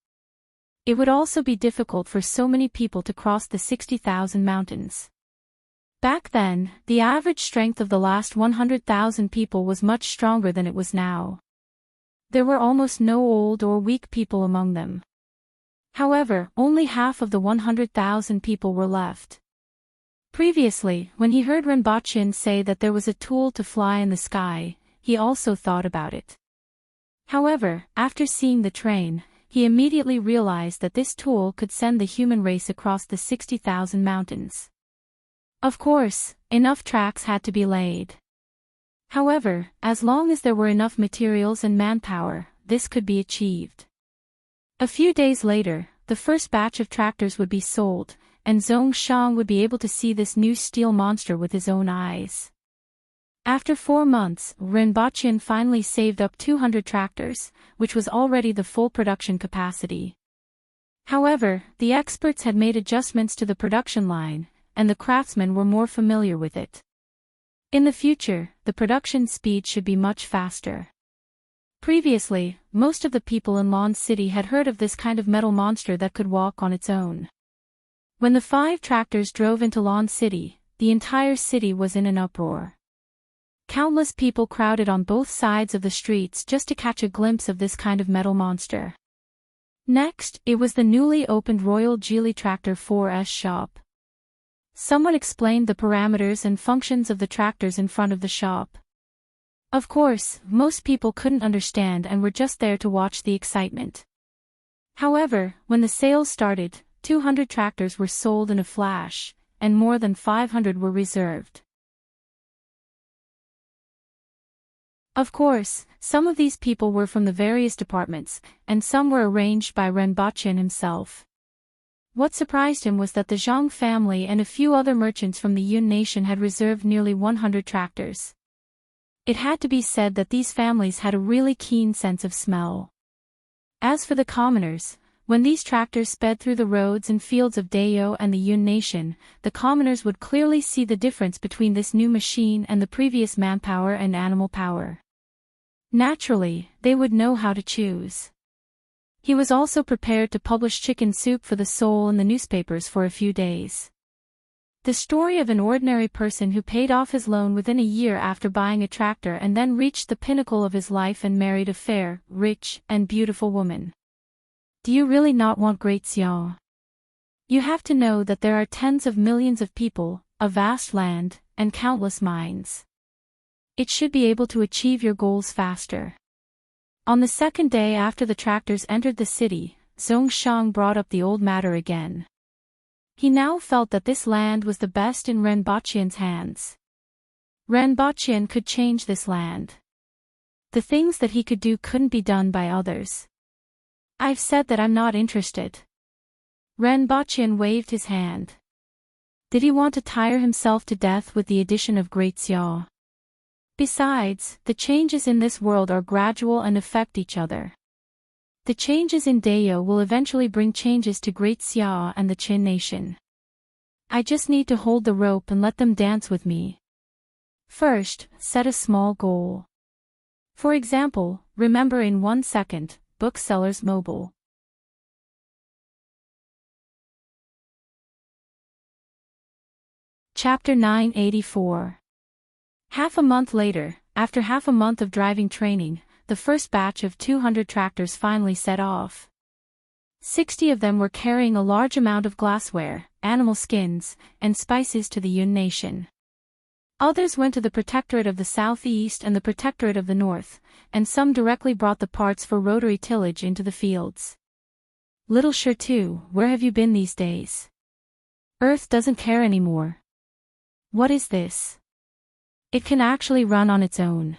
It would also be difficult for so many people to cross the 60,000 mountains. Back then, the average strength of the last 100,000 people was much stronger than it was now. There were almost no old or weak people among them. However, only half of the 100,000 people were left. Previously, when he heard Renbaqian say that there was a tool to fly in the sky, he also thought about it. However, after seeing the train, he immediately realized that this tool could send the human race across the 60,000 mountains. Of course, enough tracks had to be laid. However, as long as there were enough materials and manpower, this could be achieved. A few days later, the first batch of tractors would be sold, and Zhongshan would be able to see this new steel monster with his own eyes. After 4 months, Renbaqian finally saved up 200 tractors, which was already the full production capacity. However, the experts had made adjustments to the production line, and the craftsmen were more familiar with it. In the future, the production speed should be much faster. Previously, most of the people in Lan City had heard of this kind of metal monster that could walk on its own. When the 5 tractors drove into Lan City, the entire city was in an uproar. Countless people crowded on both sides of the streets just to catch a glimpse of this kind of metal monster. Next, it was the newly opened Royal Geely Tractor 4S shop. Someone explained the parameters and functions of the tractors in front of the shop. Of course, most people couldn't understand and were just there to watch the excitement. However, when the sales started, 200 tractors were sold in a flash, and more than 500 were reserved. Of course, some of these people were from the various departments, and some were arranged by Renbaqian himself. What surprised him was that the Zhang family and a few other merchants from the Yun nation had reserved nearly 100 tractors. It had to be said that these families had a really keen sense of smell. As for the commoners, when these tractors sped through the roads and fields of Dao and the Yun nation, the commoners would clearly see the difference between this new machine and the previous manpower and animal power. Naturally, they would know how to choose. He was also prepared to publish chicken soup for the soul in the newspapers for a few days. The story of an ordinary person who paid off his loan within a year after buying a tractor and then reached the pinnacle of his life and married a fair, rich, and beautiful woman. Do you really not want great Xiao? You have to know that there are tens of millions of people, a vast land, and countless minds. It should be able to achieve your goals faster. On the second day after the tractors entered the city, Zhongshang brought up the old matter again. He now felt that this land was the best in Renbaqian's hands. Renbaqian could change this land. The things that he could do couldn't be done by others. I've said that I'm not interested. Renbaqian waved his hand. Did he want to tire himself to death with the addition of Great Xiao? Besides, the changes in this world are gradual and affect each other. The changes in Dao will eventually bring changes to Great Xiao and the Qin nation. I just need to hold the rope and let them dance with me. First, set a small goal. For example, remember in 1 second, Booksellers Mobile. Chapter 984. Half a month later, after half a month of driving training, the first batch of 200 tractors finally set off. 60 of them were carrying a large amount of glassware, animal skins, and spices to the Yun nation. Others went to the Protectorate of the Southeast and the Protectorate of the North, and some directly brought the parts for rotary tillage into the fields. Little Shirtu, where have you been these days? Earth doesn't care anymore. What is this? It can actually run on its own.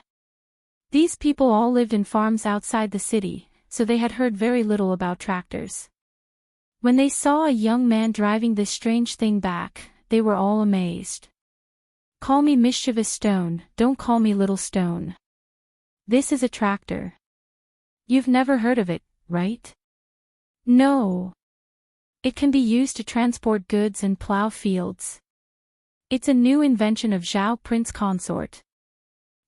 These people all lived in farms outside the city, so they had heard very little about tractors. When they saw a young man driving this strange thing back, they were all amazed. Call me Mischievous Stone, don't call me Little Stone. This is a tractor. You've never heard of it, right? No. It can be used to transport goods and plow fields. It's a new invention of Zhao Prince Consort.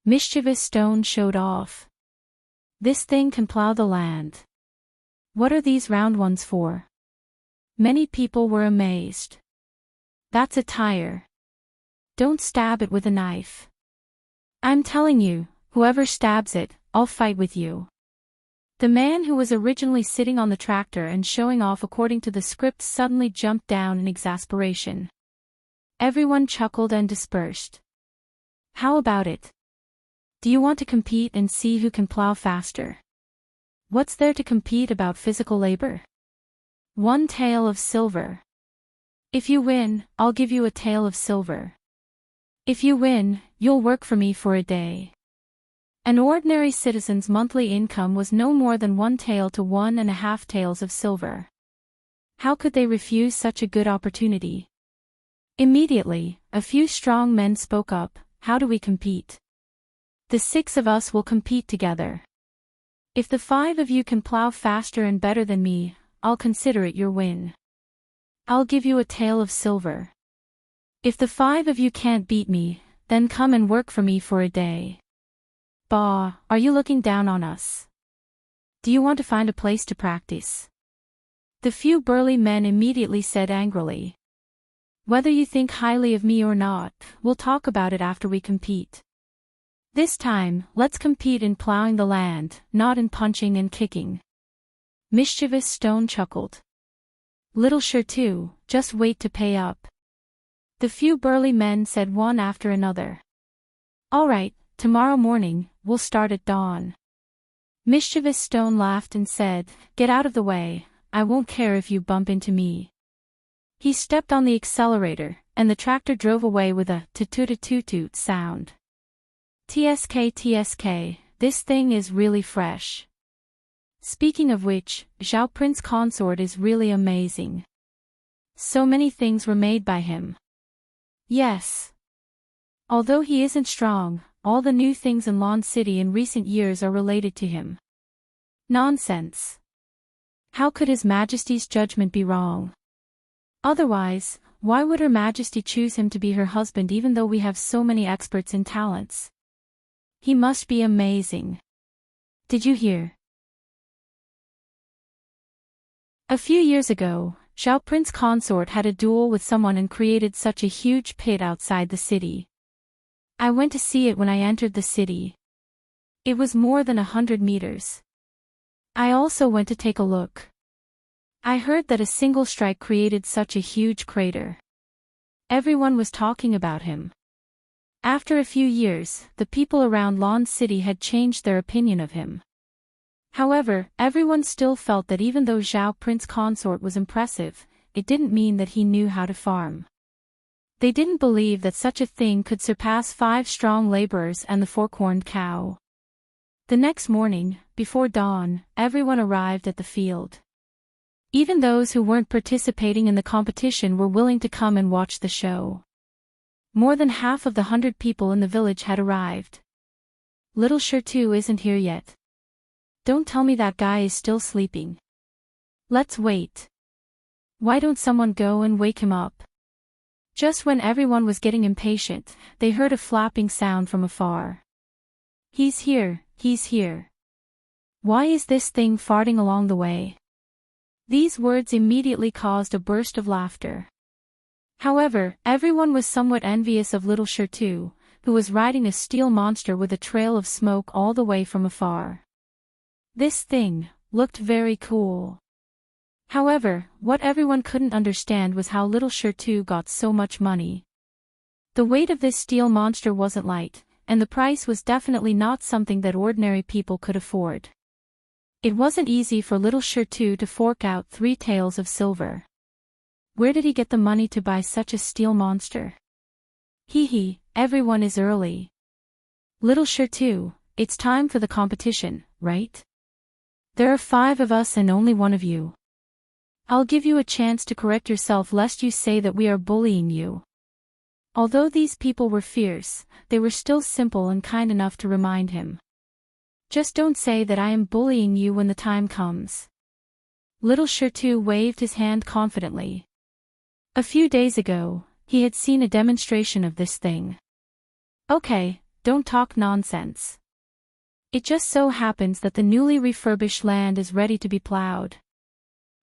Mischievous Stone showed off. This thing can plow the land. What are these round ones for? Many people were amazed. That's a tire. Don't stab it with a knife. I'm telling you, whoever stabs it, I'll fight with you. The man who was originally sitting on the tractor and showing off according to the script suddenly jumped down in exasperation. Everyone chuckled and dispersed. How about it? Do you want to compete and see who can plow faster? What's there to compete about physical labor? 1 tael of silver. If you win, I'll give you a tael of silver. If you win, you'll work for me for a day. An ordinary citizen's monthly income was no more than 1 tael to 1.5 taels of silver. How could they refuse such a good opportunity? Immediately, a few strong men spoke up. How do we compete? The 6 of us will compete together. If the 5 of you can plow faster and better than me, I'll consider it your win. I'll give you a tael of silver. If the 5 of you can't beat me, then come and work for me for a day. Bah, are you looking down on us? Do you want to find a place to practice? The few burly men immediately said angrily. Whether you think highly of me or not, we'll talk about it after we compete. This time, let's compete in plowing the land, not in punching and kicking. Mischievous Stone chuckled. Little Shirtu, just wait to pay up. The few burly men said one after another. All right, tomorrow morning, we'll start at dawn. Mischievous Stone laughed and said, get out of the way, I won't care if you bump into me. He stepped on the accelerator, and the tractor drove away with a toot-toot-toot sound. TSK, this thing is really fresh. Speaking of which, Zhao Prince Consort is really amazing. So many things were made by him. Yes. Although he isn't strong, all the new things in Lon City in recent years are related to him. Nonsense. How could His Majesty's judgment be wrong? Otherwise, why would Her Majesty choose him to be her husband even though we have so many experts in talents? He must be amazing. Did you hear? A few years ago, Zhao Prince Consort had a duel with someone and created such a huge pit outside the city. I went to see it when I entered the city. It was more than 100 meters. I also went to take a look. I heard that a single strike created such a huge crater. Everyone was talking about him. After a few years, the people around Lon City had changed their opinion of him. However, everyone still felt that even though Zhao Prince Consort was impressive, it didn't mean that he knew how to farm. They didn't believe that such a thing could surpass 5 strong laborers and the 4-corned cow. The next morning, before dawn, everyone arrived at the field. Even those who weren't participating in the competition were willing to come and watch the show. More than half of the 100 people in the village had arrived. Little Shirtu isn't here yet. Don't tell me that guy is still sleeping. Let's wait. Why don't someone go and wake him up? Just when everyone was getting impatient, they heard a flapping sound from afar. He's here, he's here. Why is this thing farting along the way? These words immediately caused a burst of laughter. However, everyone was somewhat envious of little Shirtu, who was riding a steel monster with a trail of smoke all the way from afar. This thing looked very cool. However, what everyone couldn't understand was how little Shirtu got so much money. The weight of this steel monster wasn't light, and the price was definitely not something that ordinary people could afford. It wasn't easy for little Shirtu to fork out 3 taels of silver. Where did he get the money to buy such a steel monster? Hee, everyone is early. Little Shirtu, it's time for the competition, right? There are 5 of us and only one of you. I'll give you a chance to correct yourself lest you say that we are bullying you. Although these people were fierce, they were still simple and kind enough to remind him. Just don't say that I am bullying you when the time comes. Little Shirtu waved his hand confidently. A few days ago, he had seen a demonstration of this thing. Okay, don't talk nonsense. It just so happens that the newly refurbished land is ready to be plowed.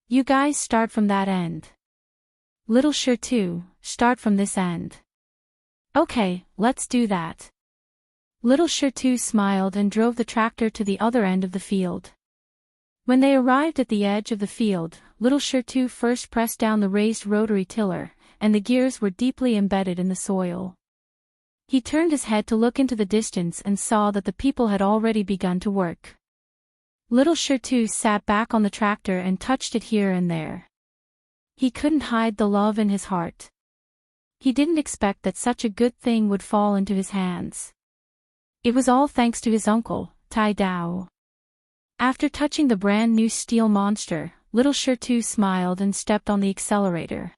You guys start from that end. Little Shirtu, start from this end. Okay, let's do that. Little Shirtu smiled and drove the tractor to the other end of the field. When they arrived at the edge of the field, little Shirtu first pressed down the raised rotary tiller, and the gears were deeply embedded in the soil. He turned his head to look into the distance and saw that the people had already begun to work. Little Shirtu sat back on the tractor and touched it here and there. He couldn't hide the love in his heart. He didn't expect that such a good thing would fall into his hands. It was all thanks to his uncle, Tai Dao. After touching the brand new steel monster, little Shirtu smiled and stepped on the accelerator.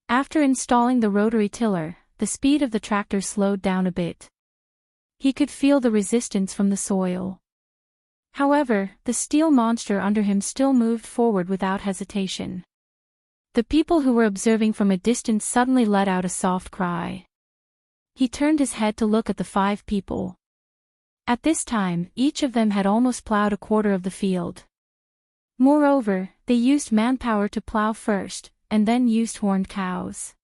After installing the rotary tiller, the speed of the tractor slowed down a bit. He could feel the resistance from the soil. However, the steel monster under him still moved forward without hesitation. The people who were observing from a distance suddenly let out a soft cry. He turned his head to look at the 5 people. At this time, each of them had almost plowed a quarter of the field. Moreover, they used manpower to plow first, and then used horned cows.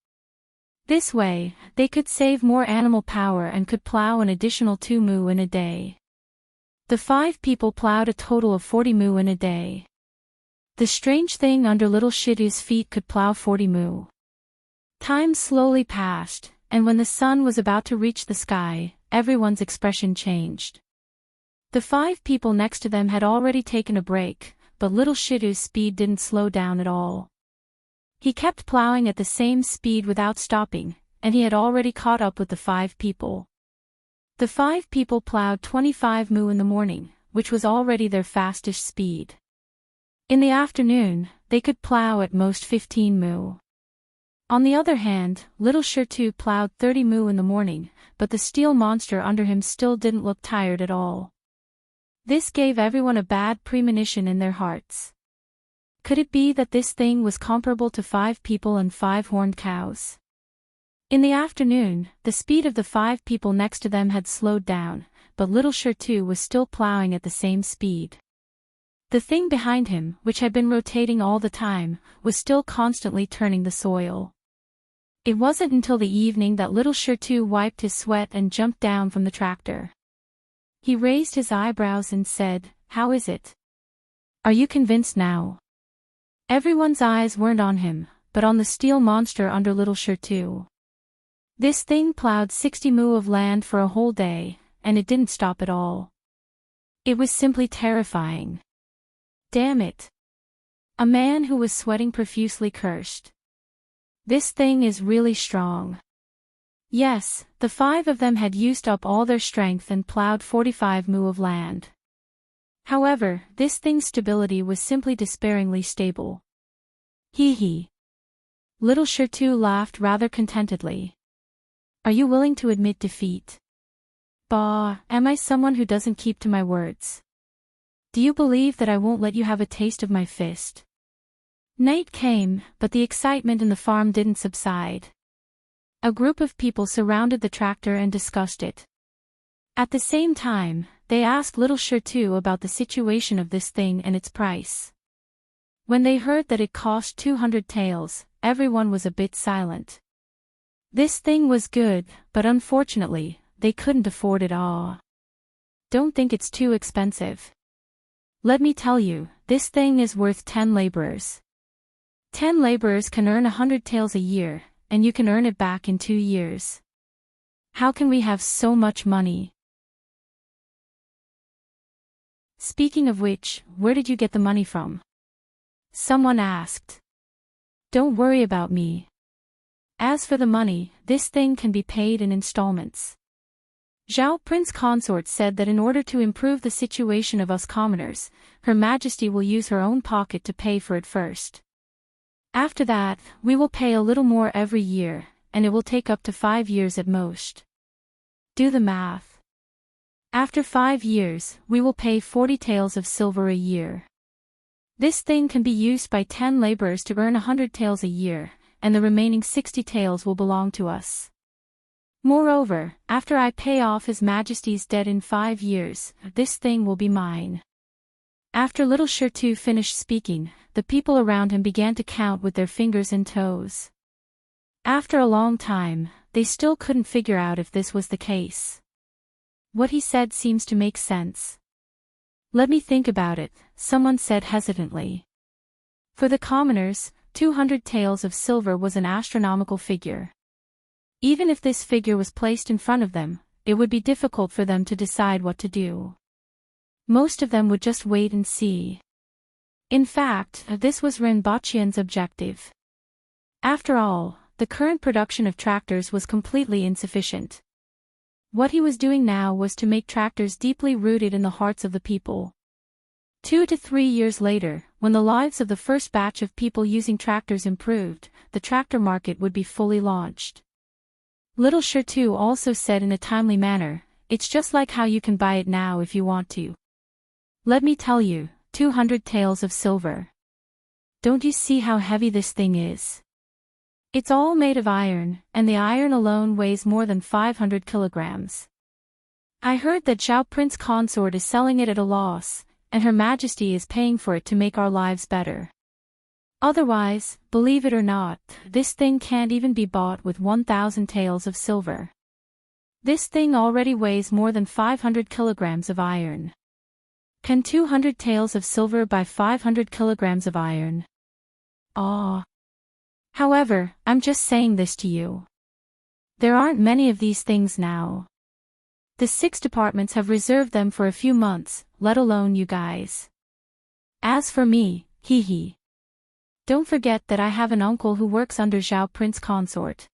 This way, they could save more animal power and could plow an additional 2 mu in a day. The 5 people plowed a total of 40 mu in a day. The strange thing under little Shirtu's feet could plow 40 mu. Time slowly passed, and when the sun was about to reach the sky, everyone's expression changed. The 5 people next to them had already taken a break, but little Shirtu's speed didn't slow down at all. He kept plowing at the same speed without stopping, and he had already caught up with the 5 people. The 5 people plowed 25 mu in the morning, which was already their fastest speed. In the afternoon, they could plow at most 15 mu. On the other hand, little Shirtu plowed 30 mu in the morning, but the steel monster under him still didn't look tired at all. This gave everyone a bad premonition in their hearts. Could it be that this thing was comparable to 5 people and 5 horned cows? In the afternoon, the speed of the 5 people next to them had slowed down, but little Shertu was still plowing at the same speed. The thing behind him, which had been rotating all the time, was still constantly turning the soil. It wasn't until the evening that little Shertu wiped his sweat and jumped down from the tractor. He raised his eyebrows and said, "How is it? Are you convinced now?" Everyone's eyes weren't on him, but on the steel monster under little Shertu. This thing plowed 60 mu of land for a whole day, and it didn't stop at all. It was simply terrifying. Damn it! A man who was sweating profusely cursed. This thing is really strong. Yes, the 5 of them had used up all their strength and plowed 45 mu of land. However, this thing's stability was simply despairingly stable. Hee hee. Little Shertu laughed rather contentedly. Are you willing to admit defeat? Bah, am I someone who doesn't keep to my words? Do you believe that I won't let you have a taste of my fist? Night came, but the excitement in the farm didn't subside. A group of people surrounded the tractor and discussed it. At the same time, they asked little Shertu about the situation of this thing and its price. When they heard that it cost 200 taels, everyone was a bit silent. This thing was good, but unfortunately, they couldn't afford it all. Don't think it's too expensive. Let me tell you, this thing is worth 10 laborers. 10 laborers can earn 100 taels a year, and you can earn it back in 2 years. How can we have so much money? Speaking of which, where did you get the money from? Someone asked. Don't worry about me. As for the money, this thing can be paid in installments. Zhao Prince Consort said that in order to improve the situation of us commoners, Her Majesty will use her own pocket to pay for it first. After that, we will pay a little more every year, and it will take up to 5 years at most. Do the math. After 5 years, we will pay 40 taels of silver a year. This thing can be used by 10 laborers to earn 100 taels a year, and the remaining 60 taels will belong to us. Moreover, after I pay off His Majesty's debt in 5 years, this thing will be mine. After little Shertu finished speaking, the people around him began to count with their fingers and toes. After a long time, they still couldn't figure out if this was the case. What he said seems to make sense. Let me think about it, someone said hesitantly. For the commoners, 200 taels of silver was an astronomical figure. Even if this figure was placed in front of them, it would be difficult for them to decide what to do. Most of them would just wait and see. In fact, this was Rinpoche's objective. After all, the current production of tractors was completely insufficient. What he was doing now was to make tractors deeply rooted in the hearts of the people. 2 to 3 years later, when the lives of the first batch of people using tractors improved, the tractor market would be fully launched. Little Shertu also said in a timely manner, it's just like how you can buy it now if you want to. Let me tell you, 200 taels of silver. Don't you see how heavy this thing is? It's all made of iron, and the iron alone weighs more than 500 kilograms. I heard that Zhao Prince Consort is selling it at a loss, and Her Majesty is paying for it to make our lives better. Otherwise, believe it or not, this thing can't even be bought with 1,000 taels of silver. This thing already weighs more than 500 kilograms of iron. Can 200 taels of silver buy 500 kilograms of iron? Ah. However, I'm just saying this to you. There aren't many of these things now. The 6 departments have reserved them for a few months, let alone you guys. As for me, hee hee. Don't forget that I have an uncle who works under Zhao Prince Consort.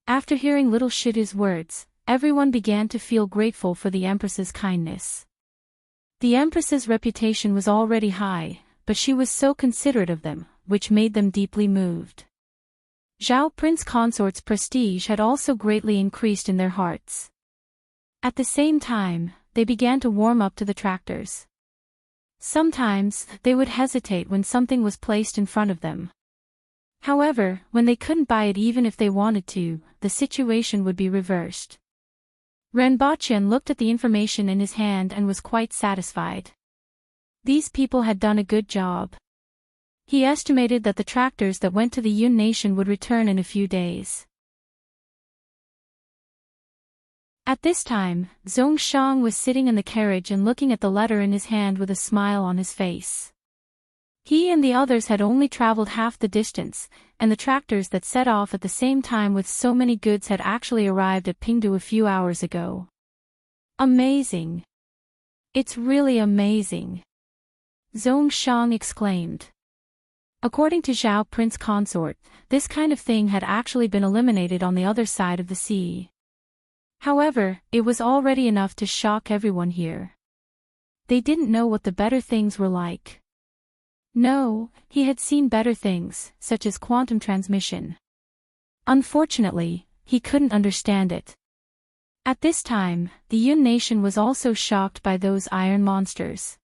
After hearing little Shertu's words, everyone began to feel grateful for the Empress's kindness. The Empress's reputation was already high, but she was so considerate of them, which made them deeply moved. Zhao Prince Consort's prestige had also greatly increased in their hearts. At the same time, they began to warm up to the tractors. Sometimes, they would hesitate when something was placed in front of them. However, when they couldn't buy it even if they wanted to, the situation would be reversed. Renbochan looked at the information in his hand and was quite satisfied. These people had done a good job. He estimated that the tractors that went to the Yun nation would return in a few days. At this time, Zhongshang was sitting in the carriage and looking at the letter in his hand with a smile on his face. He and the others had only traveled half the distance, and the tractors that set off at the same time with so many goods had actually arrived at Pingdu a few hours ago. Amazing! It's really amazing! Zhongshang exclaimed. According to Zhao Prince Consort, this kind of thing had actually been eliminated on the other side of the sea. However, it was already enough to shock everyone here. They didn't know what the better things were like. No, he had seen better things, such as quantum transmission. Unfortunately, he couldn't understand it. At this time, the Yun nation was also shocked by those iron monsters.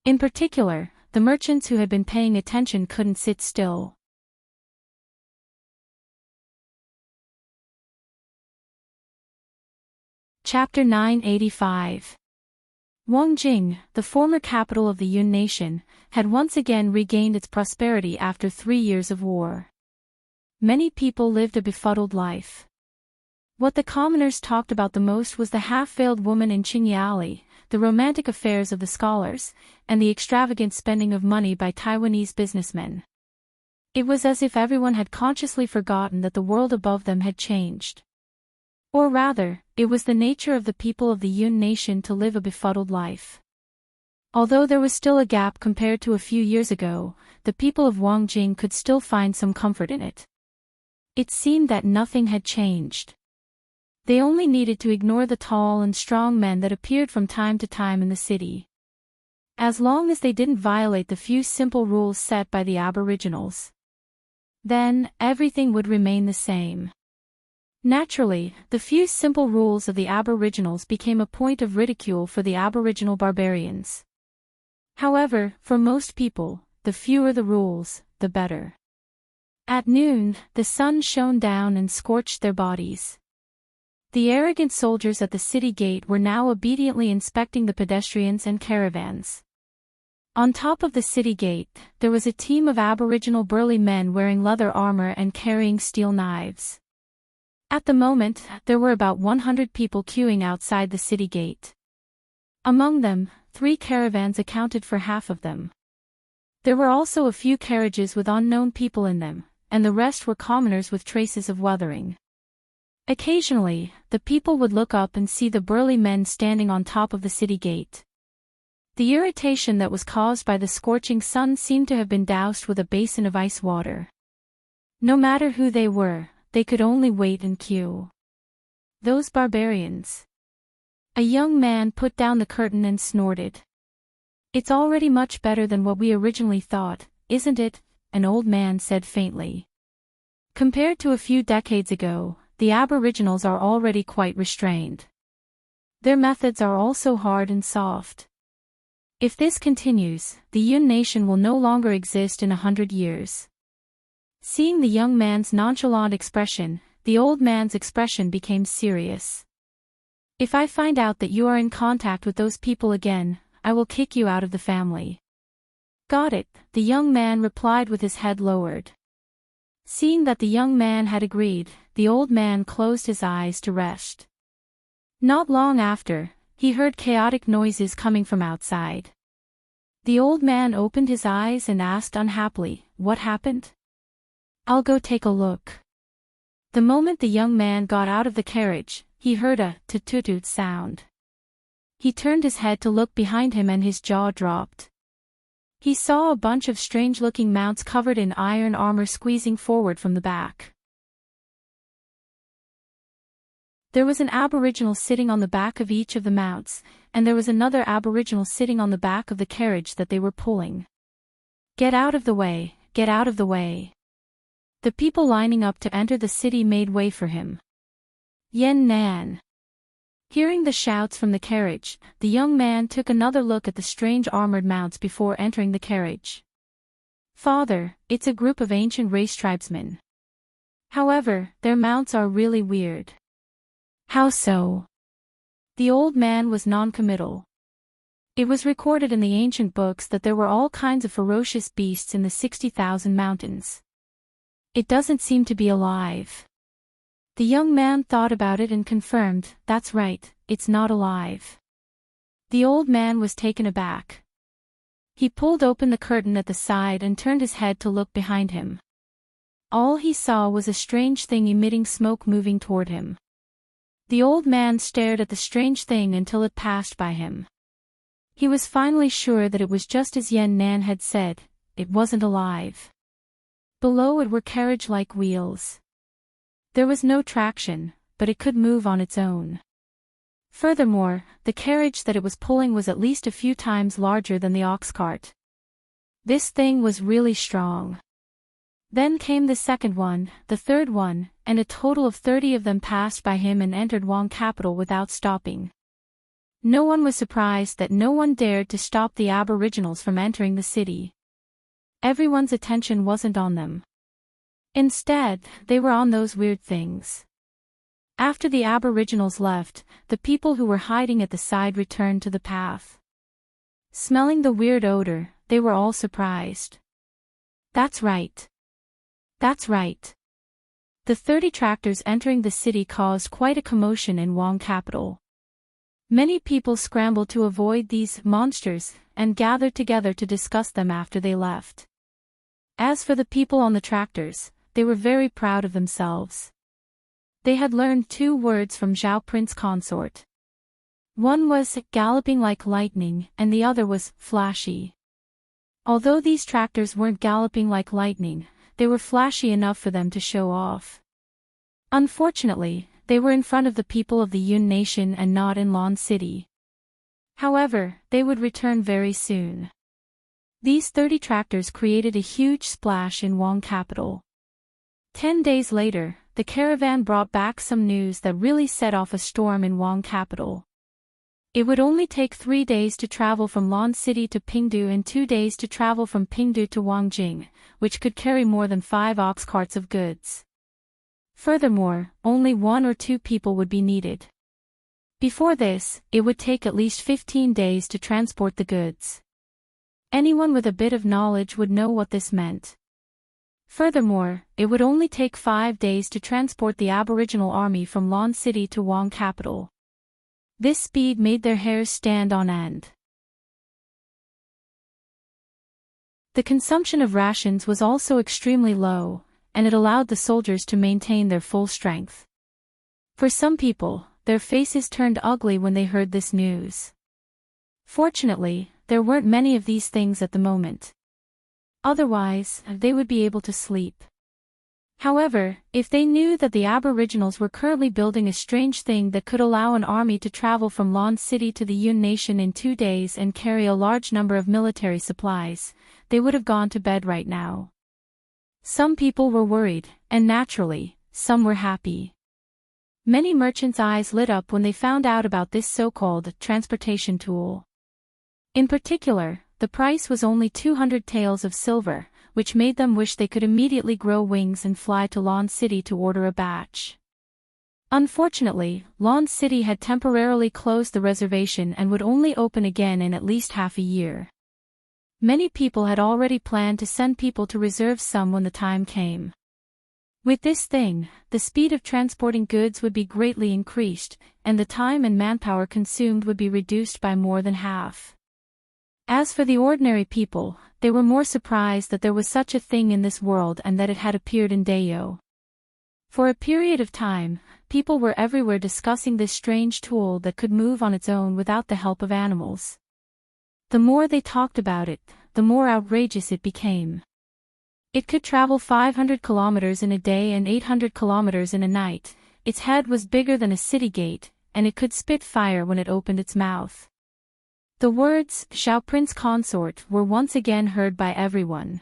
In particular, the merchants who had been paying attention couldn't sit still. Chapter 985. Wangjing, the former capital of the Yun nation, had once again regained its prosperity after 3 years of war. Many people lived a befuddled life. What the commoners talked about the most was the half-veiled woman in Qingyali, the romantic affairs of the scholars, and the extravagant spending of money by Taiwanese businessmen. It was as if everyone had consciously forgotten that the world above them had changed. Or rather, it was the nature of the people of the Yun nation to live a befuddled life. Although there was still a gap compared to a few years ago, the people of Wangjing could still find some comfort in it. It seemed that nothing had changed. They only needed to ignore the tall and strong men that appeared from time to time in the city. As long as they didn't violate the few simple rules set by the Aboriginals, then everything would remain the same. Naturally, the few simple rules of the Aboriginals became a point of ridicule for the Aboriginal barbarians. However, for most people, the fewer the rules, the better. At noon, the sun shone down and scorched their bodies. The arrogant soldiers at the city gate were now obediently inspecting the pedestrians and caravans. On top of the city gate, there was a team of Aboriginal burly men wearing leather armor and carrying steel knives. At the moment, there were about 100 people queuing outside the city gate. Among them, 3 caravans accounted for half of them. There were also a few carriages with unknown people in them, and the rest were commoners with traces of weathering. Occasionally, the people would look up and see the burly men standing on top of the city gate. The irritation that was caused by the scorching sun seemed to have been doused with a basin of ice water. No matter who they were, they could only wait and queue. Those barbarians. A young man put down the curtain and snorted. "It's already much better than what we originally thought, isn't it?" an old man said faintly. Compared to a few decades ago, the Aboriginals are already quite restrained. Their methods are also hard and soft. If this continues, the Yun nation will no longer exist in 100 years. Seeing the young man's nonchalant expression, the old man's expression became serious. "If I find out that you are in contact with those people again, I will kick you out of the family." "Got it," the young man replied with his head lowered. Seeing that the young man had agreed, the old man closed his eyes to rest. Not long after, he heard chaotic noises coming from outside. The old man opened his eyes and asked unhappily, "What happened?" "I'll go take a look." The moment the young man got out of the carriage, he heard a toot-toot sound. He turned his head to look behind him and his jaw dropped. He saw a bunch of strange-looking mounts covered in iron armor squeezing forward from the back. There was an Aboriginal sitting on the back of each of the mounts, and there was another Aboriginal sitting on the back of the carriage that they were pulling. "Get out of the way, get out of the way." The people lining up to enter the city made way for him. "Yen Nan." Hearing the shouts from the carriage, the young man took another look at the strange armored mounts before entering the carriage. "Father, it's a group of ancient race tribesmen. However, their mounts are really weird." "How so?" The old man was non-committal. It was recorded in the ancient books that there were all kinds of ferocious beasts in the 60,000 mountains. "It doesn't seem to be alive." The young man thought about it and confirmed, "That's right, it's not alive." The old man was taken aback. He pulled open the curtain at the side and turned his head to look behind him. All he saw was a strange thing emitting smoke moving toward him. The old man stared at the strange thing until it passed by him. He was finally sure that it was just as Yen Nan had said, it wasn't alive. Below it were carriage-like wheels. There was no traction, but it could move on its own. Furthermore, the carriage that it was pulling was at least a few times larger than the ox cart. This thing was really strong. Then came the second one, the third one, and a total of 30 of them passed by him and entered Wang capital without stopping. No one was surprised that no one dared to stop the aboriginals from entering the city. Everyone's attention wasn't on them. Instead, they were on those weird things. After the aboriginals left, the people who were hiding at the side returned to the path. Smelling the weird odor, they were all surprised. "That's right. That's right." The 30 tractors entering the city caused quite a commotion in Wang capital. Many people scrambled to avoid these monsters and gathered together to discuss them after they left. As for the people on the tractors, they were very proud of themselves. They had learned 2 words from Zhao Prince Consort. One was galloping like lightning and the other was flashy. Although these tractors weren't galloping like lightning, they were flashy enough for them to show off. Unfortunately, they were in front of the people of the Yun Nation and not in Lan City. However, they would return very soon. These 30 tractors created a huge splash in Wang capital. 10 days later, the caravan brought back some news that really set off a storm in Wang capital. It would only take 3 days to travel from Lan City to Pingdu and 2 days to travel from Pingdu to Wangjing, which could carry more than 5 ox carts of goods. Furthermore, only 1 or 2 people would be needed. Before this, it would take at least 15 days to transport the goods. Anyone with a bit of knowledge would know what this meant. Furthermore, it would only take 5 days to transport the Aboriginal army from Lan City to Wang capital. This speed made their hairs stand on end. The consumption of rations was also extremely low, and it allowed the soldiers to maintain their full strength. For some people, their faces turned ugly when they heard this news. Fortunately, there weren't many of these things at the moment. Otherwise, they would be able to sleep. However, if they knew that the Aboriginals were currently building a strange thing that could allow an army to travel from Lan City to the Yun Nation in 2 days and carry a large number of military supplies, they would have gone to bed right now. Some people were worried, and naturally, some were happy. Many merchants' eyes lit up when they found out about this so-called transportation tool. In particular, the price was only 200 taels of silver, which made them wish they could immediately grow wings and fly to Lan City to order a batch. Unfortunately, Lan City had temporarily closed the reservation and would only open again in at least half a year. Many people had already planned to send people to reserve some when the time came. With this thing, the speed of transporting goods would be greatly increased, and the time and manpower consumed would be reduced by more than half. As for the ordinary people, they were more surprised that there was such a thing in this world and that it had appeared in Dayo. For a period of time, people were everywhere discussing this strange tool that could move on its own without the help of animals. The more they talked about it, the more outrageous it became. It could travel 500 kilometers in a day and 800 kilometers in a night, its head was bigger than a city gate, and it could spit fire when it opened its mouth. The words, Zhao Prince Consort, were once again heard by everyone.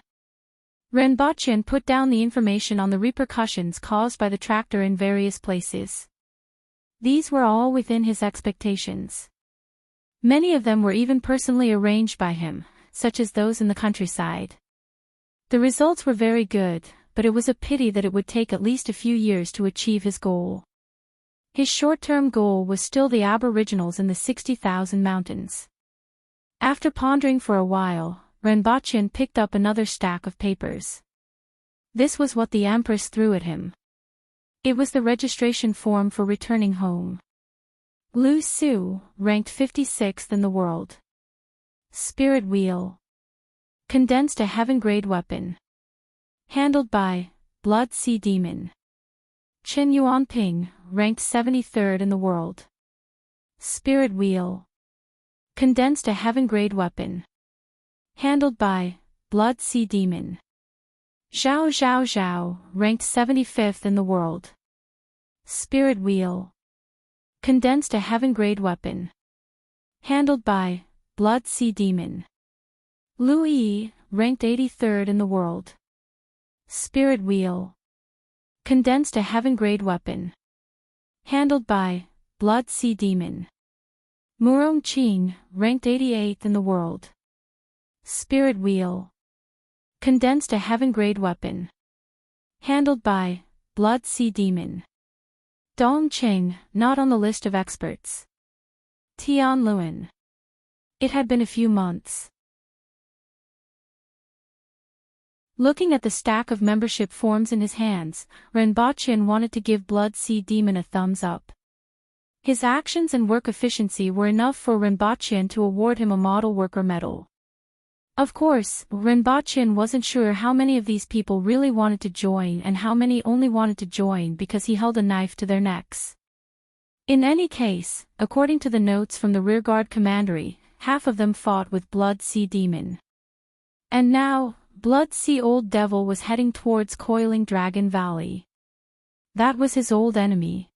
Renbachian put down the information on the repercussions caused by the tractor in various places. These were all within his expectations. Many of them were even personally arranged by him, such as those in the countryside. The results were very good, but it was a pity that it would take at least a few years to achieve his goal. His short-term goal was still the aboriginals in the 60,000 mountains. After pondering for a while, Renbochin picked up another stack of papers. This was what the Empress threw at him. It was the registration form for returning home. Lu Su, ranked 56th in the world. Spirit Wheel. Condensed a heaven-grade weapon. Handled by Blood Sea Demon. Chen Yuanping, ranked 73rd in the world. Spirit Wheel. Condensed a heaven-grade weapon. Handled by Blood Sea Demon. Zhao Zhao Zhao, ranked 75th in the world. Spirit Wheel. Condensed a heaven-grade weapon. Handled by Blood Sea Demon. Lu Yi, ranked 83rd in the world. Spirit Wheel. Condensed a heaven-grade weapon. Handled by Blood Sea Demon. Murong Qing, ranked 88th in the world. Spirit Wheel. Condensed a heaven-grade weapon. Handled by Blood Sea Demon. Dong Qing, not on the list of experts. Tian Luan. It had been a few months. Looking at the stack of membership forms in his hands, Renbochin wanted to give Blood Sea Demon a thumbs up. His actions and work efficiency were enough for Renbochin to award him a model worker medal. Of course, Renbochin wasn't sure how many of these people really wanted to join and how many only wanted to join because he held a knife to their necks. In any case, according to the notes from the rearguard commandery, half of them fought with Blood Sea Demon. And now, Blood Sea Old Devil was heading towards Coiling Dragon Valley. That was his old enemy.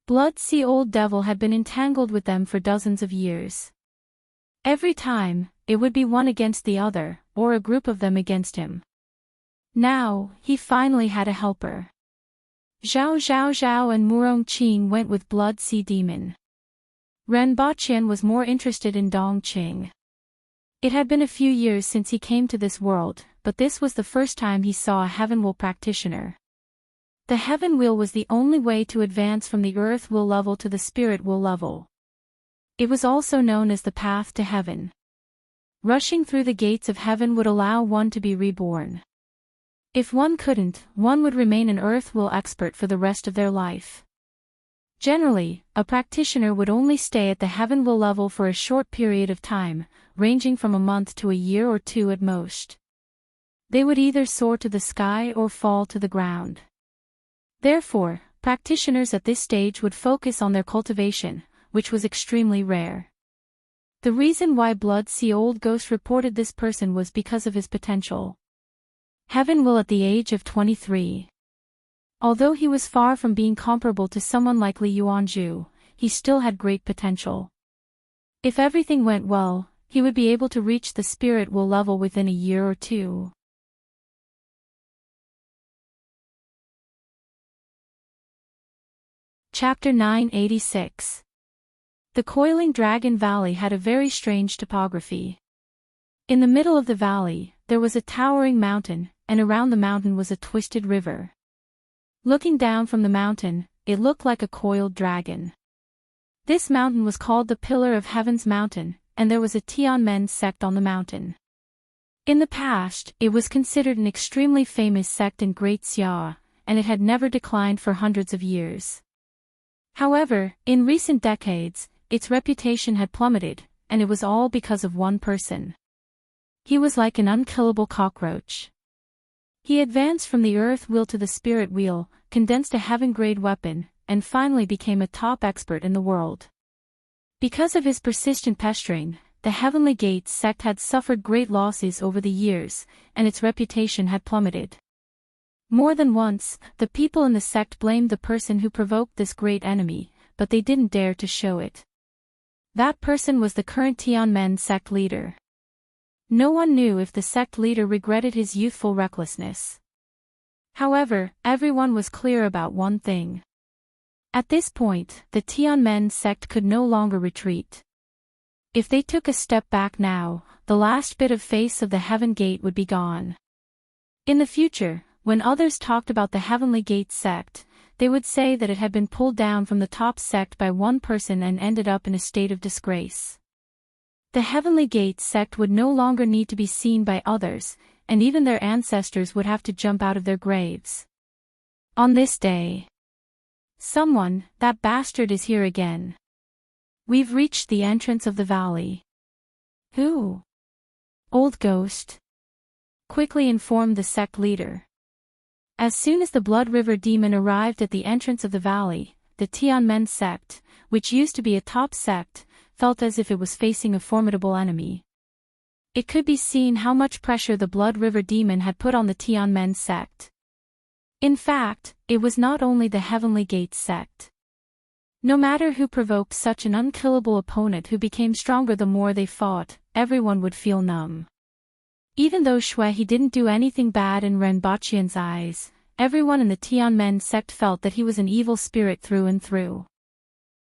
Blood Sea Old Devil had been entangled with them for dozens of years. Every time, it would be one against the other, or a group of them against him. Now, he finally had a helper. Zhao Zhao Zhao and Murong Qing went with Blood Sea Demon. Renbochin was more interested in Dong Qing. It had been a few years since he came to this world, but this was the first time he saw a Heaven Wheel practitioner. The Heaven Wheel was the only way to advance from the Earth Wheel level to the Spirit Wheel level. It was also known as the path to heaven. Rushing through the gates of heaven would allow one to be reborn. If one couldn't, one would remain an Earth Wheel expert for the rest of their life. Generally, a practitioner would only stay at the Heaven Wheel level for a short period of time, ranging from a month to a year or two at most. They would either soar to the sky or fall to the ground. Therefore, practitioners at this stage would focus on their cultivation, which was extremely rare. The reason why Blood Sea Old Ghost reported this person was because of his potential. Heaven Wheel at the age of 23. Although he was far from being comparable to someone like Li Yuanzhu, he still had great potential. If everything went well, he would be able to reach the Spirit Wheel level within a year or two. Chapter 986. The Coiling Dragon Valley had a very strange topography. In the middle of the valley, there was a towering mountain, and around the mountain was a twisted river. Looking down from the mountain, it looked like a coiled dragon. This mountain was called the Pillar of Heaven's Mountain, and there was a Tianmen sect on the mountain. In the past, it was considered an extremely famous sect in Great Xia, and it had never declined for hundreds of years. However, in recent decades, its reputation had plummeted, and it was all because of one person. He was like an unkillable cockroach. He advanced from the Earth Wheel to the Spirit Wheel, condensed a heaven-grade weapon, and finally became a top expert in the world. Because of his persistent pestering, the Heavenly Gates sect had suffered great losses over the years, and its reputation had plummeted. More than once, the people in the sect blamed the person who provoked this great enemy, but they didn't dare to show it. That person was the current Tianmen sect leader. No one knew if the sect leader regretted his youthful recklessness. However, everyone was clear about one thing. At this point, the Tianmen sect could no longer retreat. If they took a step back now, the last bit of face of the Heaven Gate would be gone. In the future, when others talked about the Heavenly Gate sect, they would say that it had been pulled down from the top sect by one person and ended up in a state of disgrace. The Heavenly Gate sect would no longer need to be seen by others, and even their ancestors would have to jump out of their graves. On this day, someone, that bastard is here again. We've reached the entrance of the valley. Who? Old Ghost. Quickly informed the sect leader. As soon as the Blood River demon arrived at the entrance of the valley, the Tianmen sect, which used to be a top sect, felt as if it was facing a formidable enemy. It could be seen how much pressure the Blood River demon had put on the Tianmen sect. In fact, it was not only the Heavenly Gate sect. No matter who provoked such an unkillable opponent who became stronger the more they fought, everyone would feel numb. Even though Shui didn't do anything bad in Renbachian's eyes, everyone in the Tianmen sect felt that he was an evil spirit through and through.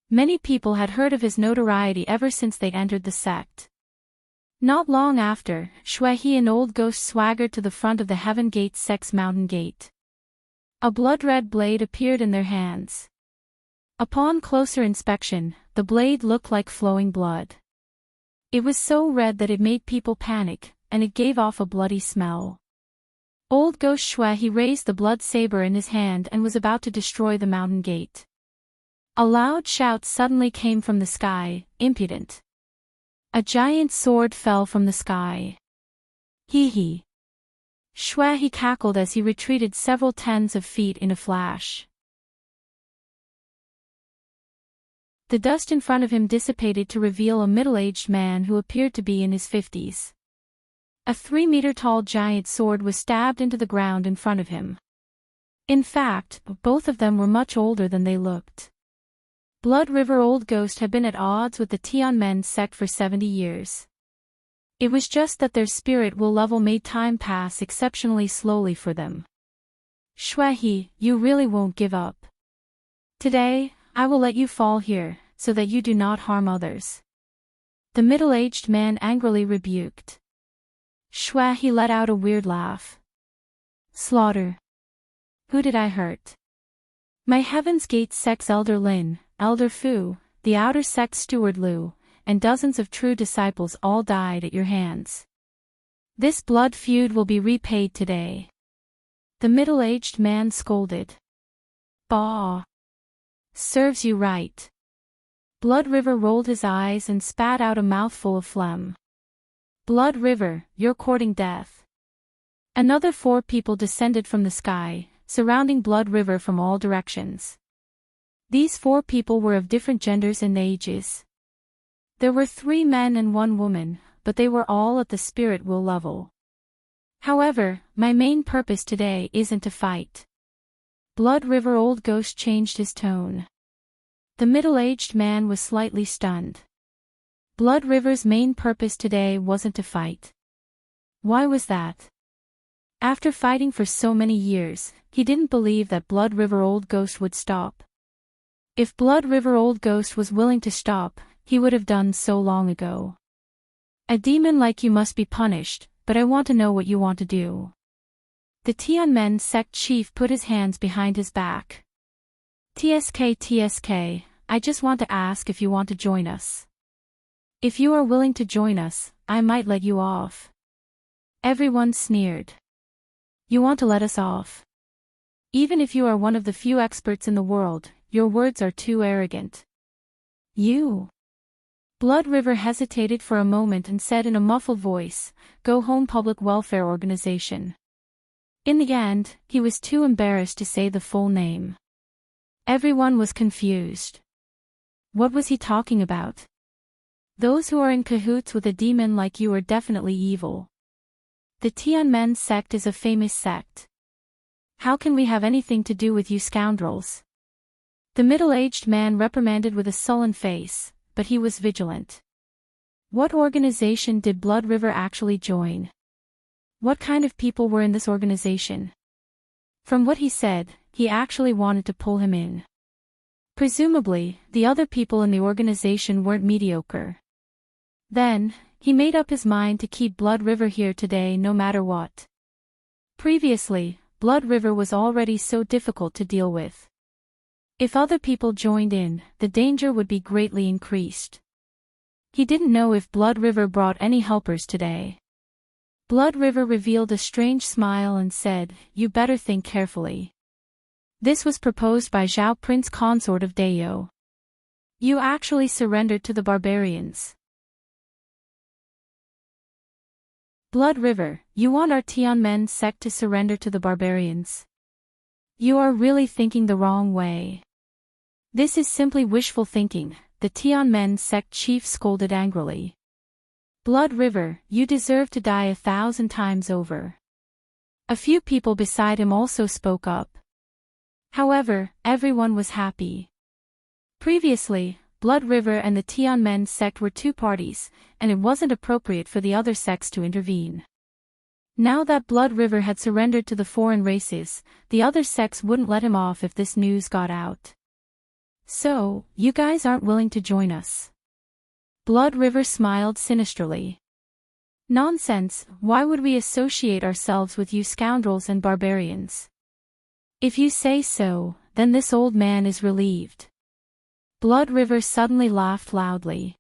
Many people had heard of his notoriety ever since they entered the sect. Not long after, Shui and Old Ghost swaggered to the front of the Heaven Gate sect's mountain gate. A blood-red blade appeared in their hands. Upon closer inspection, the blade looked like flowing blood. It was so red that it made people panic, and it gave off a bloody smell. Old Ghost Shui raised the blood saber in his hand and was about to destroy the mountain gate. A loud shout suddenly came from the sky, impudent. A giant sword fell from the sky. Hee hee. Shui cackled as he retreated several tens of feet in a flash. The dust in front of him dissipated to reveal a middle-aged man who appeared to be in his 50s. A 3-meter-tall giant sword was stabbed into the ground in front of him. In fact, both of them were much older than they looked. Blood River Old Ghost had been at odds with the Tianmen sect for 70 years. It was just that their spirit will level made time pass exceptionally slowly for them. Shui, you really won't give up. Today, I will let you fall here, so that you do not harm others. The middle-aged man angrily rebuked. Shui let out a weird laugh. Slaughter. Who did I hurt? My Heaven's Gate sect's Elder Lin, Elder Fu, the Outer Sect Steward Lu, and dozens of true disciples all died at your hands. This blood feud will be repaid today. The middle-aged man scolded. Bah! Serves you right. Blood River rolled his eyes and spat out a mouthful of phlegm. Blood River, you're courting death. Another 4 people descended from the sky, surrounding Blood River from all directions. These 4 people were of different genders and ages. There were 3 men and 1 woman, but they were all at the spirit will level. However, my main purpose today isn't to fight. Blood River Old Ghost changed his tone. The middle-aged man was slightly stunned. Blood River's main purpose today wasn't to fight. Why was that? After fighting for so many years, he didn't believe that Blood River Old Ghost would stop. If Blood River Old Ghost was willing to stop, he would have done so long ago. A demon like you must be punished, but I want to know what you want to do. The Tianmen sect chief put his hands behind his back. TSK, I just want to ask if you want to join us. If you are willing to join us, I might let you off. Everyone sneered. You want to let us off? Even if you are one of the few experts in the world, your words are too arrogant. You? Blood River hesitated for a moment and said in a muffled voice, Go Home Public Welfare Organization. In the end, he was too embarrassed to say the full name. Everyone was confused. What was he talking about? Those who are in cahoots with a demon like you are definitely evil. The Tianmen sect is a famous sect. How can we have anything to do with you scoundrels? The middle-aged man reprimanded with a sullen face, but he was vigilant. What organization did Blood River actually join? What kind of people were in this organization? From what he said, he actually wanted to pull him in. Presumably, the other people in the organization weren't mediocre. Then, he made up his mind to keep Blood River here today no matter what. Previously, Blood River was already so difficult to deal with. If other people joined in, the danger would be greatly increased. He didn't know if Blood River brought any helpers today. Blood River revealed a strange smile and said, "You better think carefully. This was proposed by Zhao, Prince Consort of Dao. You actually surrendered to the barbarians. Blood River, you want our Tianmen sect to surrender to the barbarians? You are really thinking the wrong way. This is simply wishful thinking," the Tianmen sect chief scolded angrily. "Blood River, you deserve to die 1,000 times over." A few people beside him also spoke up. However, everyone was happy. Previously, Blood River and the Tianmen sect were two parties, and it wasn't appropriate for the other sects to intervene. Now that Blood River had surrendered to the foreign races, the other sects wouldn't let him off if this news got out. "So, you guys aren't willing to join us?" Blood River smiled sinisterly. "Nonsense, why would we associate ourselves with you scoundrels and barbarians? If you say so, then this old man is relieved." Blood River suddenly laughed loudly.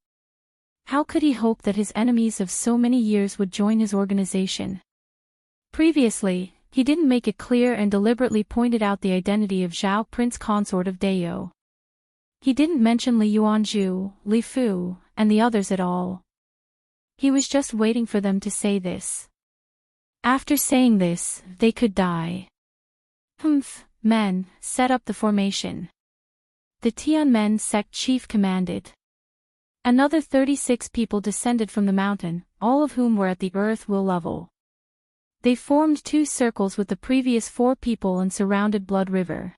How could he hope that his enemies of so many years would join his organization? Previously, he didn't make it clear and deliberately pointed out the identity of Zhao, Prince Consort of Dao. He didn't mention Li Yuanzhu, Li Fu, and the others at all. He was just waiting for them to say this. After saying this, they could die. Men, set up the formation," the Tianmen sect chief commanded. Another 36 people descended from the mountain, all of whom were at the earth-will level. They formed two circles with the previous 4 people and surrounded Blood River.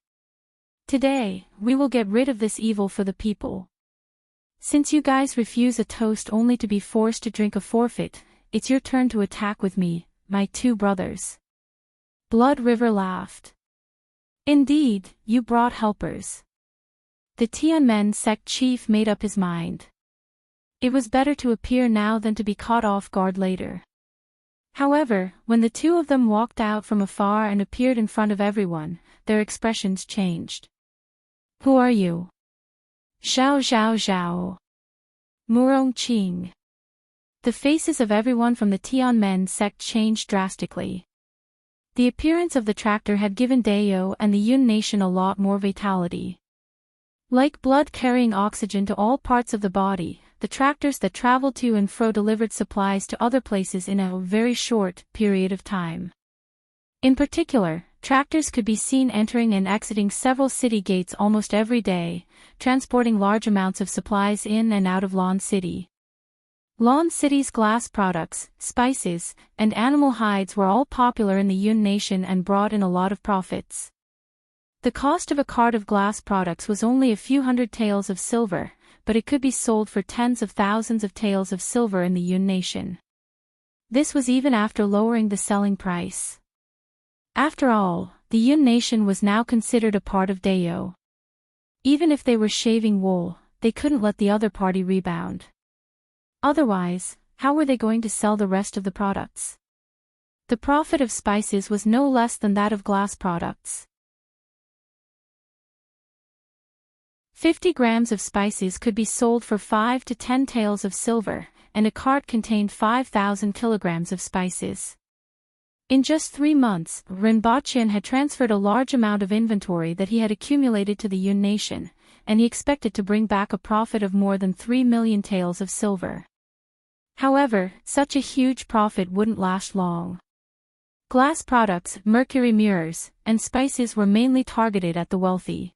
"Today, we will get rid of this evil for the people. Since you guys refuse a toast only to be forced to drink a forfeit, it's your turn to attack with me, my 2 brothers." Blood River laughed. "Indeed, you brought helpers." The Tianmen sect chief made up his mind. It was better to appear now than to be caught off guard later. However, when the 2 of them walked out from afar and appeared in front of everyone, their expressions changed. "Who are you?" "Zhao Zhao Zhao. Murong Qing." The faces of everyone from the Tianmen sect changed drastically. The appearance of the tractor had given Dao and the Yun nation a lot more vitality. Like blood carrying oxygen to all parts of the body, the tractors that traveled to and fro delivered supplies to other places in a very short period of time. In particular, tractors could be seen entering and exiting several city gates almost every day, transporting large amounts of supplies in and out of Lan City. Lan City's glass products, spices, and animal hides were all popular in the Yun nation and brought in a lot of profits. The cost of a cart of glass products was only a few hundred taels of silver, but it could be sold for tens of thousands of taels of silver in the Yun nation. This was even after lowering the selling price. After all, the Yun nation was now considered a part of Dao. Even if they were shaving wool, they couldn't let the other party rebound. Otherwise, how were they going to sell the rest of the products? The profit of spices was no less than that of glass products. 50 grams of spices could be sold for 5 to 10 taels of silver, and a cart contained 5,000 kilograms of spices. In just 3 months, Rinpochen had transferred a large amount of inventory that he had accumulated to the Yun nation, and he expected to bring back a profit of more than 3 million taels of silver. However, such a huge profit wouldn't last long. Glass products, mercury mirrors, and spices were mainly targeted at the wealthy.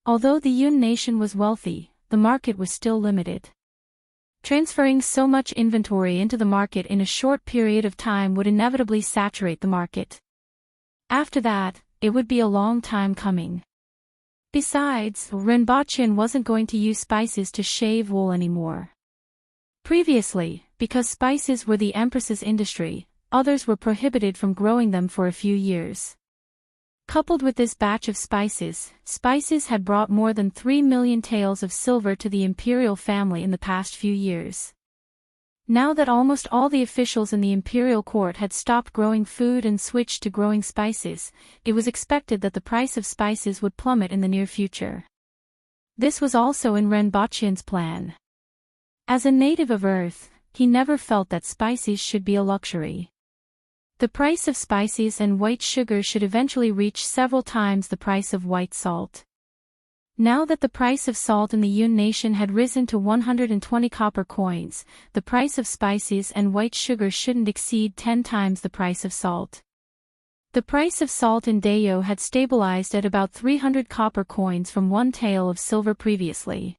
Although the Yun nation was wealthy, the market was still limited. Transferring so much inventory into the market in a short period of time would inevitably saturate the market. After that, it would be a long time coming. Besides, Rinpochen wasn't going to use spices to shave wool anymore. Previously, because spices were the Empress's industry, others were prohibited from growing them for a few years. Coupled with this batch of spices had brought more than 3 million taels of silver to the imperial family in the past few years. Now that almost all the officials in the imperial court had stopped growing food and switched to growing spices, it was expected that the price of spices would plummet in the near future. This was also in Ren Baqian's plan. As a native of Earth, he never felt that spices should be a luxury. The price of spices and white sugar should eventually reach several times the price of white salt. Now that the price of salt in the Yun nation had risen to 120 copper coins, the price of spices and white sugar shouldn't exceed 10 times the price of salt. The price of salt in Dayo had stabilized at about 300 copper coins from 1 tael of silver previously.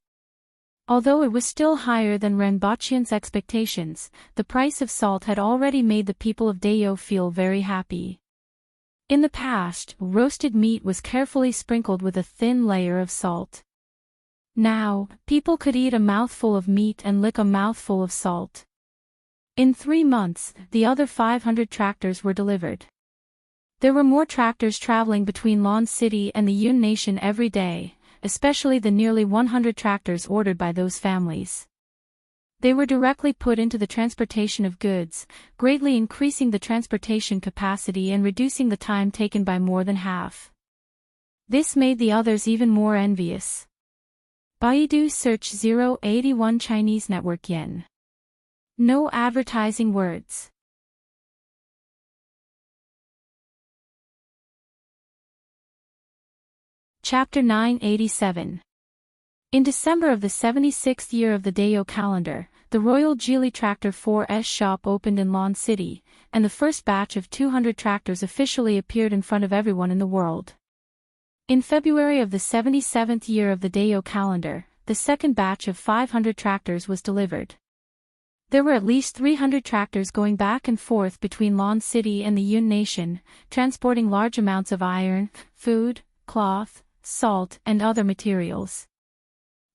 Although it was still higher than Ren Baqian's expectations, the price of salt had already made the people of Dayo feel very happy. In the past, roasted meat was carefully sprinkled with a thin layer of salt. Now, people could eat a mouthful of meat and lick a mouthful of salt. In 3 months, the other 500 tractors were delivered. There were more tractors traveling between Lon City and the Yun nation every day, especially the nearly 100 tractors ordered by those families. They were directly put into the transportation of goods, greatly increasing the transportation capacity and reducing the time taken by more than half. This made the others even more envious. Baidu search 081 Chinese network yen. No advertising words. Chapter 987. In December of the 76th year of the Dayo calendar, the Royal Geely Tractor 4S shop opened in Lon City, and the first batch of 200 tractors officially appeared in front of everyone in the world. In February of the 77th year of the Dayo calendar, the second batch of 500 tractors was delivered. There were at least 300 tractors going back and forth between Lon City and the Yun nation, transporting large amounts of iron, food, cloth, salt, and other materials.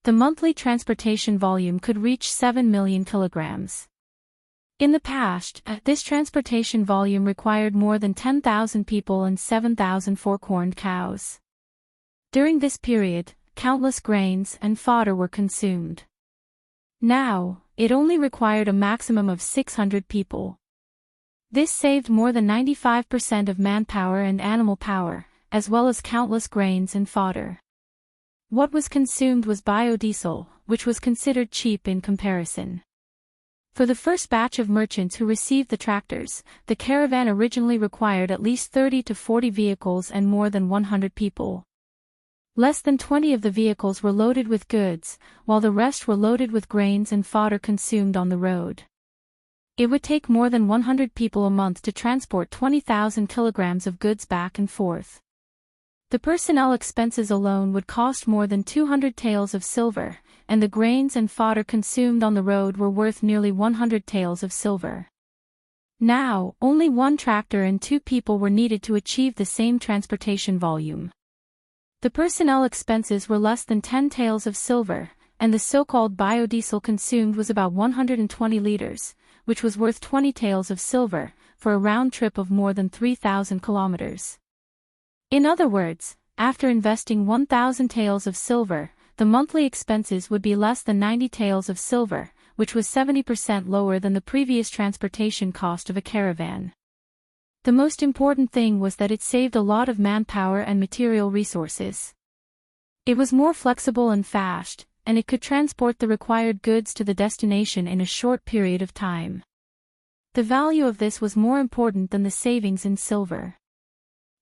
The monthly transportation volume could reach 7 million kilograms. In the past, this transportation volume required more than 10,000 people and 7,000 four-corned cows. During this period, countless grains and fodder were consumed. Now, it only required a maximum of 600 people. This saved more than 95% of manpower and animal power, as well as countless grains and fodder. What was consumed was biodiesel, which was considered cheap in comparison. For the first batch of merchants who received the tractors, the caravan originally required at least 30 to 40 vehicles and more than 100 people. Less than 20 of the vehicles were loaded with goods, while the rest were loaded with grains and fodder consumed on the road. It would take more than 100 people a month to transport 20,000 kilograms of goods back and forth. The personnel expenses alone would cost more than 200 taels of silver, and the grains and fodder consumed on the road were worth nearly 100 taels of silver. Now, only 1 tractor and 2 people were needed to achieve the same transportation volume. The personnel expenses were less than 10 taels of silver, and the so-called biodiesel consumed was about 120 liters, which was worth 20 taels of silver, for a round trip of more than 3,000 kilometers. In other words, after investing 1,000 taels of silver, the monthly expenses would be less than 90 taels of silver, which was 70% lower than the previous transportation cost of a caravan. The most important thing was that it saved a lot of manpower and material resources. It was more flexible and fast, and it could transport the required goods to the destination in a short period of time. The value of this was more important than the savings in silver.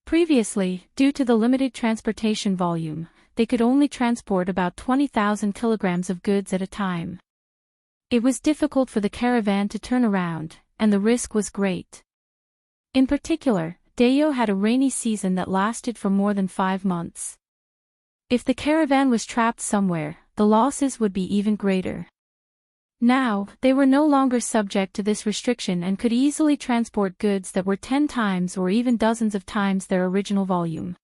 Previously, due to the limited transportation volume, they could only transport about 20,000 kilograms of goods at a time. It was difficult for the caravan to turn around, and the risk was great. In particular, Dayo had a rainy season that lasted for more than 5 months. If the caravan was trapped somewhere, the losses would be even greater. Now, they were no longer subject to this restriction and could easily transport goods that were 10 times or even dozens of times their original volume.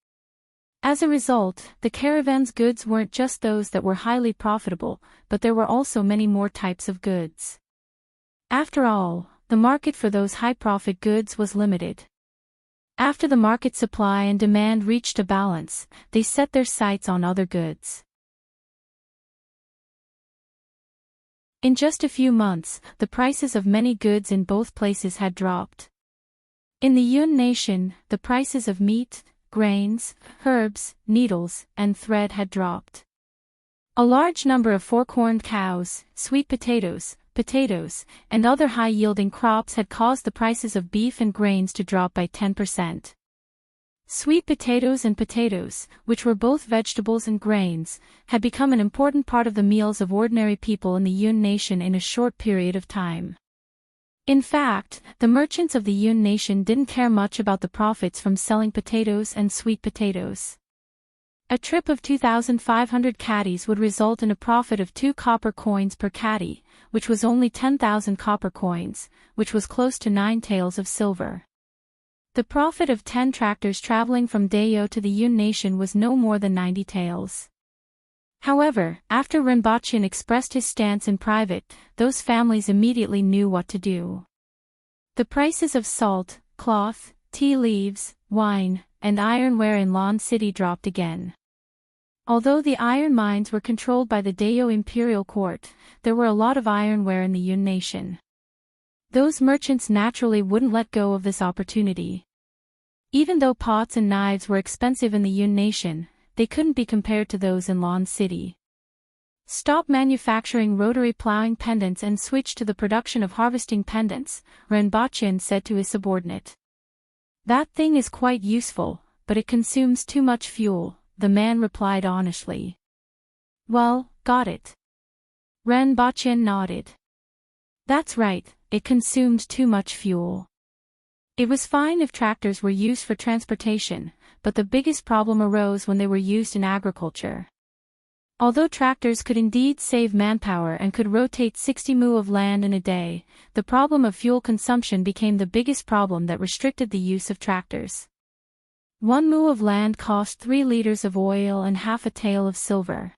As a result, the caravan's goods weren't just those that were highly profitable, but there were also many more types of goods. After all, the market for those high-profit goods was limited. After the market supply and demand reached a balance, they set their sights on other goods. In just a few months, the prices of many goods in both places had dropped. In the Yun nation, the prices of meat, grains, herbs, needles, and thread had dropped. A large number of four-corned cows, sweet potatoes, and other high-yielding crops had caused the prices of beef and grains to drop by 10%. Sweet potatoes and potatoes, which were both vegetables and grains, had become an important part of the meals of ordinary people in the Yun nation in a short period of time. In fact, the merchants of the Yun nation didn't care much about the profits from selling potatoes and sweet potatoes. A trip of 2,500 caddies would result in a profit of 2 copper coins per caddy, which was only 10,000 copper coins, which was close to 9 taels of silver. The profit of 10 tractors traveling from Dayo to the Yun nation was no more than 90 taels. However, after Rinpoche expressed his stance in private, those families immediately knew what to do. The prices of salt, cloth, tea leaves, wine, and ironware in Lan City dropped again. Although the iron mines were controlled by the Dayo imperial court, there were a lot of ironware in the Yun nation. Those merchants naturally wouldn't let go of this opportunity. Even though pots and knives were expensive in the Yun nation, they couldn't be compared to those in Lan City. Stop manufacturing rotary plowing pendants and switch to the production of harvesting pendants, Rinpoche said to his subordinate. That thing is quite useful, but it consumes too much fuel, the man replied honestly. Well, got it. Rinpoche nodded. That's right, it consumed too much fuel. It was fine if tractors were used for transportation, but the biggest problem arose when they were used in agriculture. Although tractors could indeed save manpower and could rotate 60 mu of land in a day, the problem of fuel consumption became the biggest problem that restricted the use of tractors. 1 mu of land cost 3 liters of oil and half a tael of silver.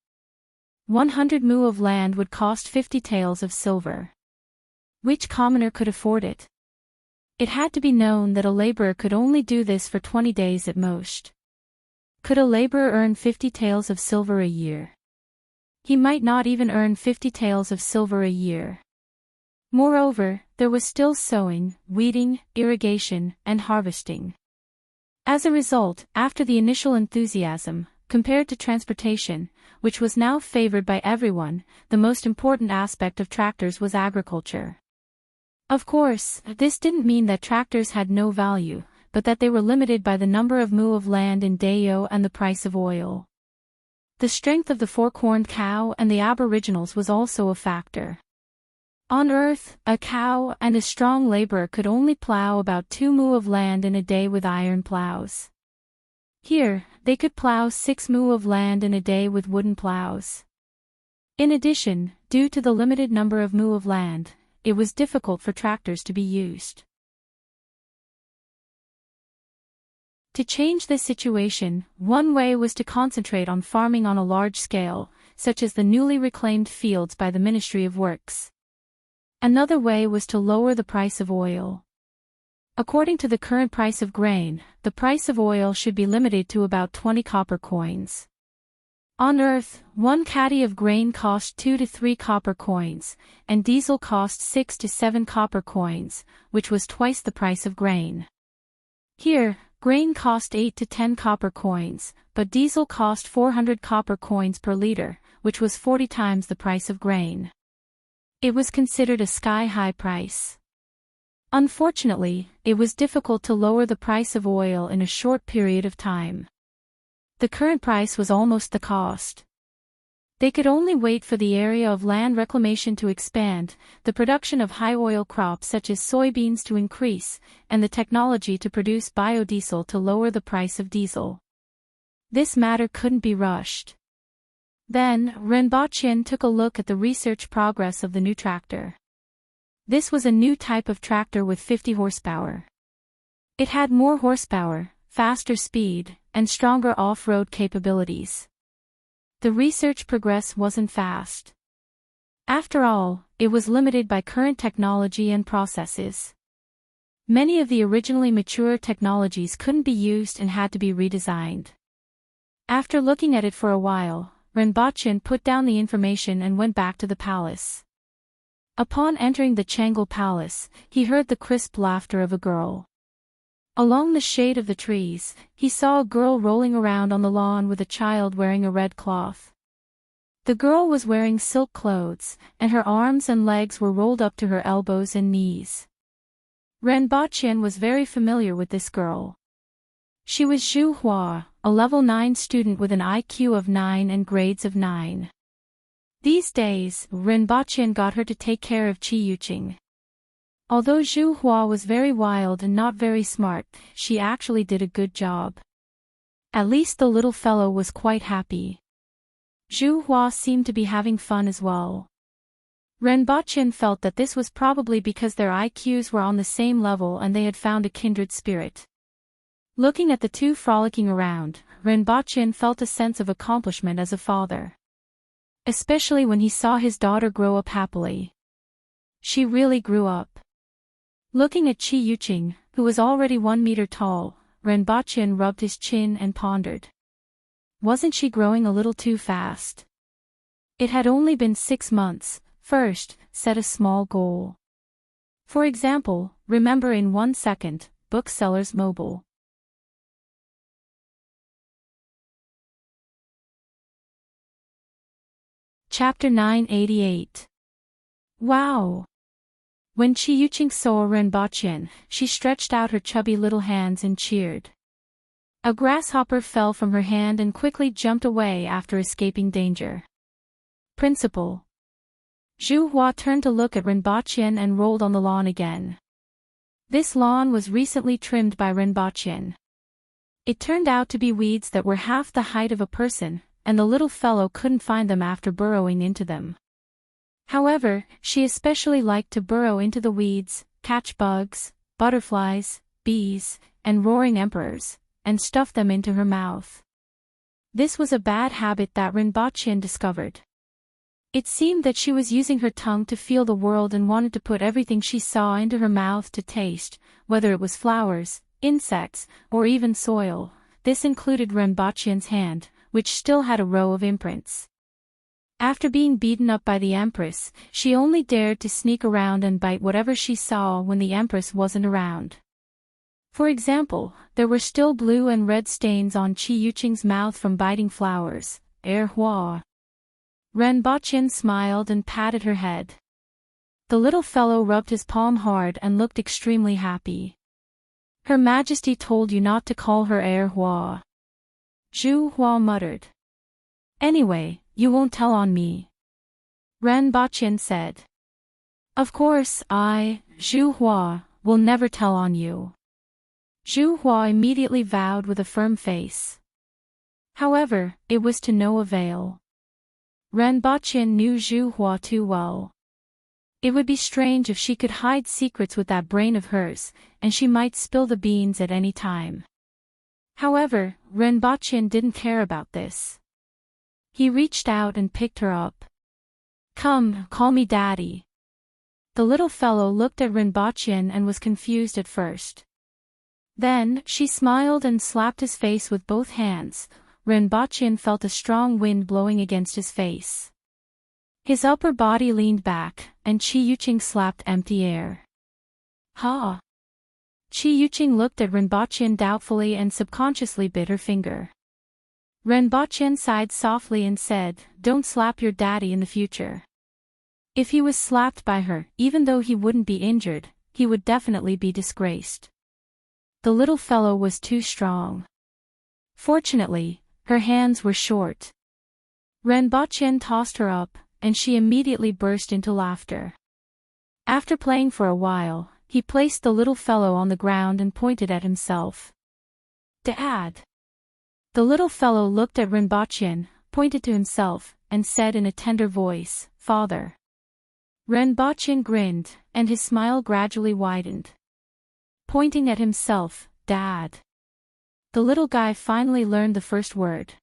100 mu of land would cost 50 taels of silver. Which commoner could afford it? It had to be known that a laborer could only do this for 20 days at most. Could a laborer earn 50 taels of silver a year? He might not even earn 50 taels of silver a year. Moreover, there was still sowing, weeding, irrigation, and harvesting. As a result, after the initial enthusiasm, compared to transportation, which was now favored by everyone, the most important aspect of tractors was agriculture. Of course, this didn't mean that tractors had no value, but that they were limited by the number of mu of land in Dayo and the price of oil. The strength of the four-corned cow and the aboriginals was also a factor. On Earth, a cow and a strong laborer could only plow about 2 mu of land in a day with iron plows. Here, they could plow 6 mu of land in a day with wooden plows. In addition, due to the limited number of mu of land, it was difficult for tractors to be used. To change this situation, one way was to concentrate on farming on a large scale, such as the newly reclaimed fields by the Ministry of Works. Another way was to lower the price of oil. According to the current price of grain, the price of oil should be limited to about 20 copper coins. On Earth, 1 caddy of grain cost 2 to 3 copper coins, and diesel cost 6 to 7 copper coins, which was twice the price of grain. Here, grain cost 8 to 10 copper coins, but diesel cost 400 copper coins per liter, which was 40 times the price of grain. It was considered a sky-high price. Unfortunately, it was difficult to lower the price of oil in a short period of time. The current price was almost the cost. They could only wait for the area of land reclamation to expand, the production of high oil crops such as soybeans to increase, and the technology to produce biodiesel to lower the price of diesel. This matter couldn't be rushed. Then, Rinpoche took a look at the research progress of the new tractor. This was a new type of tractor with 50 horsepower. It had more horsepower, faster speed, and stronger off-road capabilities. The research progress wasn't fast. After all, it was limited by current technology and processes. Many of the originally mature technologies couldn't be used and had to be redesigned. After looking at it for a while, Renbochin put down the information and went back to the palace. Upon entering the Changle Palace, he heard the crisp laughter of a girl. Along the shade of the trees, he saw a girl rolling around on the lawn with a child wearing a red cloth. The girl was wearing silk clothes, and her arms and legs were rolled up to her elbows and knees. Renbochin was very familiar with this girl. She was Zhu Hua, a level 9 student with an IQ of 9 and grades of 9. These days, Renbochin got her to take care of Qi Yuqing. Although Zhu Hua was very wild and not very smart, she actually did a good job. At least the little fellow was quite happy. Zhu Hua seemed to be having fun as well. Renbochin felt that this was probably because their IQs were on the same level and they had found a kindred spirit. Looking at the two frolicking around, Renbochin felt a sense of accomplishment as a father. Especially when he saw his daughter grow up happily. She really grew up. Looking at Qi Yuqing, who was already 1 meter tall, Renbochin rubbed his chin and pondered. Wasn't she growing a little too fast? It had only been 6 months. First, set a small goal. For example, remember in 1 second, Booksellers Mobile. Chapter 988. Wow! When Qi Yuqing saw Renbochin, she stretched out her chubby little hands and cheered. A grasshopper fell from her hand and quickly jumped away after escaping danger. Principal. Zhu Hua turned to look at Renbochin and rolled on the lawn again. This lawn was recently trimmed by Renbochin. It turned out to be weeds that were half the height of a person, and the little fellow couldn't find them after burrowing into them. However, she especially liked to burrow into the weeds, catch bugs, butterflies, bees, and roaring emperors, and stuff them into her mouth. This was a bad habit that Renbochin discovered. It seemed that she was using her tongue to feel the world and wanted to put everything she saw into her mouth to taste, whether it was flowers, insects, or even soil. This included Renbochin's hand, which still had a row of imprints. After being beaten up by the Empress, she only dared to sneak around and bite whatever she saw when the Empress wasn't around. For example, there were still blue and red stains on Qi Yuqing's mouth from biting flowers. Hua. Renbochin smiled and patted her head. The little fellow rubbed his palm hard and looked extremely happy. Her Majesty told you not to call her Hua. Zhu Hua muttered. Anyway, you won't tell on me. Renbochin said. Of course, I, Zhu Hua, will never tell on you. Zhu Hua immediately vowed with a firm face. However, it was to no avail. Renbochin knew Zhu Hua too well. It would be strange if she could hide secrets with that brain of hers, and she might spill the beans at any time. However, Renbochin didn't care about this. He reached out and picked her up. Come, call me Daddy. The little fellow looked at Renbochin and was confused at first. Then, she smiled and slapped his face with both hands. Renbochin felt a strong wind blowing against his face. His upper body leaned back, and Qi Yuqing slapped empty air. Ha! Qi Yuqing looked at Renbochin doubtfully and subconsciously bit her finger. Renbochin sighed softly and said, Don't slap your daddy in the future. If he was slapped by her, even though he wouldn't be injured, he would definitely be disgraced. The little fellow was too strong. Fortunately, her hands were short. Renbochin tossed her up, and she immediately burst into laughter. After playing for a while, he placed the little fellow on the ground and pointed at himself. Dad! The little fellow looked at Renbochin, pointed to himself, and said in a tender voice, Father. Renbochin grinned, and his smile gradually widened. Pointing at himself, Dad. The little guy finally learned the first word.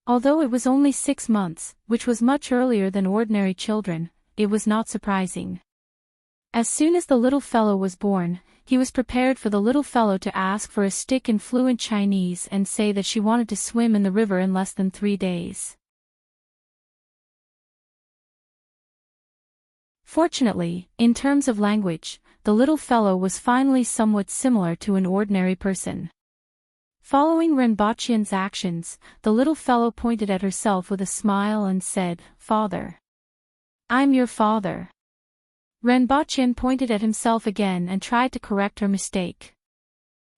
Although it was only 6 months, which was much earlier than ordinary children, it was not surprising. As soon as the little fellow was born, he was prepared for the little fellow to ask for a stick in fluent Chinese and say that she wanted to swim in the river in less than 3 days. Fortunately, in terms of language, the little fellow was finally somewhat similar to an ordinary person. Following Renbachian's actions, the little fellow pointed at herself with a smile and said, "Father. I'm your father." Renbachian pointed at himself again and tried to correct her mistake.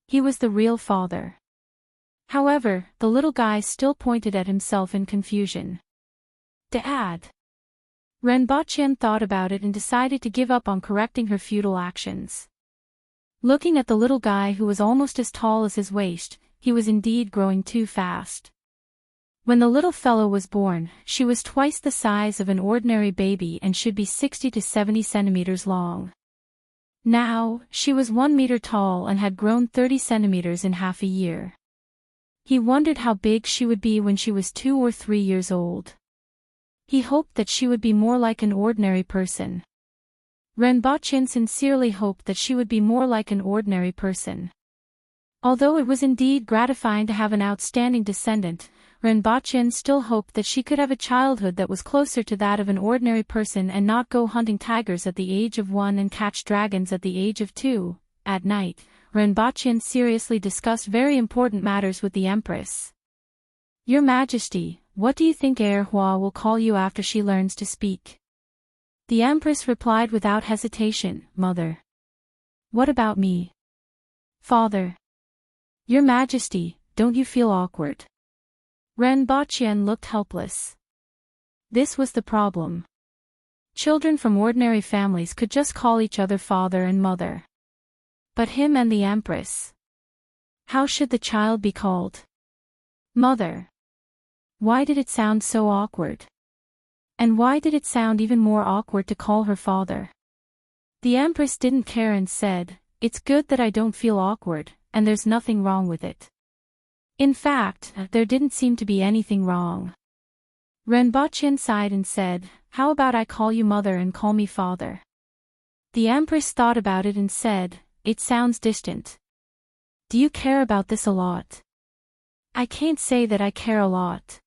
He was the real father. However, the little guy still pointed at himself in confusion. Dad. Renbachian thought about it and decided to give up on correcting her futile actions. Looking at the little guy who was almost as tall as his waist, he was indeed growing too fast. When the little fellow was born, she was twice the size of an ordinary baby and should be 60 to 70 centimeters long. Now, she was 1 meter tall and had grown 30 centimeters in half a year. He wondered how big she would be when she was 2 or 3 years old. He hoped that she would be more like an ordinary person. Renbachian sincerely hoped that she would be more like an ordinary person. Although it was indeed gratifying to have an outstanding descendant, Renbachian still hoped that she could have a childhood that was closer to that of an ordinary person and not go hunting tigers at the age of 1 and catch dragons at the age of 2. At night, Renbachian seriously discussed very important matters with the Empress. "Your Majesty, what do you think Hua will call you after she learns to speak?" The Empress replied without hesitation, "Mother." "What about me?" "Father." "Your Majesty, don't you feel awkward?" Renbachian looked helpless. This was the problem. Children from ordinary families could just call each other father and mother. But him and the Empress. How should the child be called? Mother. Why did it sound so awkward? And why did it sound even more awkward to call her father? The Empress didn't care and said, "It's good that I don't feel awkward, and there's nothing wrong with it." In fact, there didn't seem to be anything wrong. Renbachian sighed and said, "How about I call you mother and call me father?" The Empress thought about it and said, "It sounds distant. Do you care about this a lot?" "I can't say that I care a lot."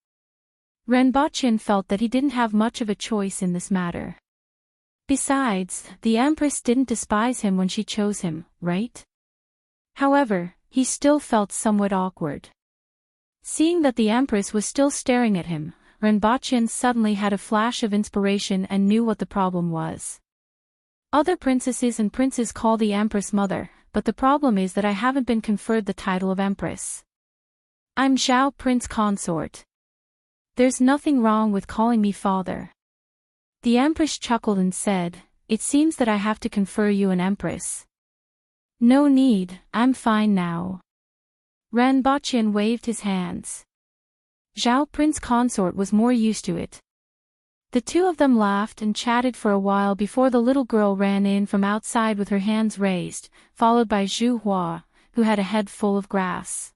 Renbachian felt that he didn't have much of a choice in this matter. Besides, the Empress didn't despise him when she chose him, right? However, he still felt somewhat awkward. Seeing that the Empress was still staring at him, Renbachian suddenly had a flash of inspiration and knew what the problem was. Other princesses and princes call the Empress mother, but the problem is that I haven't been conferred the title of Empress. I'm Zhao Prince Consort. There's nothing wrong with calling me father. The Empress chuckled and said, "It seems that I have to confer you an Empress." "No need, I'm fine now." Renbachian waved his hands. Zhao Prince Consort was more used to it. The two of them laughed and chatted for a while before the little girl ran in from outside with her hands raised, followed by Zhu Hua, who had a head full of grass.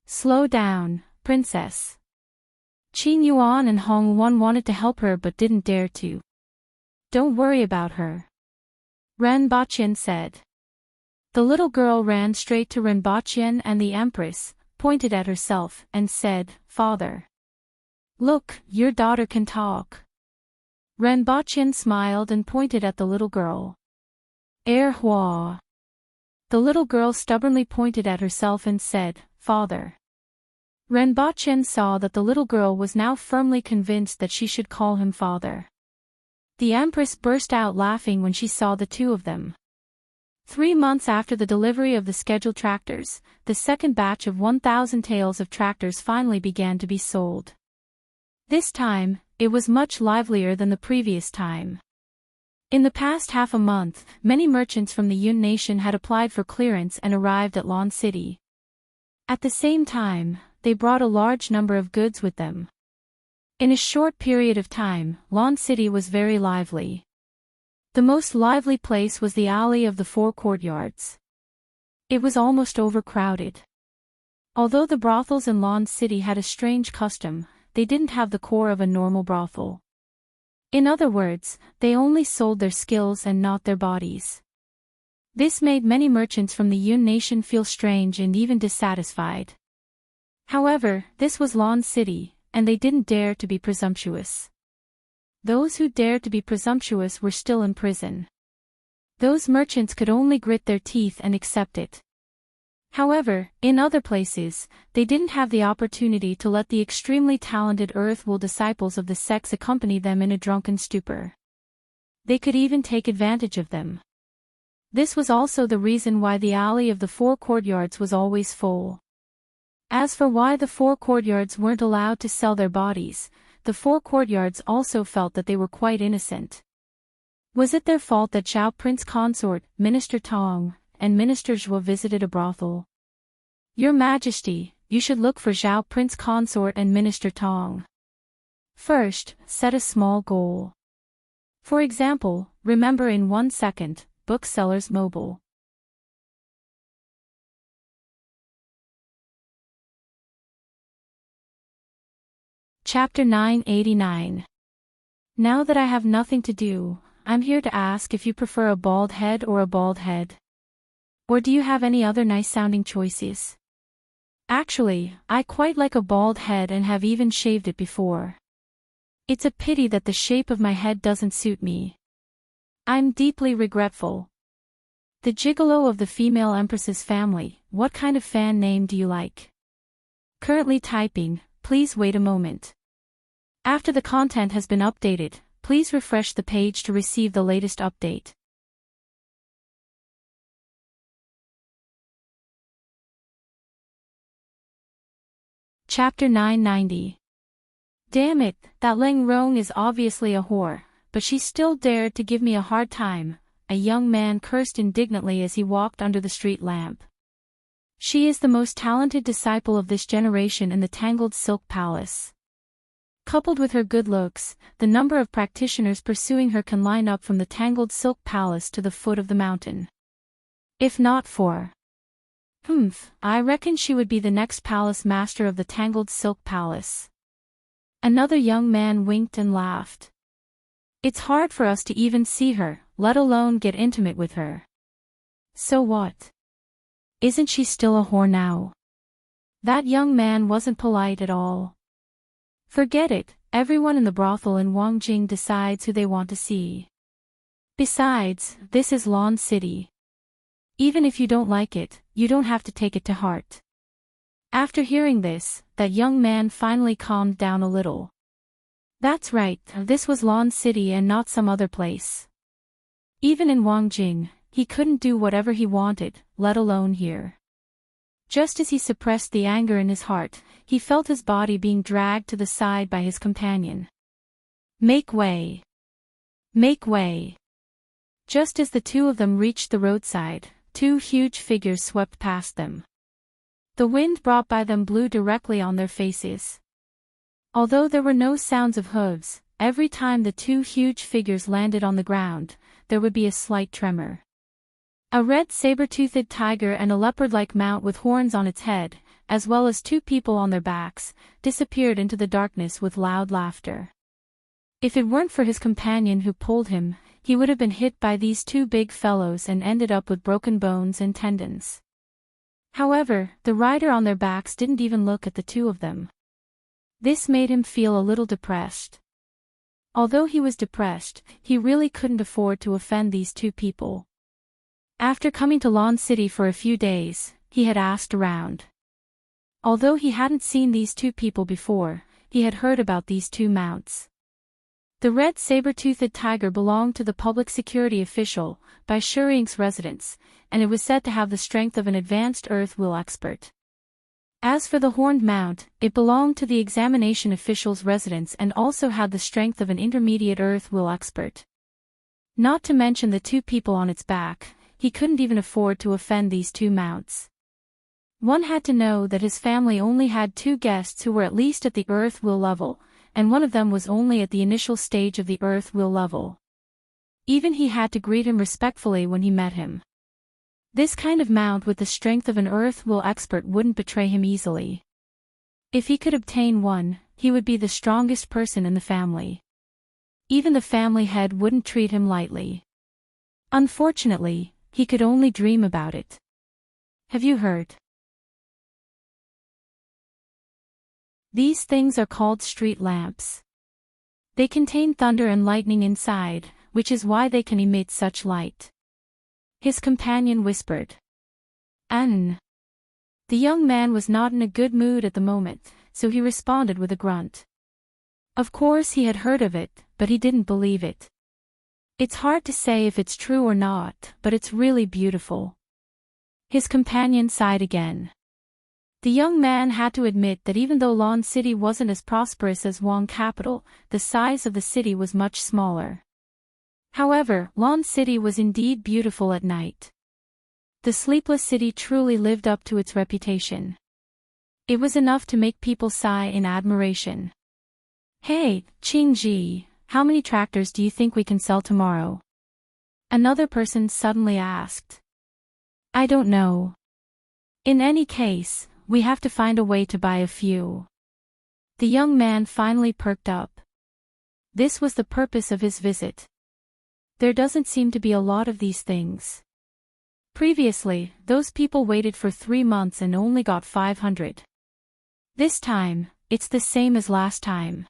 "Slow down, princess." Qin Yuan and Hong Wan wanted to help her but didn't dare to. "Don't worry about her," Renbachian said. The little girl ran straight to Renbachian and the Empress, pointed at herself, and said, "Father. Look, your daughter can talk." Renbachian smiled and pointed at the little girl. Hua. The little girl stubbornly pointed at herself and said, "Father." Renbachian saw that the little girl was now firmly convinced that she should call him father. The Empress burst out laughing when she saw the two of them. 3 months after the delivery of the scheduled tractors, the second batch of 1,000 taels of tractors finally began to be sold. This time, it was much livelier than the previous time. In the past half a month, many merchants from the Yun nation had applied for clearance and arrived at Lan City. At the same time, they brought a large number of goods with them. In a short period of time, Lan City was very lively. The most lively place was the alley of the 4 courtyards. It was almost overcrowded. Although the brothels in Lan City had a strange custom, they didn't have the core of a normal brothel. In other words, they only sold their skills and not their bodies. This made many merchants from the Yun nation feel strange and even dissatisfied. However, this was Lawn City, and they didn't dare to be presumptuous. Those who dared to be presumptuous were still in prison. Those merchants could only grit their teeth and accept it. However, in other places, they didn't have the opportunity to let the extremely talented Earthwool disciples of the sex accompany them in a drunken stupor. They could even take advantage of them. This was also the reason why the alley of the four courtyards was always full. As for why the four courtyards weren't allowed to sell their bodies, the four courtyards also felt that they were quite innocent. Was it their fault that Zhao Prince Consort, Minister Tong, and Minister Zhua visited a brothel? Your Majesty, you should look for Zhao Prince Consort and Minister Tong. First, set a small goal. For example, remember in 1 second, Booksellers Mobile. Chapter 989. Now that I have nothing to do, I'm here to ask if you prefer a bald head or a bald head. Or do you have any other nice-sounding choices? Actually, I quite like a bald head and have even shaved it before. It's a pity that the shape of my head doesn't suit me. I'm deeply regretful. The gigolo of the female Empress's family, what kind of fan name do you like? Currently typing, please wait a moment. After the content has been updated, please refresh the page to receive the latest update. Chapter 990. Damn it, that Leng Rong is obviously a whore, but she still dared to give me a hard time, a young man cursed indignantly as he walked under the street lamp. She is the most talented disciple of this generation in the Tangled Silk Palace. Coupled with her good looks, the number of practitioners pursuing her can line up from the Tangled Silk Palace to the foot of the mountain. If not for... I reckon she would be the next palace master of the Tangled Silk Palace. Another young man winked and laughed. It's hard for us to even see her, let alone get intimate with her. So what? Isn't she still a whore now? That young man wasn't polite at all. Forget it, everyone in the brothel in Wangjing decides who they want to see. Besides, this is Lawn City. Even if you don't like it, you don't have to take it to heart. After hearing this, that young man finally calmed down a little. That's right, this was Lawn City and not some other place. Even in Wangjing, he couldn't do whatever he wanted, let alone here. Just as he suppressed the anger in his heart, he felt his body being dragged to the side by his companion. Make way! Make way! Just as the two of them reached the roadside, two huge figures swept past them. The wind brought by them blew directly on their faces. Although there were no sounds of hooves, every time the two huge figures landed on the ground, there would be a slight tremor. A red saber-toothed tiger and a leopard-like mount with horns on its head, as well as two people on their backs, disappeared into the darkness with loud laughter. If it weren't for his companion who pulled him, he would have been hit by these two big fellows and ended up with broken bones and tendons. However, the rider on their backs didn't even look at the two of them. This made him feel a little depressed. Although he was depressed, he really couldn't afford to offend these two people. After coming to Lawn City for a few days, he had asked around. Although he hadn't seen these two people before, he had heard about these two mounts. The red saber-toothed tiger belonged to the public security official, by Shurink's residence, and it was said to have the strength of an advanced Earthwool expert. As for the horned mount, it belonged to the examination official's residence and also had the strength of an intermediate Earthwool expert. Not to mention the two people on its back, he couldn't even afford to offend these two mounts. One had to know that his family only had two guests who were at least at the Earthwool level, and one of them was only at the initial stage of the Earthwool level. Even he had to greet him respectfully when he met him. This kind of mount with the strength of an Earthwool expert wouldn't betray him easily. If he could obtain one, he would be the strongest person in the family. Even the family head wouldn't treat him lightly. Unfortunately, he could only dream about it. Have you heard? These things are called street lamps. They contain thunder and lightning inside, which is why they can emit such light. His companion whispered. The young man was not in a good mood at the moment, so he responded with a grunt. Of course he had heard of it, but he didn't believe it. It's hard to say if it's true or not, but it's really beautiful. His companion sighed again. The young man had to admit that even though Lon City wasn't as prosperous as Wong Capital, the size of the city was much smaller. However, Lon City was indeed beautiful at night. The sleepless city truly lived up to its reputation. It was enough to make people sigh in admiration. Hey, Qingji, how many tractors do you think we can sell tomorrow? Another person suddenly asked. I don't know. In any case, we have to find a way to buy a few. The young man finally perked up. This was the purpose of his visit. There doesn't seem to be a lot of these things. Previously, those people waited for 3 months and only got 500. This time, it's the same as last time.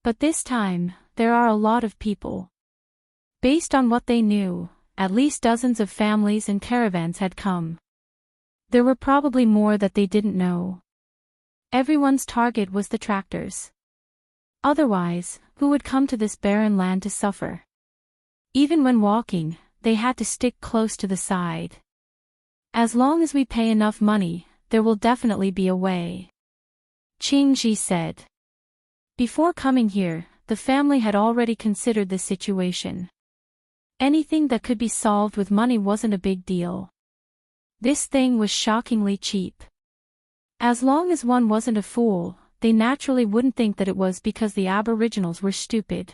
But this time, there are a lot of people. Based on what they knew, at least dozens of families and caravans had come. There were probably more that they didn't know. Everyone's target was the tractors. Otherwise, who would come to this barren land to suffer? Even when walking, they had to stick close to the side. As long as we pay enough money, there will definitely be a way. Qingji said. Before coming here, the family had already considered the situation. Anything that could be solved with money wasn't a big deal. This thing was shockingly cheap. As long as one wasn't a fool, they naturally wouldn't think that it was because the aboriginals were stupid.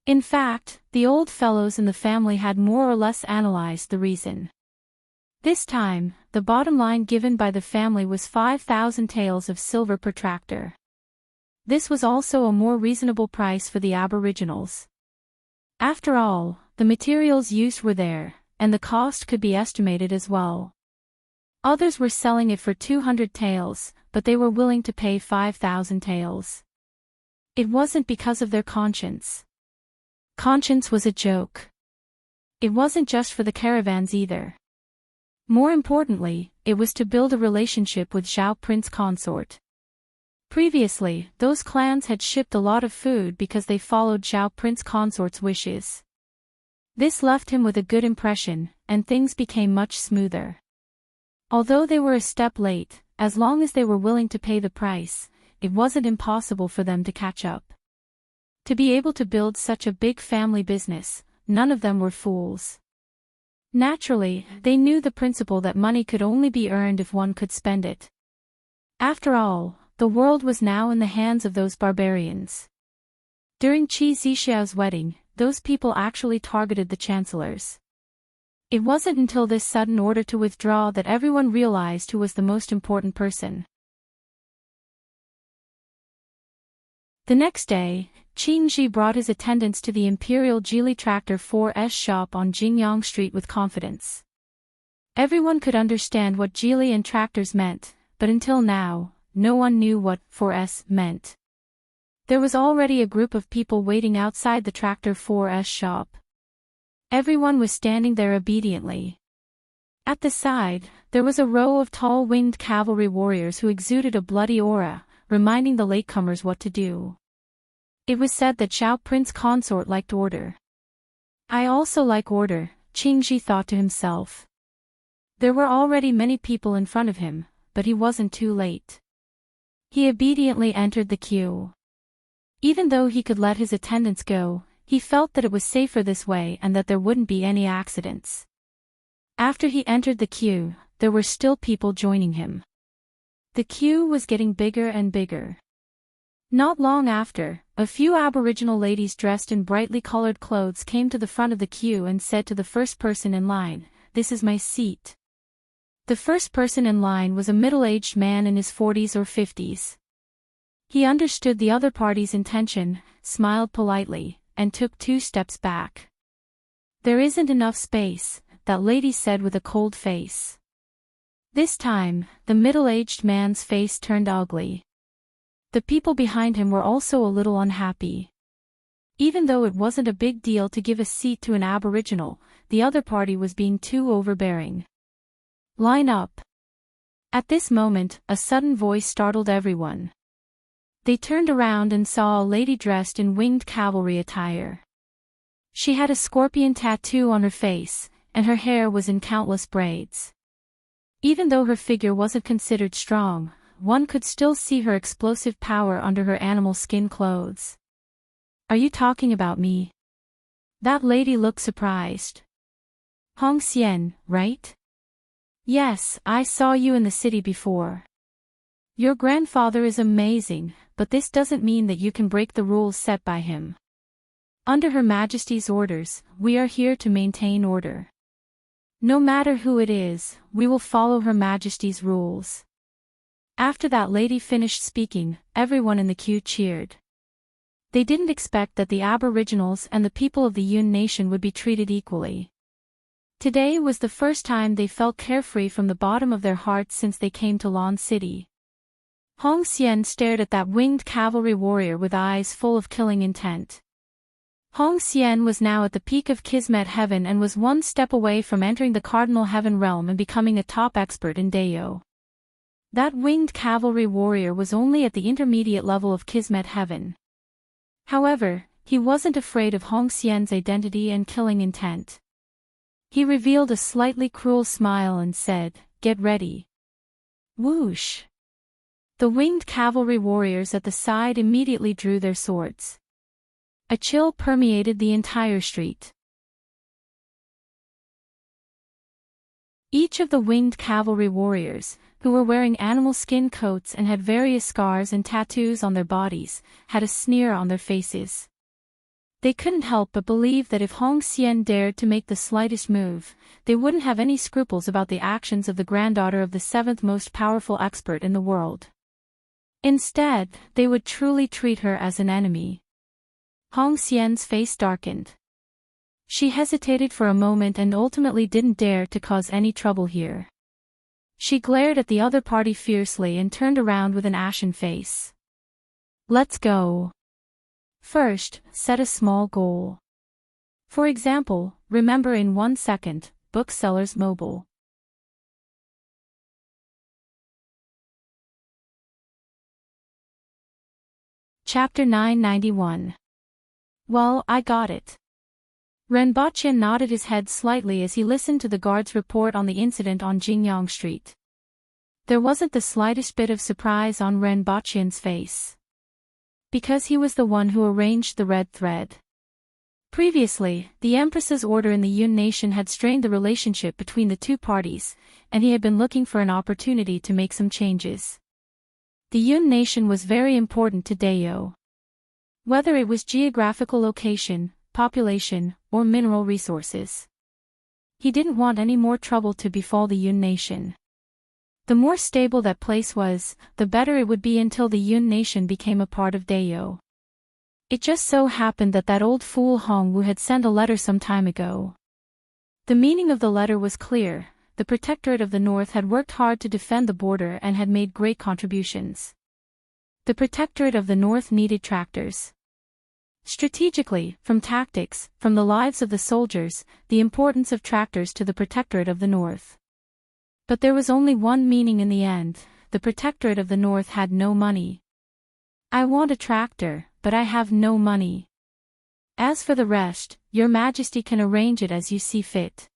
In fact, the old fellows in the family had more or less analyzed the reason. This time, the bottom line given by the family was 5,000 taels of silver per tractor. This was also a more reasonable price for the aboriginals. After all, the materials used were there, and the cost could be estimated as well. Others were selling it for 200 taels, but they were willing to pay 5,000 taels. It wasn't because of their conscience. Conscience was a joke. It wasn't just for the caravans either. More importantly, it was to build a relationship with Zhao Prince Consort. Previously, those clans had shipped a lot of food because they followed Zhao Prince Consort's wishes. This left him with a good impression, and things became much smoother. Although they were a step late, as long as they were willing to pay the price, it wasn't impossible for them to catch up. To be able to build such a big family business, none of them were fools. Naturally, they knew the principle that money could only be earned if one could spend it. After all, the world was now in the hands of those barbarians. During Qi Zixiao's wedding, those people actually targeted the chancellors. It wasn't until this sudden order to withdraw that everyone realized who was the most important person. The next day, Qingji brought his attendants to the Imperial Geely Tractor 4S shop on Jingyang Street with confidence. Everyone could understand what Geely and tractors meant, but until now, no one knew what 4S meant. There was already a group of people waiting outside the Tractor 4S shop. Everyone was standing there obediently. At the side, there was a row of tall winged cavalry warriors who exuded a bloody aura, reminding the latecomers what to do. It was said that Zhao Prince Consort liked order. I also like order, Qingji thought to himself. There were already many people in front of him, but he wasn't too late. He obediently entered the queue. Even though he could let his attendants go, he felt that it was safer this way and that there wouldn't be any accidents. After he entered the queue, there were still people joining him. The queue was getting bigger and bigger. Not long after, a few Aboriginal ladies dressed in brightly colored clothes came to the front of the queue and said to the first person in line, "This is my seat." The first person in line was a middle-aged man in his 40s or 50s. He understood the other party's intention, smiled politely, and took 2 steps back. "There isn't enough space," that lady said with a cold face. This time, the middle-aged man's face turned ugly. The people behind him were also a little unhappy. Even though it wasn't a big deal to give a seat to an Aboriginal, the other party was being too overbearing. "Line up." At this moment, a sudden voice startled everyone. They turned around and saw a lady dressed in winged cavalry attire. She had a scorpion tattoo on her face, and her hair was in countless braids. Even though her figure wasn't considered strong, one could still see her explosive power under her animal skin clothes. "Are you talking about me?" That lady looked surprised. "Hong Xian, right?" "Yes, I saw you in the city before. Your grandfather is amazing, but this doesn't mean that you can break the rules set by him. Under Her Majesty's orders, we are here to maintain order. No matter who it is, we will follow Her Majesty's rules." After that lady finished speaking, everyone in the queue cheered. They didn't expect that the Aboriginals and the people of the Yun Nation would be treated equally. Today was the first time they felt carefree from the bottom of their hearts since they came to Lon City. Hong Xian stared at that winged cavalry warrior with eyes full of killing intent. Hong Xian was now at the peak of Kismet Heaven and was one step away from entering the Cardinal Heaven realm and becoming a top expert in Dayo. That winged cavalry warrior was only at the intermediate level of Kismet Heaven. However, he wasn't afraid of Hong Xian's identity and killing intent. He revealed a slightly cruel smile and said, "Get ready." Whoosh! The winged cavalry warriors at the side immediately drew their swords. A chill permeated the entire street. Each of the winged cavalry warriors, who were wearing animal skin coats and had various scars and tattoos on their bodies, had a sneer on their faces. They couldn't help but believe that if Hong Xian dared to make the slightest move, they wouldn't have any scruples about the actions of the granddaughter of the 7th most powerful expert in the world. Instead, they would truly treat her as an enemy. Hong Xian's face darkened. She hesitated for a moment and ultimately didn't dare to cause any trouble here. She glared at the other party fiercely and turned around with an ashen face. "Let's go. First, set a small goal. For example, remember in 1 second, Booksellers Mobile." Chapter 991. "Well, I got it." Renbochin nodded his head slightly as he listened to the guard's report on the incident on Jingyang Street. There wasn't the slightest bit of surprise on Renbochin's face. Because he was the one who arranged the red thread. Previously, the Empress's order in the Yun Nation had strained the relationship between the two parties, and he had been looking for an opportunity to make some changes. The Yun Nation was very important to Dayo. Whether it was geographical location, population, or mineral resources. He didn't want any more trouble to befall the Yun Nation. The more stable that place was, the better it would be until the Yun Nation became a part of Dayo. It just so happened that that old fool Hongwu had sent a letter some time ago. The meaning of the letter was clear. The Protectorate of the North had worked hard to defend the border and had made great contributions. The Protectorate of the North needed tractors. Strategically, from tactics, from the lives of the soldiers, the importance of tractors to the Protectorate of the North. But there was only one meaning in the end: the Protectorate of the North had no money. "I want a tractor, but I have no money. As for the rest, Your Majesty can arrange it as you see fit."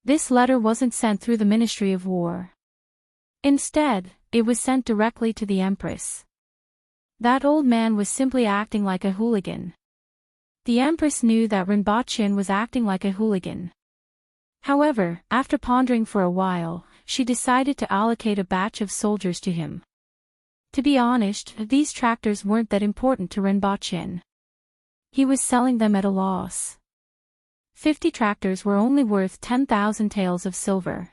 This letter wasn't sent through the Ministry of War. Instead, it was sent directly to the Empress. That old man was simply acting like a hooligan. The Empress knew that Rinpoche was acting like a hooligan. However, after pondering for a while, she decided to allocate a batch of soldiers to him. To be honest, these tractors weren't that important to Rinpoche. He was selling them at a loss. 50 tractors were only worth 10,000 taels of silver.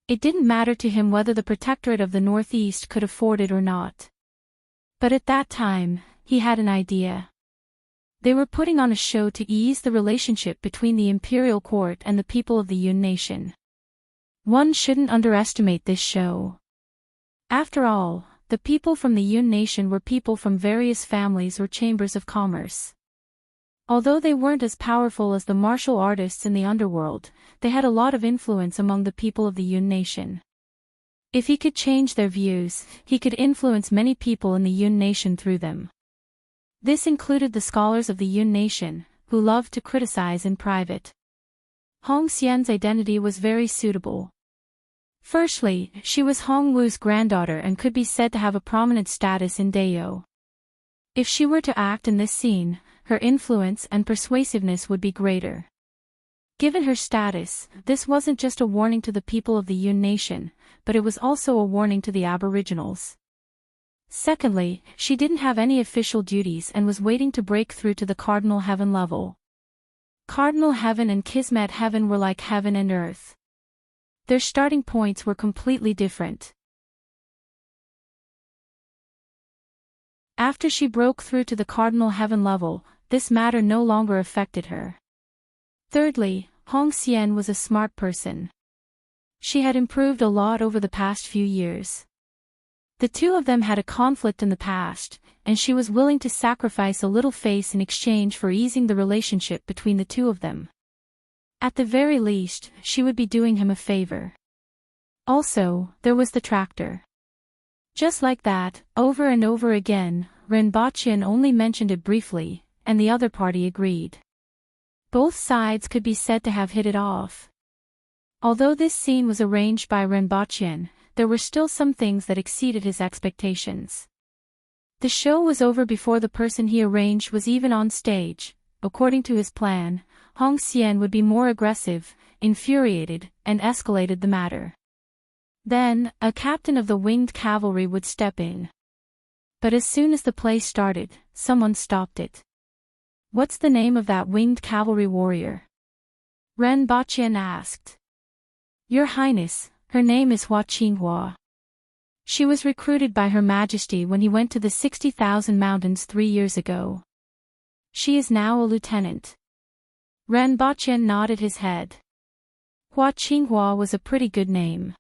It didn't matter to him whether the Protectorate of the Northeast could afford it or not. But at that time, he had an idea. They were putting on a show to ease the relationship between the imperial court and the people of the Yun nation. One shouldn't underestimate this show. After all, the people from the Yun nation were people from various families or chambers of commerce. Although they weren't as powerful as the martial artists in the underworld, they had a lot of influence among the people of the Yun nation. If he could change their views, he could influence many people in the Yun nation through them. This included the scholars of the Yun nation, who loved to criticize in private. Hong Xian's identity was very suitable. Firstly, she was Hong Wu's granddaughter and could be said to have a prominent status in Dayo. If she were to act in this scene, her influence and persuasiveness would be greater. Given her status, this wasn't just a warning to the people of the Yun nation, but it was also a warning to the Aboriginals. Secondly, she didn't have any official duties and was waiting to break through to the Cardinal Heaven level. Cardinal Heaven and Kismet Heaven were like heaven and earth. Their starting points were completely different. After she broke through to the Cardinal Heaven level, this matter no longer affected her. Thirdly, Hong Xian was a smart person. She had improved a lot over the past few years. The two of them had a conflict in the past, and she was willing to sacrifice a little face in exchange for easing the relationship between the two of them. At the very least, she would be doing him a favor. Also, there was the tractor. Just like that, over and over again, Rinpoche only mentioned it briefly, and the other party agreed. Both sides could be said to have hit it off. Although this scene was arranged by Rinpoche, there were still some things that exceeded his expectations. The show was over before the person he arranged was even on stage. According to his plan, Hong Xian would be more aggressive, infuriated, and escalated the matter. Then, a captain of the winged cavalry would step in. But as soon as the play started, someone stopped it. "What's the name of that winged cavalry warrior?" Rinpoche asked. "Your Highness, her name is Hua Qinghua. She was recruited by Her Majesty when he went to the 60,000 Mountains 3 years ago. She is now a lieutenant." Rinpoche nodded his head. Hua Qinghua was a pretty good name.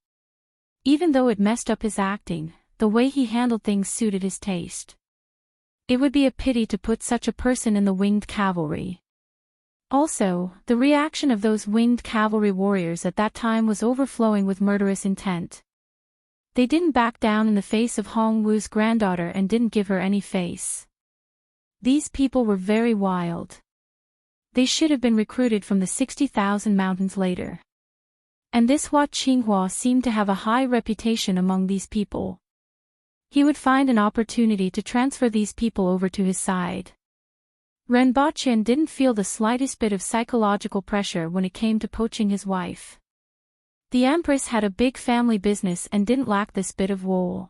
Even though it messed up his acting, the way he handled things suited his taste. It would be a pity to put such a person in the winged cavalry. Also, the reaction of those winged cavalry warriors at that time was overflowing with murderous intent. They didn't back down in the face of Hong Wu's granddaughter and didn't give her any face. These people were very wild. They should have been recruited from the 60,000 Mountains later. And this Hua Qinghua seemed to have a high reputation among these people. He would find an opportunity to transfer these people over to his side. Rinpoche didn't feel the slightest bit of psychological pressure when it came to poaching his wife. The Empress had a big family business and didn't lack this bit of wool.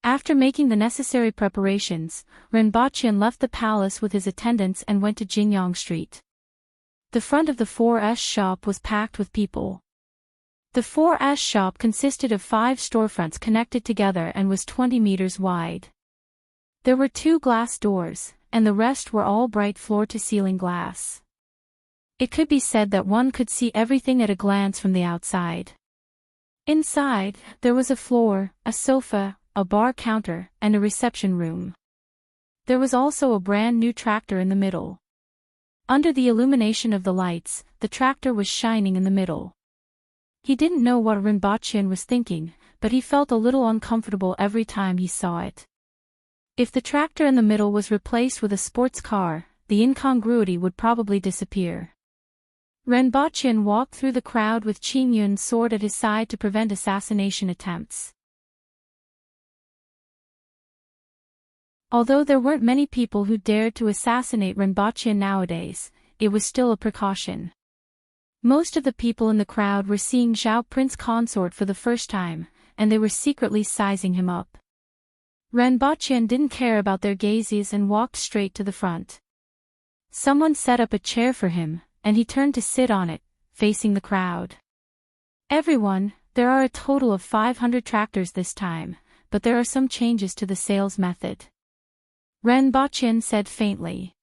After making the necessary preparations, Rinpoche left the palace with his attendants and went to Jingyang Street. The front of the 4S shop was packed with people. The 4S shop consisted of 5 storefronts connected together and was 20 meters wide. There were 2 glass doors, and the rest were all bright floor-to-ceiling glass. It could be said that one could see everything at a glance from the outside. Inside, there was a floor, a sofa, a bar counter, and a reception room. There was also a brand new tractor in the middle. Under the illumination of the lights, the tractor was shining in the middle. He didn't know what Rinpoche was thinking, but he felt a little uncomfortable every time he saw it. If the tractor in the middle was replaced with a sports car, the incongruity would probably disappear. Rinpoche walked through the crowd with Qin Yun's sword at his side to prevent assassination attempts. Although there weren't many people who dared to assassinate Rinpoche nowadays, it was still a precaution. Most of the people in the crowd were seeing Zhao Prince Consort for the first time, and they were secretly sizing him up. Rinpoche didn't care about their gazes and walked straight to the front. Someone set up a chair for him, and he turned to sit on it, facing the crowd. "Everyone, there are a total of 500 tractors this time, but there are some changes to the sales method," Rinpoche said faintly.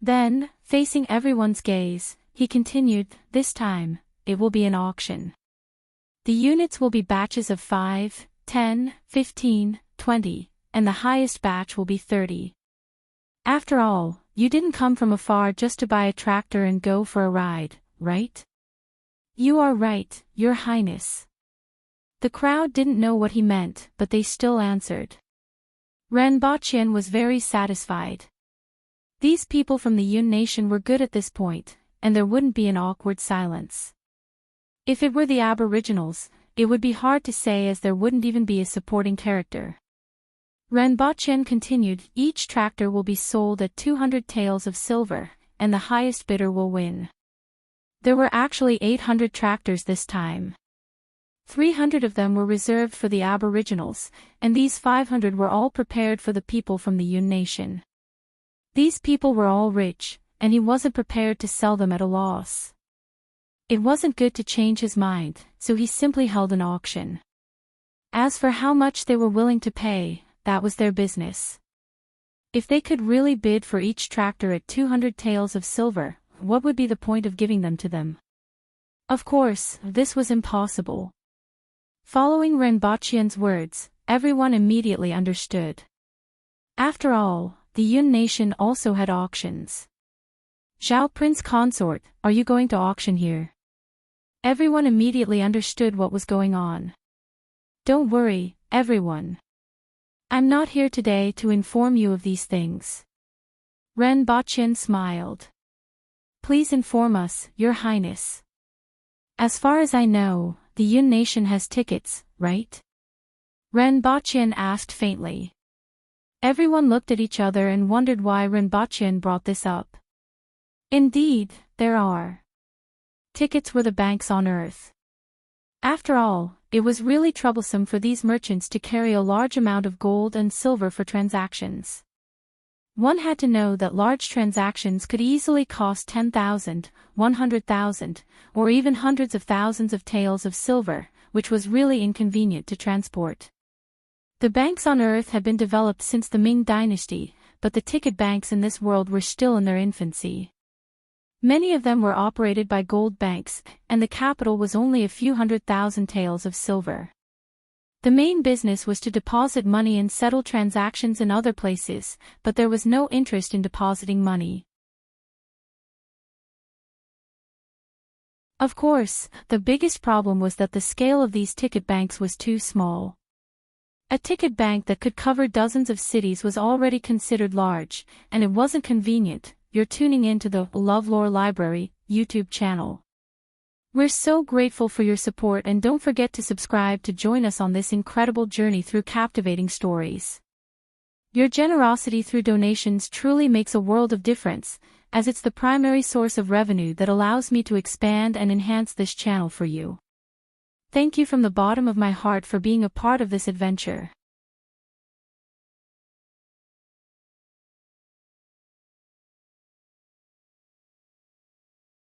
Then, facing everyone's gaze, he continued, "This time, it will be an auction. The units will be batches of 5, 10, 15, 20, and the highest batch will be 30. After all, you didn't come from afar just to buy a tractor and go for a ride, right?" "You are right, Your Highness." The crowd didn't know what he meant, but they still answered. Renbachien was very satisfied. These people from the Yun nation were good at this point, and there wouldn't be an awkward silence. If it were the Aboriginals, it would be hard to say as there wouldn't even be a supporting character. Renbachien continued, "Each tractor will be sold at 200 taels of silver, and the highest bidder will win." There were actually 800 tractors this time. 300 of them were reserved for the Aboriginals, and these 500 were all prepared for the people from the Yun nation. These people were all rich, and he wasn't prepared to sell them at a loss. It wasn't good to change his mind, so he simply held an auction. As for how much they were willing to pay, that was their business. If they could really bid for each tractor at 200 taels of silver, what would be the point of giving them to them? Of course, this was impossible. Following Renbachien's words, everyone immediately understood. After all, the Yun nation also had auctions. "Zhao Prince Consort, are you going to auction here?" Everyone immediately understood what was going on. "Don't worry, everyone. I'm not here today to inform you of these things." Renbachien smiled. "Please inform us, Your Highness." "As far as I know, the Yun nation has tickets, right?" Renbachien asked faintly. Everyone looked at each other and wondered why Renbachien brought this up. Indeed, there are. Tickets were the banks on earth. After all, it was really troublesome for these merchants to carry a large amount of gold and silver for transactions. One had to know that large transactions could easily cost 10,000, 100,000, or even hundreds of thousands of taels of silver, which was really inconvenient to transport. The banks on Earth had been developed since the Ming dynasty, but the ticket banks in this world were still in their infancy. Many of them were operated by gold banks, and the capital was only a few 100,000 taels of silver. The main business was to deposit money and settle transactions in other places, but there was no interest in depositing money. Of course, the biggest problem was that the scale of these ticket banks was too small. A ticket bank that could cover dozens of cities was already considered large, and it wasn't convenient. You're tuning into the LoveLore Library YouTube channel. We're so grateful for your support, and don't forget to subscribe to join us on this incredible journey through captivating stories. Your generosity through donations truly makes a world of difference, as it's the primary source of revenue that allows me to expand and enhance this channel for you. Thank you from the bottom of my heart for being a part of this adventure.